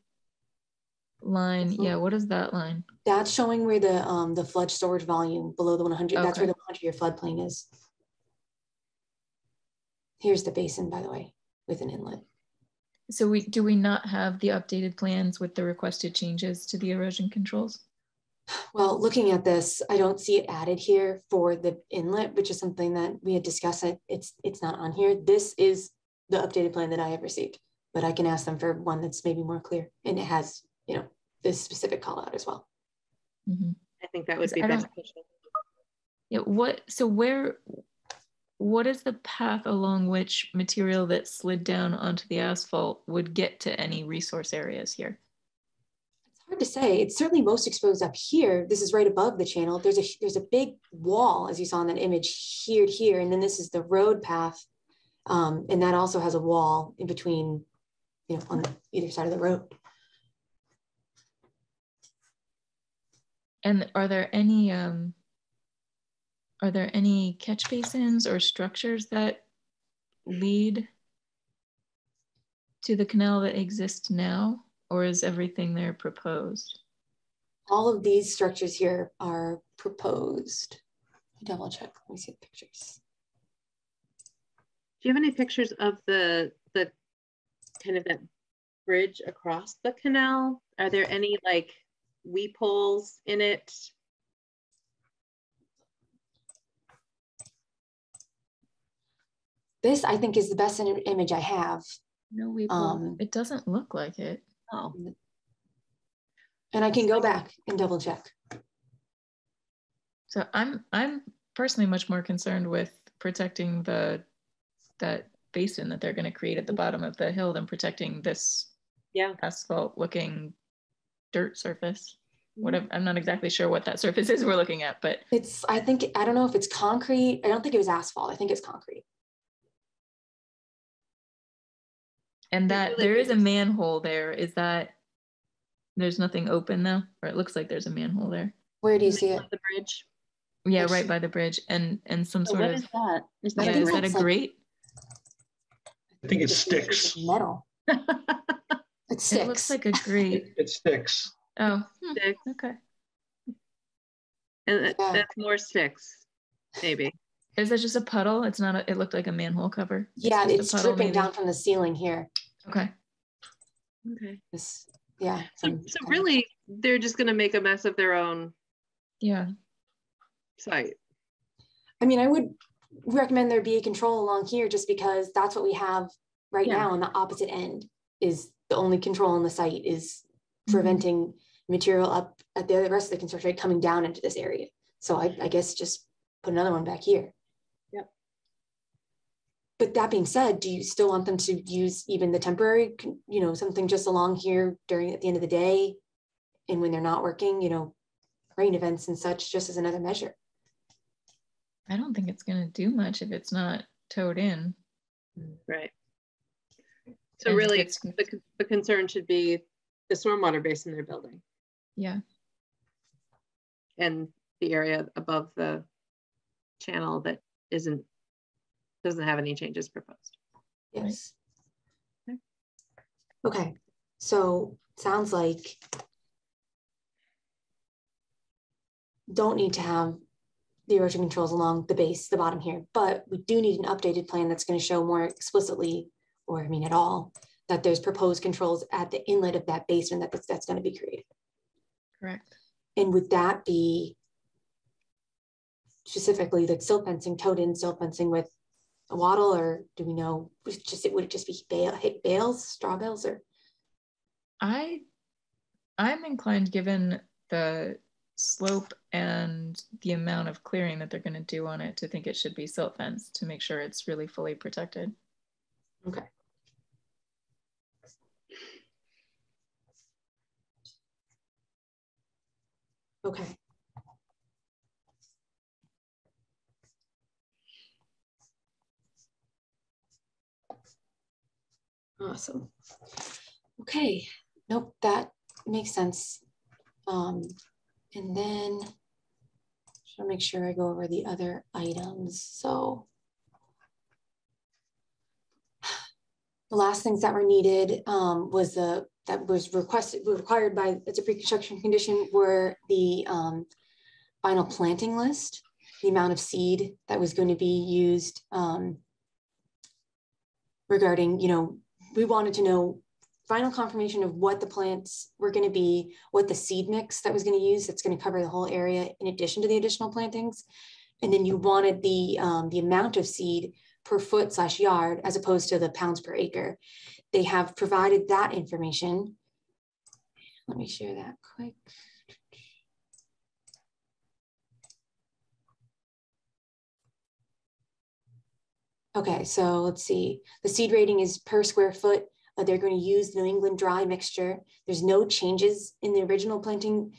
[SPEAKER 5] line? Yeah, what is that line?
[SPEAKER 3] That's showing where the flood storage volume below the 100. Okay. That's where the 100-year floodplain is. Here's the basin, by the way, with an inlet.
[SPEAKER 5] So do we not have the updated plans with the requested changes to the erosion controls?
[SPEAKER 3] Well, looking at this, I don't see it added here for the inlet, which is something that we had discussed. It's not on here. This is the updated plan that I have received, but I can ask them for one that's maybe more clear, and it has, this specific call out as well.
[SPEAKER 5] Mm-hmm.
[SPEAKER 13] I think that would be beneficial.
[SPEAKER 5] Yeah. What is the path along which material that slid down onto the asphalt would get to any resource areas here?
[SPEAKER 3] It's hard to say. It's certainly most exposed up here. This is right above the channel. There's a big wall, as you saw in that image, here, and then this is the road path, and that also has a wall in between, on either side of the road.
[SPEAKER 5] And are there any catch basins or structures that lead to the canal that exists now, or is everything there proposed?
[SPEAKER 3] All of these structures here are proposed. Double check. Let me see the pictures.
[SPEAKER 13] Do you have any pictures of the kind of that bridge across the canal? Are there any like weep holes in it?
[SPEAKER 3] This, I think, is the best image I have.
[SPEAKER 5] No weep hole. It doesn't look like it.
[SPEAKER 13] Oh.
[SPEAKER 3] And I can go back and double check.
[SPEAKER 5] So I'm personally much more concerned with protecting that basin that they're going to create at the bottom of the hill than protecting this asphalt looking dirt surface. Whatever, I'm not exactly sure what that surface is we're looking at, but
[SPEAKER 3] it's, I don't know if it's concrete. I don't think it was asphalt. I think it's concrete.
[SPEAKER 5] And that there is a manhole there. Is that, there's nothing open though? Or it looks like there's a manhole there.
[SPEAKER 3] Where do you see it?
[SPEAKER 13] The bridge.
[SPEAKER 5] Yeah, right by the bridge, and some sort
[SPEAKER 13] what
[SPEAKER 5] of.
[SPEAKER 13] Is that? Is that,
[SPEAKER 5] is that a grate?
[SPEAKER 4] I think it sticks.
[SPEAKER 3] Metal. It sticks.
[SPEAKER 5] It looks like a grate.
[SPEAKER 4] It sticks.
[SPEAKER 5] Oh,
[SPEAKER 13] sticks.
[SPEAKER 5] Okay.
[SPEAKER 13] And that's more sticks, maybe.
[SPEAKER 5] Is that just a puddle? It's not. It looked like a manhole cover.
[SPEAKER 3] Yeah, it's dripping down from the ceiling here.
[SPEAKER 5] Okay.
[SPEAKER 13] Okay.
[SPEAKER 3] Yeah.
[SPEAKER 13] So really, they're just going to make a mess of their own.
[SPEAKER 5] Yeah.
[SPEAKER 13] Site.
[SPEAKER 3] I mean, I would recommend there be a control along here just because that's what we have right now on the opposite end. Is the only control on the site is preventing material up at the rest of the construction site coming down into this area. So I guess just put another one back here.
[SPEAKER 13] Yep.
[SPEAKER 3] But that being said, do you still want them to use even the temporary, something just along here at the end of the day, and when they're not working, rain events and such, just as another measure?
[SPEAKER 5] I don't think it's going to do much if it's not towed in.
[SPEAKER 13] Right. So really, the concern should be the stormwater basin they're building.
[SPEAKER 5] Yeah.
[SPEAKER 13] And the area above the channel that doesn't have any changes proposed.
[SPEAKER 3] Yes. Okay. So sounds like don't need to have the erosion controls along the bottom here, but we do need an updated plan that's going to show more explicitly, or at all, that there's proposed controls at the inlet of that basin that's going to be created.
[SPEAKER 5] Correct.
[SPEAKER 3] And would that be specifically like silt fencing, towed in silt fencing with a wattle, or do we know, would it just be bales, straw bales, or?
[SPEAKER 5] I'm inclined, given the slope and the amount of clearing that they're going to do on it, to think it should be silt fence to make sure it's really fully protected.
[SPEAKER 3] Okay. Okay. Awesome. Okay. Nope, that makes sense. And then I'll make sure I go over the other items. So the last things that were needed required by, it's a pre-construction condition, were the final planting list, the amount of seed that was going to be used, regarding, we wanted to know final confirmation of what the plants were going to be, what the seed mix that was going to use that's going to cover the whole area in addition to the additional plantings. And then you wanted the amount of seed per foot/yard as opposed to the pounds per acre. They have provided that information. Let me share that quick. Okay, so let's see. The seed rating is per square foot. They're going to use New England dry mixture. There's no changes in the original planting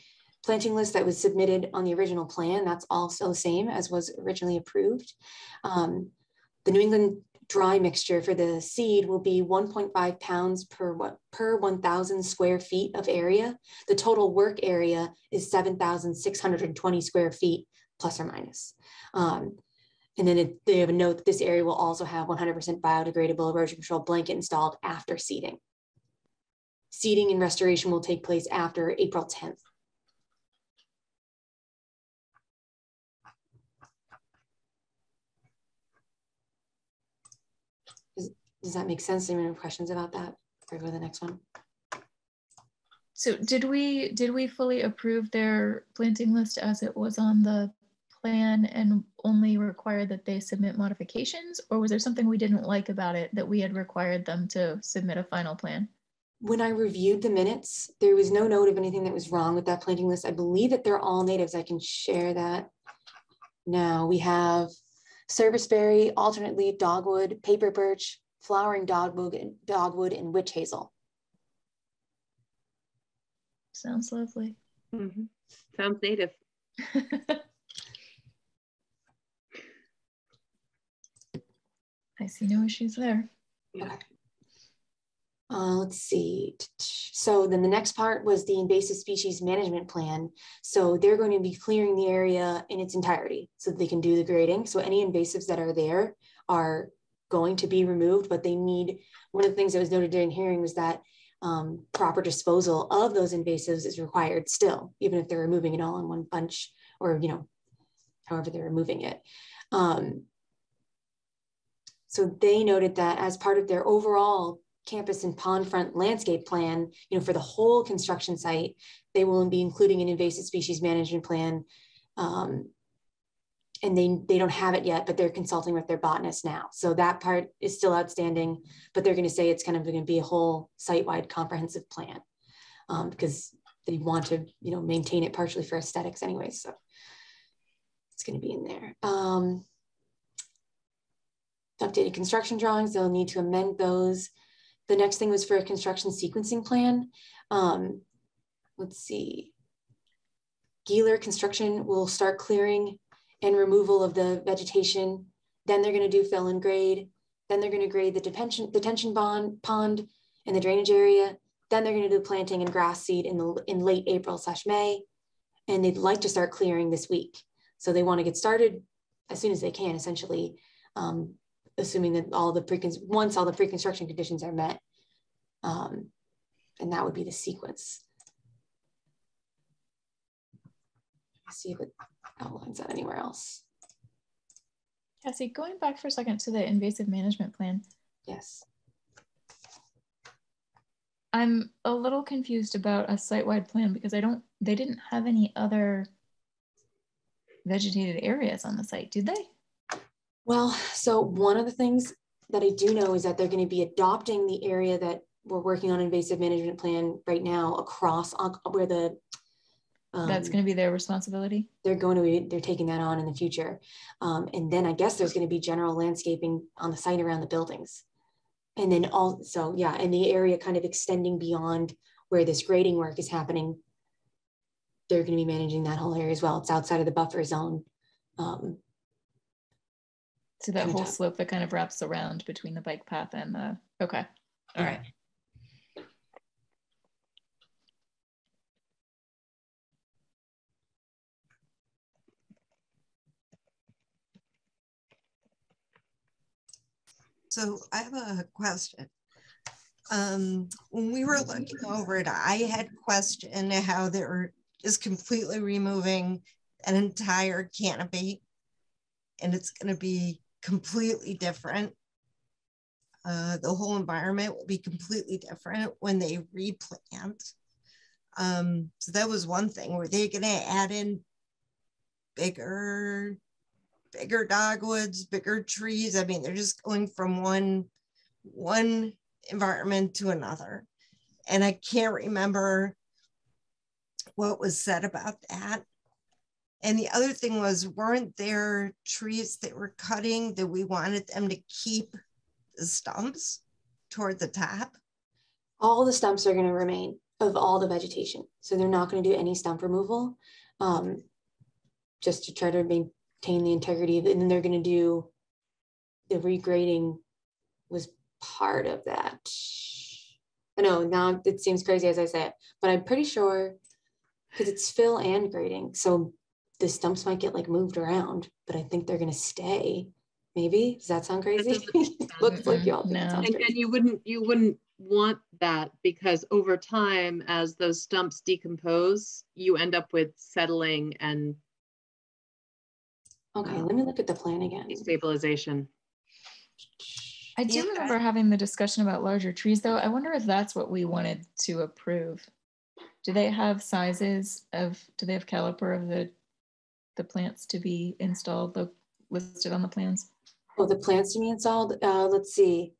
[SPEAKER 3] list that was submitted on the original plan. That's also the same as was originally approved. The New England dry mixture for the seed will be 1.5 pounds per 1,000 square feet of area. The total work area is 7,620 square feet, plus or minus. And then they have a note that this area will also have 100% biodegradable erosion control blanket installed after seeding. Seeding and restoration will take place after April 10th. Does that make sense? Anyone have questions about that? Go to the next one.
[SPEAKER 5] So did we fully approve their planting list as it was on the plan and only require that they submit modifications, or was there something we didn't like about it that we had required them to submit a final plan?
[SPEAKER 3] When I reviewed the minutes, there was no note of anything that was wrong with that planting list. I believe that they're all natives. I can share that now. We have serviceberry, alternate leaf dogwood, paper birch, flowering dogwood, and witch hazel.
[SPEAKER 5] Sounds lovely.
[SPEAKER 13] Mm-hmm. Sounds native.
[SPEAKER 5] I see no issues there.
[SPEAKER 3] Okay. Let's see. So then the next part was the invasive species management plan. So they're going to be clearing the area in its entirety so that they can do the grading. So any invasives that are there are going to be removed, but they need, one of the things that was noted during hearing was that proper disposal of those invasives is required still, even if they're removing it all in one bunch, or, you know, however they're removing it. So they noted that as part of their overall campus and pond front landscape plan, you know, for the whole construction site, they will be including an invasive species management plan. And they don't have it yet, but they're consulting with their botanist now. So that part is still outstanding, but they're going to say it's kind of going to be a whole site-wide comprehensive plan because they want to, you know, maintain it partially for aesthetics anyway. So it's going to be in there. Updated construction drawings, they'll need to amend those. The next thing was for a construction sequencing plan. Let's see. Geeler construction will start clearing and removal of the vegetation. Then they're going to do fill and grade. Then they're going to grade the detention pond and the drainage area. Then they're going to do planting and grass seed in late April/May. And they'd like to start clearing this week. So they want to get started as soon as they can, essentially, assuming that once all the pre-construction conditions are met. And that would be the sequence. Let's see if it outlines that anywhere else.
[SPEAKER 5] Cassie, going back for a second to the invasive management plan.
[SPEAKER 3] Yes.
[SPEAKER 5] I'm a little confused about a site-wide plan because they didn't have any other vegetated areas on the site, did they?
[SPEAKER 3] Well, so one of the things that I do know is that they're going to be adopting the area that we're working on invasive management plan right now across where the
[SPEAKER 5] that's going to be their responsibility.
[SPEAKER 3] They're taking that on in the future. And then I guess there's going to be general landscaping on the site around the buildings. And then also, yeah, and the area kind of extending beyond where this grading work is happening. They're going to be managing that whole area as well. It's outside of the buffer zone.
[SPEAKER 5] So that whole slope that kind of wraps around between the bike path and the, okay. All right.
[SPEAKER 14] So I have a question. When we were looking over it, I had questioned how they're just completely removing an entire canopy and it's going to be completely different. The whole environment will be completely different when they replant. So that was one thing. Were they going to add in bigger dogwoods, bigger trees? I mean, they're just going from one environment to another. And I can't remember what was said about that. And the other thing was, weren't there trees that were cutting that we wanted them to keep the stumps toward the top?
[SPEAKER 3] All the stumps are going to remain of all the vegetation. So they're not going to do any stump removal, just to try to maintain the integrity of it. And then they're going to do the regrading was part of that. I know now it seems crazy as I say it, but I'm pretty sure because it's fill and grading. So the stumps might get like moved around, but I think they're going to stay. Maybe. Does that sound crazy? Looks like y'all think that sounds crazy.
[SPEAKER 13] And you wouldn't want that because over time, as those stumps decompose, you end up with settling and
[SPEAKER 3] okay, let me look at the plan again.
[SPEAKER 13] Stabilization.
[SPEAKER 5] I do remember having the discussion about larger trees, though. I wonder if that's what we wanted to approve. Do they have sizes of, do they have caliper of the plants to be installed, listed on the plans?
[SPEAKER 3] Oh, the plants to be installed, let's see.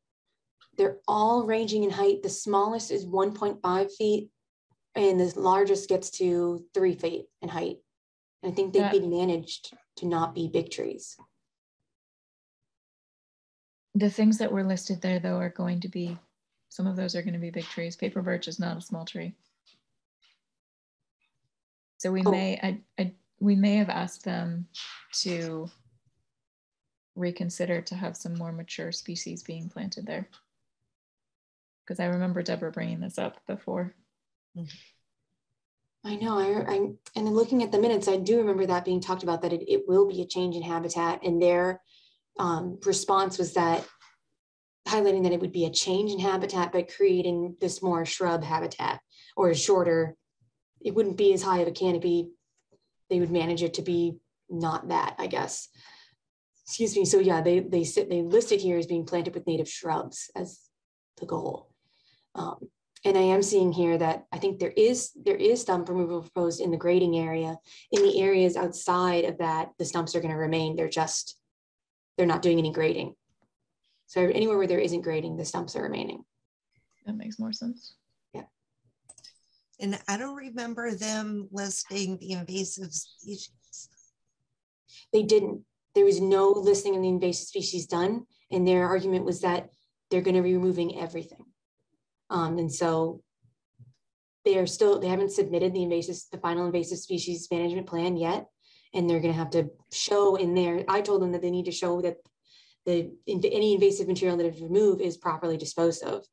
[SPEAKER 3] They're all ranging in height. The smallest is 1.5 feet and the largest gets to 3 feet in height. And I think they've been managed to not be big trees.
[SPEAKER 5] The things that were listed there, though, are going to be, some of those are going to be big trees. Paper birch is not a small tree. So we we may have asked them to reconsider to have some more mature species being planted there. Because I remember Deborah bringing this up before.
[SPEAKER 3] I know, and then looking at the minutes, I do remember that being talked about, that it will be a change in habitat, and their response was that, highlighting that it would be a change in habitat, but creating this more shrub habitat, or shorter, it wouldn't be as high of a canopy. They would manage it to be not that, I guess. Excuse me. So yeah, they listed here as being planted with native shrubs as the goal. And I am seeing here that I think there is stump removal proposed in the grading area. In the areas outside of that, the stumps are going to remain. They're not doing any grading. So anywhere where there isn't grading, the stumps are remaining.
[SPEAKER 5] That makes more sense.
[SPEAKER 3] Yeah.
[SPEAKER 14] And I don't remember them listing the invasive species.
[SPEAKER 3] They didn't. There was no listing of the invasive species done. And their argument was that they're going to be removing everything. And so they haven't submitted the final invasive species management plan yet. And they're going to have to show in there. I told them that they need to show that any invasive material that is removed is properly disposed of.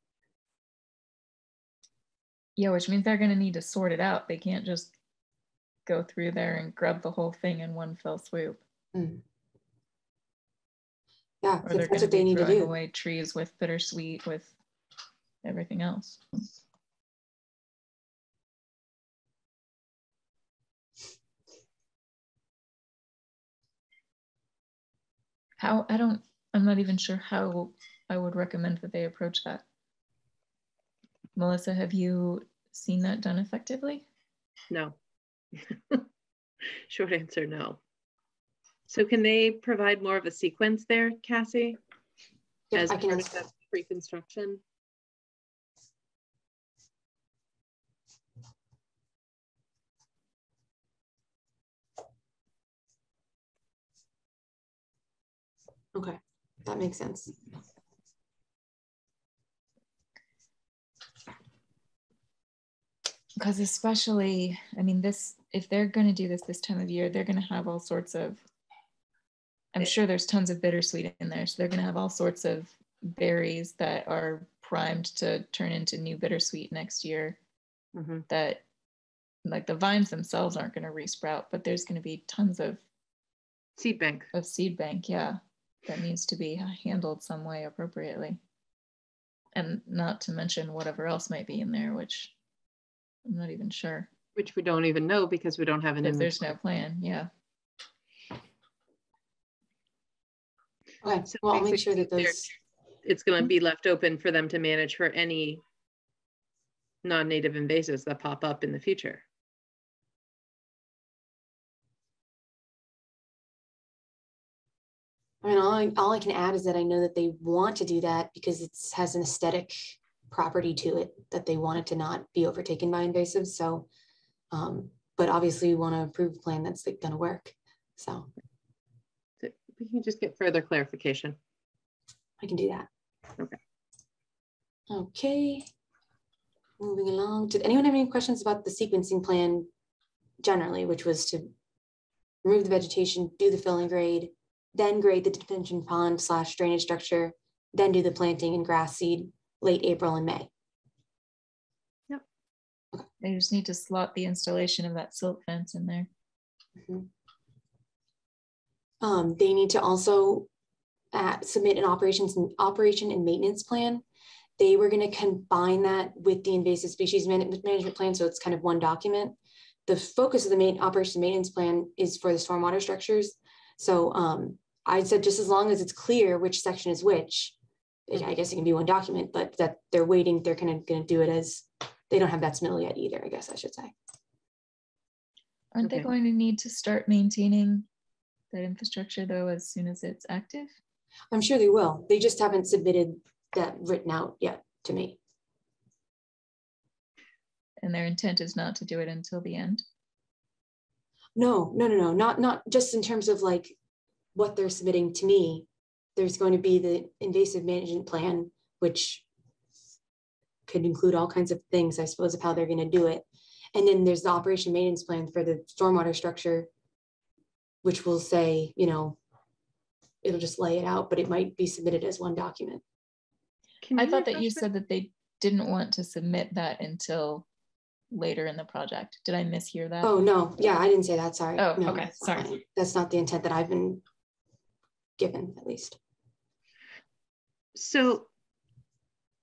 [SPEAKER 5] Yeah, which means they're going to need to sort it out. They can't just go through there and grub the whole thing in one fell swoop.
[SPEAKER 3] Mm. Yeah,
[SPEAKER 5] or they're
[SPEAKER 3] that's what they need to do.
[SPEAKER 5] Away trees with bittersweet, with everything else. I'm not even sure how I would recommend that they approach that. Melissa, have you seen that done effectively?
[SPEAKER 13] No. Short answer, no. So can they provide more of a sequence there, Cassie?
[SPEAKER 3] Yep,
[SPEAKER 13] as
[SPEAKER 3] I can
[SPEAKER 13] part of that pre-construction?
[SPEAKER 3] Okay, that makes sense.
[SPEAKER 5] Because especially, I mean, if they're going to do this time of year, they're going to have all sorts of, I'm sure there's tons of bittersweet in there. So they're going to have all sorts of berries that are primed to turn into new bittersweet next year. Mm-hmm. That, like, the vines themselves aren't going to resprout, but there's going to be tons of
[SPEAKER 13] seed bank.
[SPEAKER 5] Yeah, that needs to be handled some way appropriately. And not to mention whatever else might be in there, which I'm not even sure.
[SPEAKER 13] Which we don't even know because we don't have an inventory.
[SPEAKER 5] There's no plan, yeah.
[SPEAKER 3] Okay, so well, I'll make sure that
[SPEAKER 13] it's going to be left open for them to manage for any non-native invasives that pop up in the future.
[SPEAKER 3] I mean, all I can add is that I know that they want to do that because it has an aesthetic property to it, that they want it to not be overtaken by invasives. So, but obviously we want to approve a plan that's going to work. So
[SPEAKER 13] we can just get further clarification.
[SPEAKER 3] I can do that.
[SPEAKER 13] Okay.
[SPEAKER 3] Okay. Moving along. Did anyone have any questions about the sequencing plan generally, which was to remove the vegetation, do the filling grade, then grade the detention pond / drainage structure, then do the planting and grass seed late April and May?
[SPEAKER 13] Yep.
[SPEAKER 5] Okay. They just need to slot the installation of that silt fence in there.
[SPEAKER 3] Mm-hmm. They need to also submit an operation and maintenance plan. They were going to combine that with the invasive species management plan, so it's kind of one document. The focus of the operation and maintenance plan is for the stormwater structures. So I said just as long as it's clear which section is which, I guess it can be one document, but that they're waiting, they're kind of going to do it as, they don't have that submittal yet either, I guess I should say.
[SPEAKER 5] Aren't they going to need to start maintaining that infrastructure though as soon as it's active?
[SPEAKER 3] I'm sure they will. They just haven't submitted that written out yet to me.
[SPEAKER 5] And their intent is not to do it until the end?
[SPEAKER 3] No, not just in terms of like what they're submitting to me. There's going to be the invasive management plan, which could include all kinds of things, I suppose, of how they're going to do it. And then there's the operation maintenance plan for the stormwater structure, which will say, you know, it'll just lay it out, but it might be submitted as one document.
[SPEAKER 5] I thought that you said that they didn't want to submit that until later in the project. Did I mishear that?
[SPEAKER 3] Oh, no. Yeah, I didn't say that. Sorry.
[SPEAKER 5] Oh,
[SPEAKER 3] no,
[SPEAKER 5] okay. Sorry.
[SPEAKER 3] That's not the intent that I've been given, at least.
[SPEAKER 13] So,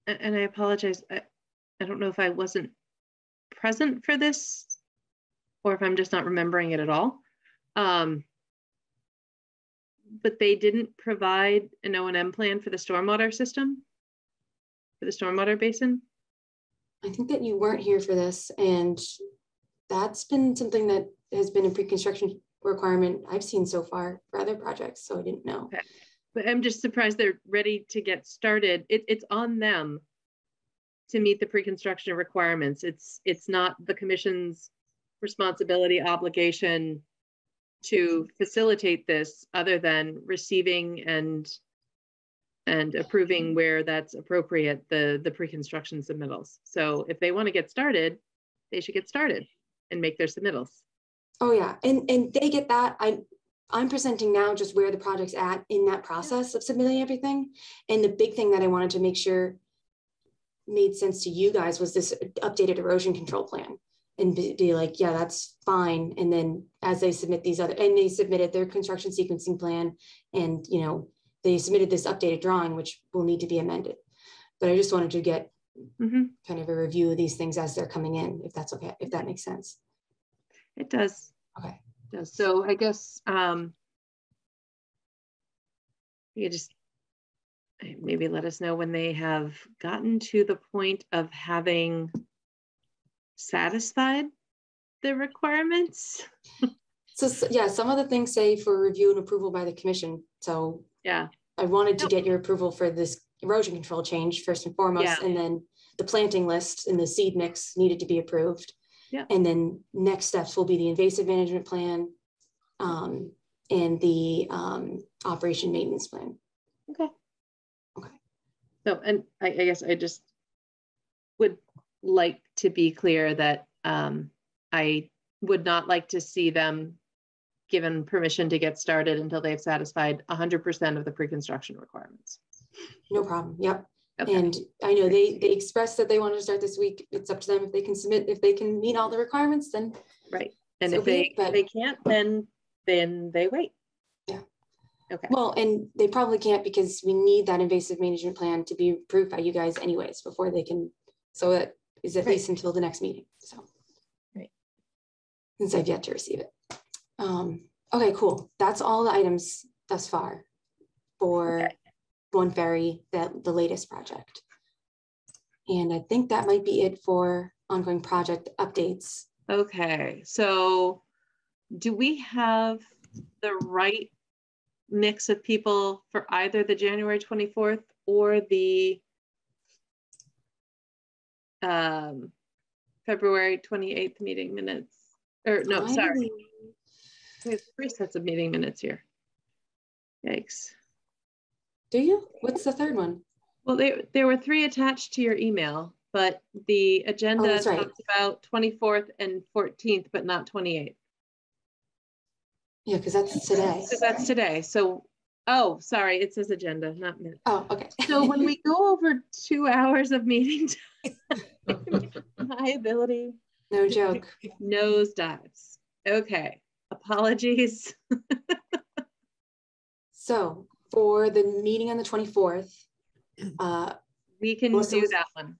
[SPEAKER 13] and I apologize, I don't know if I wasn't present for this or if I'm just not remembering it at all. But they didn't provide an O&M plan for the stormwater system, for the stormwater basin?
[SPEAKER 3] I think that you weren't here for this, and that's been something that has been a pre-construction requirement I've seen so far for other projects, so I didn't know.
[SPEAKER 13] Okay. But I'm just surprised they're ready to get started. It's on them to meet the pre-construction requirements. It's not the commission's responsibility, obligation to facilitate this other than receiving and approving where that's appropriate, the pre-construction submittals. So if they want to get started, they should get started and make their submittals.
[SPEAKER 3] Oh yeah, and they get that. I'm presenting now just where the project's at in that process of submitting everything. And the big thing that I wanted to make sure made sense to you guys was this updated erosion control plan, and be like, yeah, that's fine. And then as they submit these other, and they submitted their construction sequencing plan, and you know, they submitted this updated drawing, which will need to be amended. But I just wanted to get kind of a review of these things as they're coming in, if that's okay, if that makes sense.
[SPEAKER 13] It does.
[SPEAKER 3] Okay.
[SPEAKER 13] It does. So I guess you just maybe let us know when they have gotten to the point of having satisfied the requirements.
[SPEAKER 3] So yeah, some of the things say for review and approval by the commission. So
[SPEAKER 13] yeah,
[SPEAKER 3] I wanted to get your approval for this erosion control change first and foremost, and then the planting list and the seed mix needed to be approved.
[SPEAKER 13] Yeah.
[SPEAKER 3] And then next steps will be the invasive management plan and the operation maintenance plan.
[SPEAKER 13] Okay.
[SPEAKER 3] Okay.
[SPEAKER 13] So, and I guess I just would like to be clear that I would not like to see them given permission to get started until they've satified 100% of the pre-construction requirements.
[SPEAKER 3] No problem. Yep.
[SPEAKER 13] Okay.
[SPEAKER 3] And I know they expressed that they wanted to start this week. It's up to them if they can submit, if they can meet all the requirements, then
[SPEAKER 13] right. And
[SPEAKER 3] so
[SPEAKER 13] if they can't, then they wait.
[SPEAKER 3] Yeah.
[SPEAKER 13] Okay.
[SPEAKER 3] Well, and they probably can't because we need that invasive management plan to be approved by you guys anyways before they can. So that is at least until the next meeting. So
[SPEAKER 5] right.
[SPEAKER 3] Since I've yet to receive it. Okay, cool. That's all the items thus far for One Ferry, the latest project. And I think that might be it for ongoing project updates.
[SPEAKER 13] Okay, so do we have the right mix of people for either the January 24th or the February 28th meeting minutes? Or no, sorry. We have 3 sets of meeting minutes here. Yikes.
[SPEAKER 3] Do you? What's the third one?
[SPEAKER 13] Well, there were 3 attached to your email, but the agenda talks about 24th and 14th, but not 28th.
[SPEAKER 3] Yeah, because that's today.
[SPEAKER 13] Because that's today. So, oh, sorry, it says agenda, not minutes.
[SPEAKER 3] Oh, okay.
[SPEAKER 13] So when we go over 2 hours of meeting time, my ability.
[SPEAKER 3] No joke.
[SPEAKER 13] Nosedives. Okay, apologies.
[SPEAKER 3] So for the meeting on the 24th,
[SPEAKER 13] we can do that one.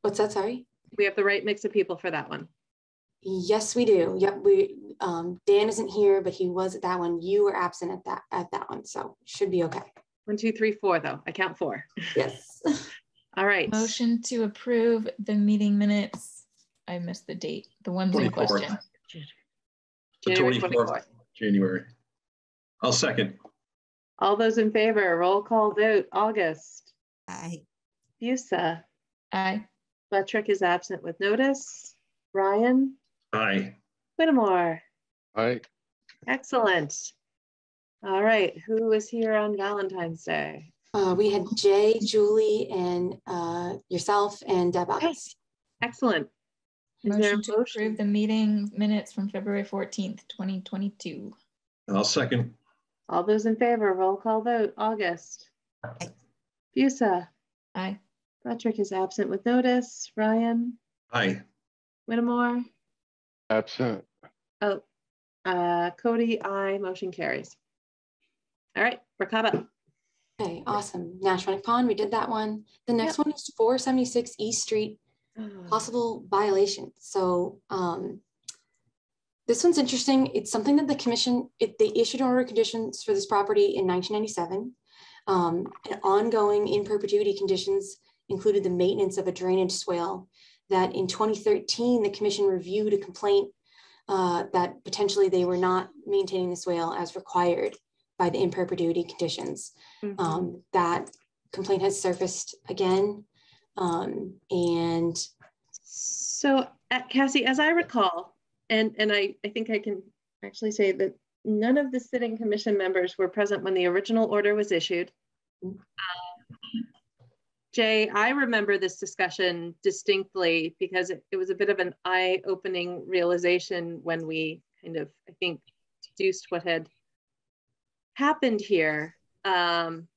[SPEAKER 3] What's that? Sorry.
[SPEAKER 13] We have the right mix of people for that one.
[SPEAKER 3] Yes, we do. Yep. Dan isn't here, but he was at that one. You were absent at that one, so should be okay.
[SPEAKER 13] 1, 2, 3, 4 though. I count 4.
[SPEAKER 3] Yes.
[SPEAKER 13] All right.
[SPEAKER 5] Motion to approve the meeting minutes. I missed the date. The ones in
[SPEAKER 4] 24th.
[SPEAKER 5] question.
[SPEAKER 4] The
[SPEAKER 13] January
[SPEAKER 4] 24th January. I'll second.
[SPEAKER 13] All those in favor, roll call vote. August.
[SPEAKER 14] Aye.
[SPEAKER 13] Busa.
[SPEAKER 5] Aye.
[SPEAKER 13] Lathrop is absent with notice. Ryan.
[SPEAKER 4] Aye.
[SPEAKER 13] Whittemore.
[SPEAKER 6] Aye.
[SPEAKER 13] Excellent. All right. Who was here on Valentine's Day?
[SPEAKER 3] We had Jay, Julie, and yourself and Deb August.
[SPEAKER 13] Excellent. Is there
[SPEAKER 5] Motion
[SPEAKER 13] a
[SPEAKER 5] to approve the meeting minutes from February 14th, 2022.
[SPEAKER 4] I'll second.
[SPEAKER 13] All those in favor, roll call vote. August.
[SPEAKER 14] Aye.
[SPEAKER 13] Busa.
[SPEAKER 5] Aye.
[SPEAKER 13] Lathrop is absent with notice. Ryan.
[SPEAKER 4] Aye.
[SPEAKER 13] Whittemore.
[SPEAKER 6] Absent.
[SPEAKER 13] Oh, Cody, aye. Motion carries. All right, we're caught up.
[SPEAKER 3] Okay, awesome. National Pond, we did that one. The next one is 476 East Street, possible violation. So this one's interesting. It's something that the commission, they issued an order of conditions for this property in 1997. And ongoing in perpetuity conditions included the maintenance of a drainage swale that in 2013, the commission reviewed a complaint that potentially they were not maintaining the swale as required by the in perpetuity conditions. That complaint has surfaced again. And
[SPEAKER 13] so Cassie, as I recall, and I think I can actually say that none of the sitting commission members were present when the original order was issued. Jay, I remember this discussion distinctly because it was a bit of an eye-opening realization when we kind of, I think, deduced what had happened here. And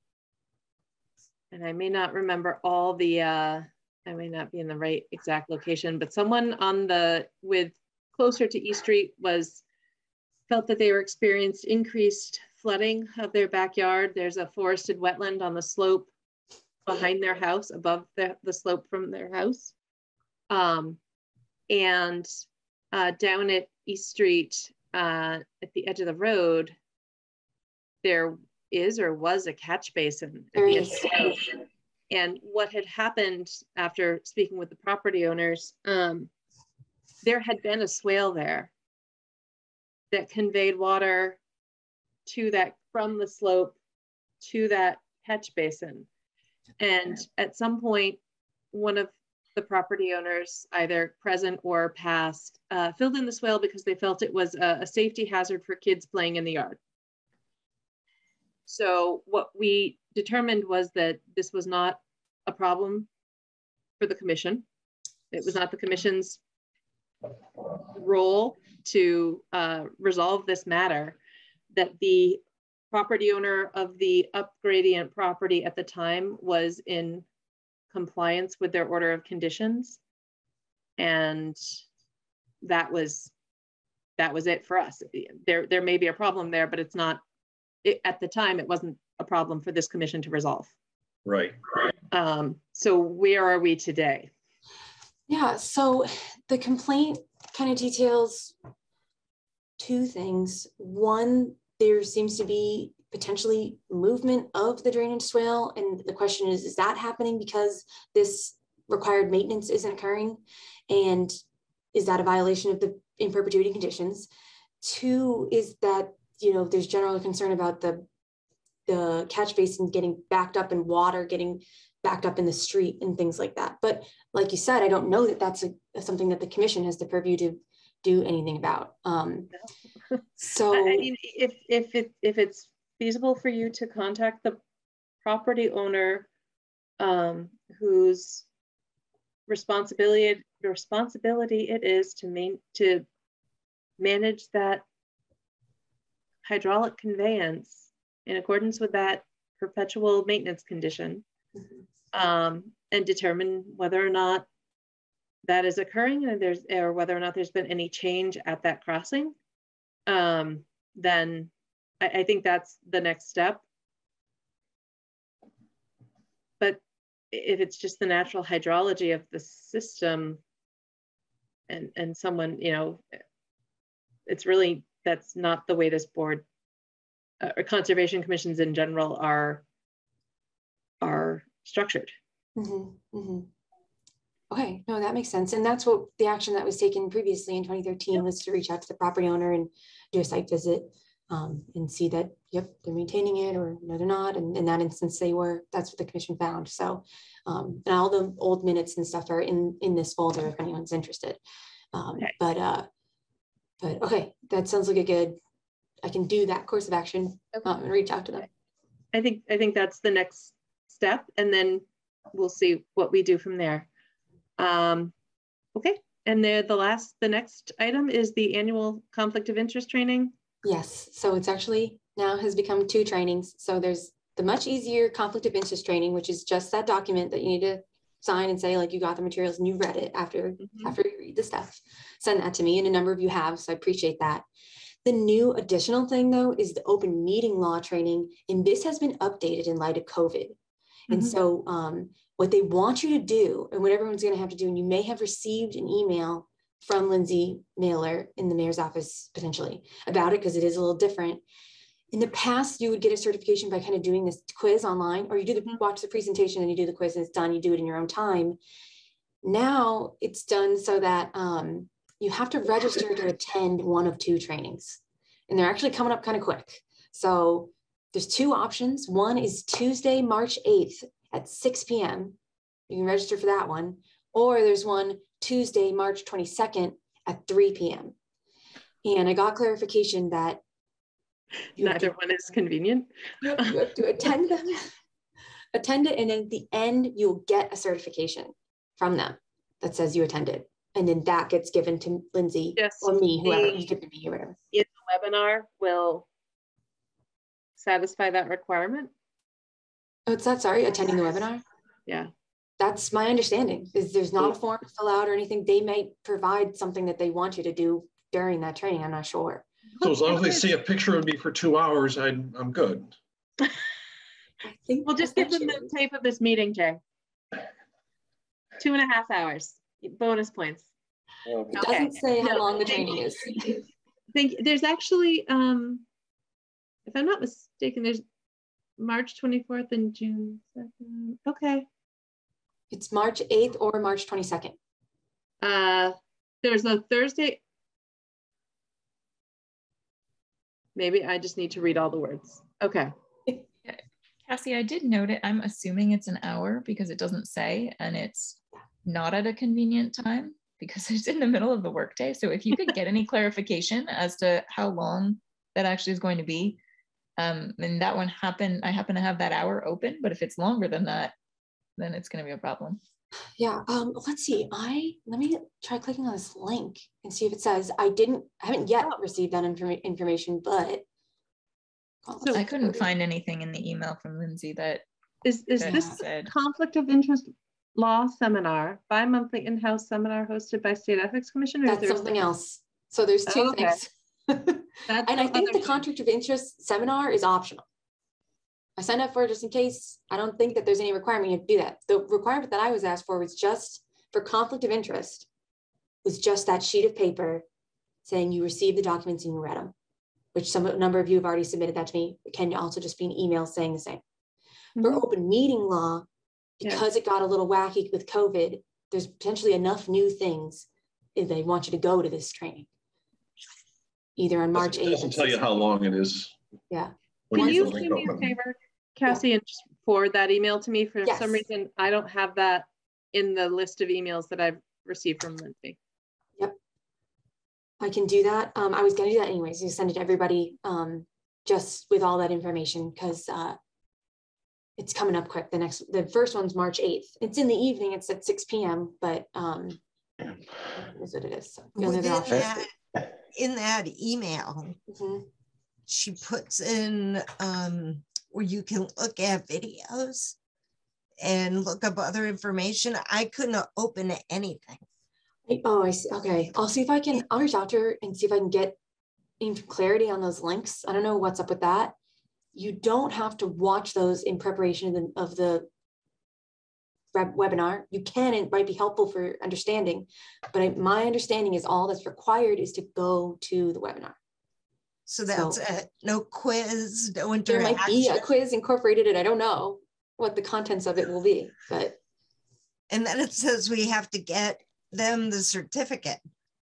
[SPEAKER 13] I may not remember all the, I may not be in the right exact location, but someone on closer to East Street felt that they were experienced increased flooding of their backyard. There's a forested wetland on the slope behind their house, above the slope from their house. And down at East Street, at the edge of the road, there is or was a catch basin at the edge of the road. And what had happened after speaking with the property owners, there had been a swale there that conveyed water from the slope to that catch basin. And at some point, one of the property owners, either present or past, filled in the swale because they felt it was a safety hazard for kids playing in the yard. So what we determined was that this was not a problem for the commission. It was not the commission's role to resolve this matter, that the property owner of the upgradient property at the time was in compliance with their order of conditions. And that was it for us. There may be a problem there, but it's not, at the time, it wasn't a problem for this commission to resolve.
[SPEAKER 4] Right.
[SPEAKER 13] So where are we today?
[SPEAKER 3] yeah, so the complaint kind of details two things. One, there seems to be potentially movement of the drainage swale. And the question is that happening because this required maintenance isn't occurring? And is that a violation of the in perpetuity conditions? Two is that, there's general concern about the catch basin getting backed up and water getting backed up in the street and things like that. But like you said, I don't know that that's something that the commission has the purview to do anything about. So
[SPEAKER 13] I mean, if it's feasible for you to contact the property owner whose responsibility it is to manage that hydraulic conveyance in accordance with that perpetual maintenance condition, and determine whether or not that is occurring or whether or not there's been any change at that crossing, then I think that's the next step. But if it's just the natural hydrology of the system and someone, it's really, that's not the way this board or conservation commissions in general are are structured.
[SPEAKER 3] Okay, no, that makes sense. And that's what the action that was taken previously in 2013 was to reach out to the property owner and do a site visit and see that, yep, they're maintaining it, or no, they're not. And in that instance, they were. That's what the commission found. So, and all the old minutes and stuff are in this folder if anyone's interested. But okay, that sounds like a good, I can do that course of action and reach out to them.
[SPEAKER 13] I think that's the next step, and then we'll see what we do from there. Okay, and the next item is the annual conflict of interest training.
[SPEAKER 3] Yes, so it's actually now has become 2 trainings. So there's the much easier conflict of interest training, which is just that document that you need to sign and say like you got the materials and you read it after you read the stuff. Send that to me, and a number of you have, so I appreciate that. The new additional thing though is the open meeting law training, and this has been updated in light of COVID. And so what they want you to do, and what everyone's going to have to do, and you may have received an email from Lindsay Mailer in the mayor's office potentially about it, because it is a little different. In the past, you would get a certification by kind of doing this quiz online, or you do watch the presentation and you do the quiz and it's done. You do it in your own time. Now it's done so that you have to register to attend one of 2 trainings, and they're actually coming up kind of quick. So there's 2 options. One is Tuesday, March 8th at 6 p.m. You can register for that one. Or there's one Tuesday, March 22nd at 3 p.m. And I got clarification that
[SPEAKER 13] neither one is convenient.
[SPEAKER 3] You have to attend them, attend it, and then at the end, you'll get a certification from them that says you attended. And then that gets given to Lindsay or me, whoever you give to me or whatever.
[SPEAKER 13] In the webinar will satisfy that requirement.
[SPEAKER 3] Oh, it's that, sorry, attending the webinar?
[SPEAKER 13] Yeah.
[SPEAKER 3] That's my understanding, is there's not a form to fill out or anything. They may provide something that they want you to do during that training. I'm not sure.
[SPEAKER 4] So as long as they see a picture of me for 2 hours, I'm good.
[SPEAKER 3] I think
[SPEAKER 13] we'll just give them the tape of this meeting, Jay. 2.5 hours, bonus points.
[SPEAKER 3] It doesn't say how long the training is.
[SPEAKER 13] There's actually, if I'm not mistaken, there's March 24th and June 2nd. Okay.
[SPEAKER 3] It's March 8th or March 22nd.
[SPEAKER 13] There's a Thursday. Maybe I just need to read all the words. Okay.
[SPEAKER 5] Cassie, I did note it. I'm assuming it's an hour because it doesn't say, and it's not at a convenient time because it's in the middle of the workday. So if you could get any clarification as to how long that actually is going to be, and that one I happen to have that hour open, but if it's longer than that, then it's going to be a problem.
[SPEAKER 3] Yeah. Let's see. Let me try clicking on this link and see if it says I haven't yet received that information, but
[SPEAKER 5] so I couldn't find anything in the email from Lindsay that
[SPEAKER 13] is this
[SPEAKER 5] said.
[SPEAKER 13] Conflict of interest law seminar, bi-monthly in-house seminar hosted by State Ethics Commission?
[SPEAKER 3] That's something else. So there's 2 things. And I think the conflict of interest seminar is optional. I signed up for it just in case. I don't think that there's any requirement you have to do that. The requirement that I was asked for was just for conflict of interest, was just that sheet of paper saying you received the documents and you read them, which a number of you have already submitted that to me. It can also just be an email saying the same. For open meeting law, because it got a little wacky with COVID, there's potentially enough new things if they want you to go to this training. Either on March 8th.
[SPEAKER 4] It doesn't tell you how long it is.
[SPEAKER 3] Yeah.
[SPEAKER 13] Can you do me a favor, Cassie, and just forward that email to me? For some reason, I don't have that in the list of emails that I've received from Lindsay.
[SPEAKER 3] Yep. I can do that. I was going to do that anyways. You send it to everybody just with all that information because it's coming up quick. The first one's March 8th. It's in the evening. It's at 6 p.m. But is what it is. So
[SPEAKER 14] in that email, she puts in where you can look at videos and look up other information. I couldn't open anything.
[SPEAKER 3] Oh, I see. Okay. I'll see if I can, I'll reach out to her and see if I can get any clarity on those links. I don't know what's up with that. You don't have to watch those in preparation of the webinar. You can, it might be helpful for understanding, but my understanding is all that's required is to go to the webinar.
[SPEAKER 14] So that's it. No quiz, no
[SPEAKER 3] there
[SPEAKER 14] interaction.
[SPEAKER 3] might be a quiz incorporated, and I don't know, what the contents of it will be, but.
[SPEAKER 14] And then it says we have to get them the certificate.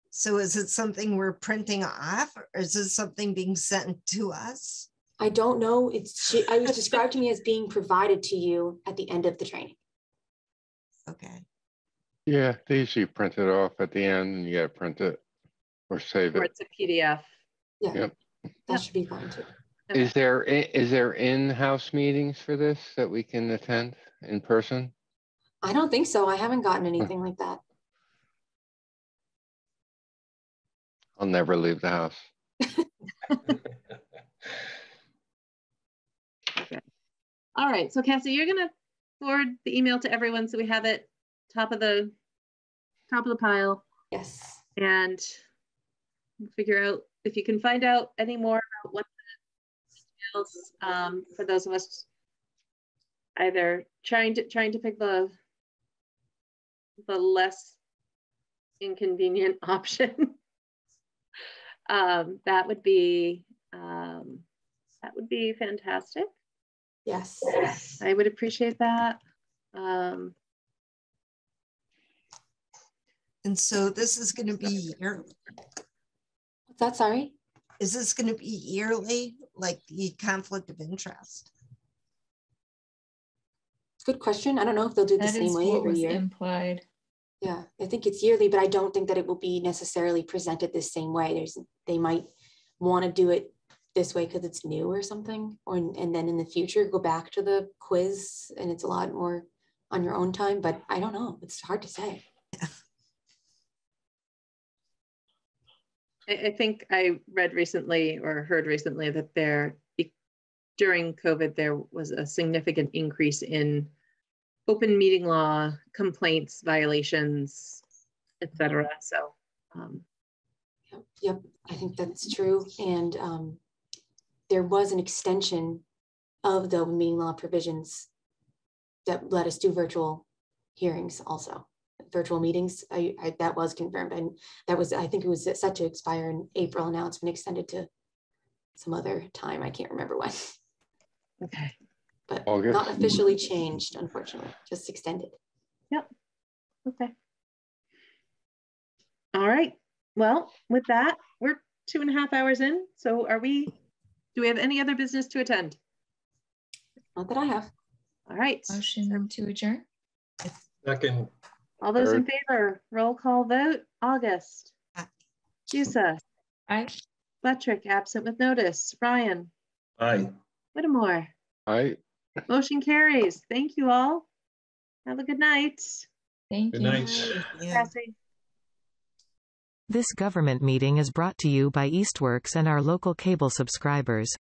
[SPEAKER 14] So is it something we're printing off, or is it something being sent to us?
[SPEAKER 3] I don't know. It was described to me as being provided to you at the end of the training.
[SPEAKER 14] Okay.
[SPEAKER 6] Yeah, they usually print it off at the end and you gotta print it or save
[SPEAKER 13] Or
[SPEAKER 6] it.
[SPEAKER 13] it's a PDF.
[SPEAKER 3] Yeah,
[SPEAKER 6] Yep.
[SPEAKER 3] that should be fine too.
[SPEAKER 13] Okay.
[SPEAKER 6] Is there in-house meetings for this that we can attend in person?
[SPEAKER 3] I don't think so. I haven't gotten anything like that.
[SPEAKER 6] I'll never leave the house.
[SPEAKER 13] Okay. All right. So Cassie, you're gonna forward the email to everyone so we have it top of the pile.
[SPEAKER 3] Yes.
[SPEAKER 13] And figure out if you can find out any more about what the details for those of us either trying to pick the less inconvenient option. That would be fantastic.
[SPEAKER 3] Yes.
[SPEAKER 13] I would appreciate that.
[SPEAKER 14] And so this is going to be yearly.
[SPEAKER 3] What's that? Sorry?
[SPEAKER 14] Is this going to be yearly, like the conflict of interest?
[SPEAKER 3] Good question. I don't know if they'll do it the same way every year.
[SPEAKER 5] Implied.
[SPEAKER 3] Yeah, I think it's yearly, but I don't think that it will be necessarily presented the same way. They might want to do it this way because it's new or something, and then in the future go back to the quiz and it's a lot more on your own time. But I don't know. It's hard to say.
[SPEAKER 13] I think I read recently or heard recently that during COVID, there was a significant increase in open meeting law complaints, violations, etc. So,
[SPEAKER 3] yep, I think that's true. And there was an extension of the open meeting law provisions that let us do virtual hearings also. Virtual meetings, that was confirmed, and that was, I think it was set to expire in April, and now it's been extended to some other time. I can't remember when.
[SPEAKER 13] Okay.
[SPEAKER 3] But
[SPEAKER 6] August.
[SPEAKER 3] Not officially changed, unfortunately, just extended.
[SPEAKER 13] Yep. Okay. All right. Well, with that, we're 2.5 hours in. So do we have any other business to attend?
[SPEAKER 3] Not that I have.
[SPEAKER 13] All right.
[SPEAKER 5] Motion to adjourn.
[SPEAKER 4] Second.
[SPEAKER 13] All those in favor, roll call vote. August. Jusa.
[SPEAKER 5] Aye.
[SPEAKER 13] Buttrick, absent with notice. Ryan.
[SPEAKER 4] Aye.
[SPEAKER 13] Whittemore.
[SPEAKER 6] Aye.
[SPEAKER 13] Motion carries. Thank you all. Have a good night.
[SPEAKER 5] Thank
[SPEAKER 4] Good
[SPEAKER 5] you.
[SPEAKER 4] night.
[SPEAKER 13] Cassie.
[SPEAKER 1] This government meeting is brought to you by Eastworks and our local cable subscribers.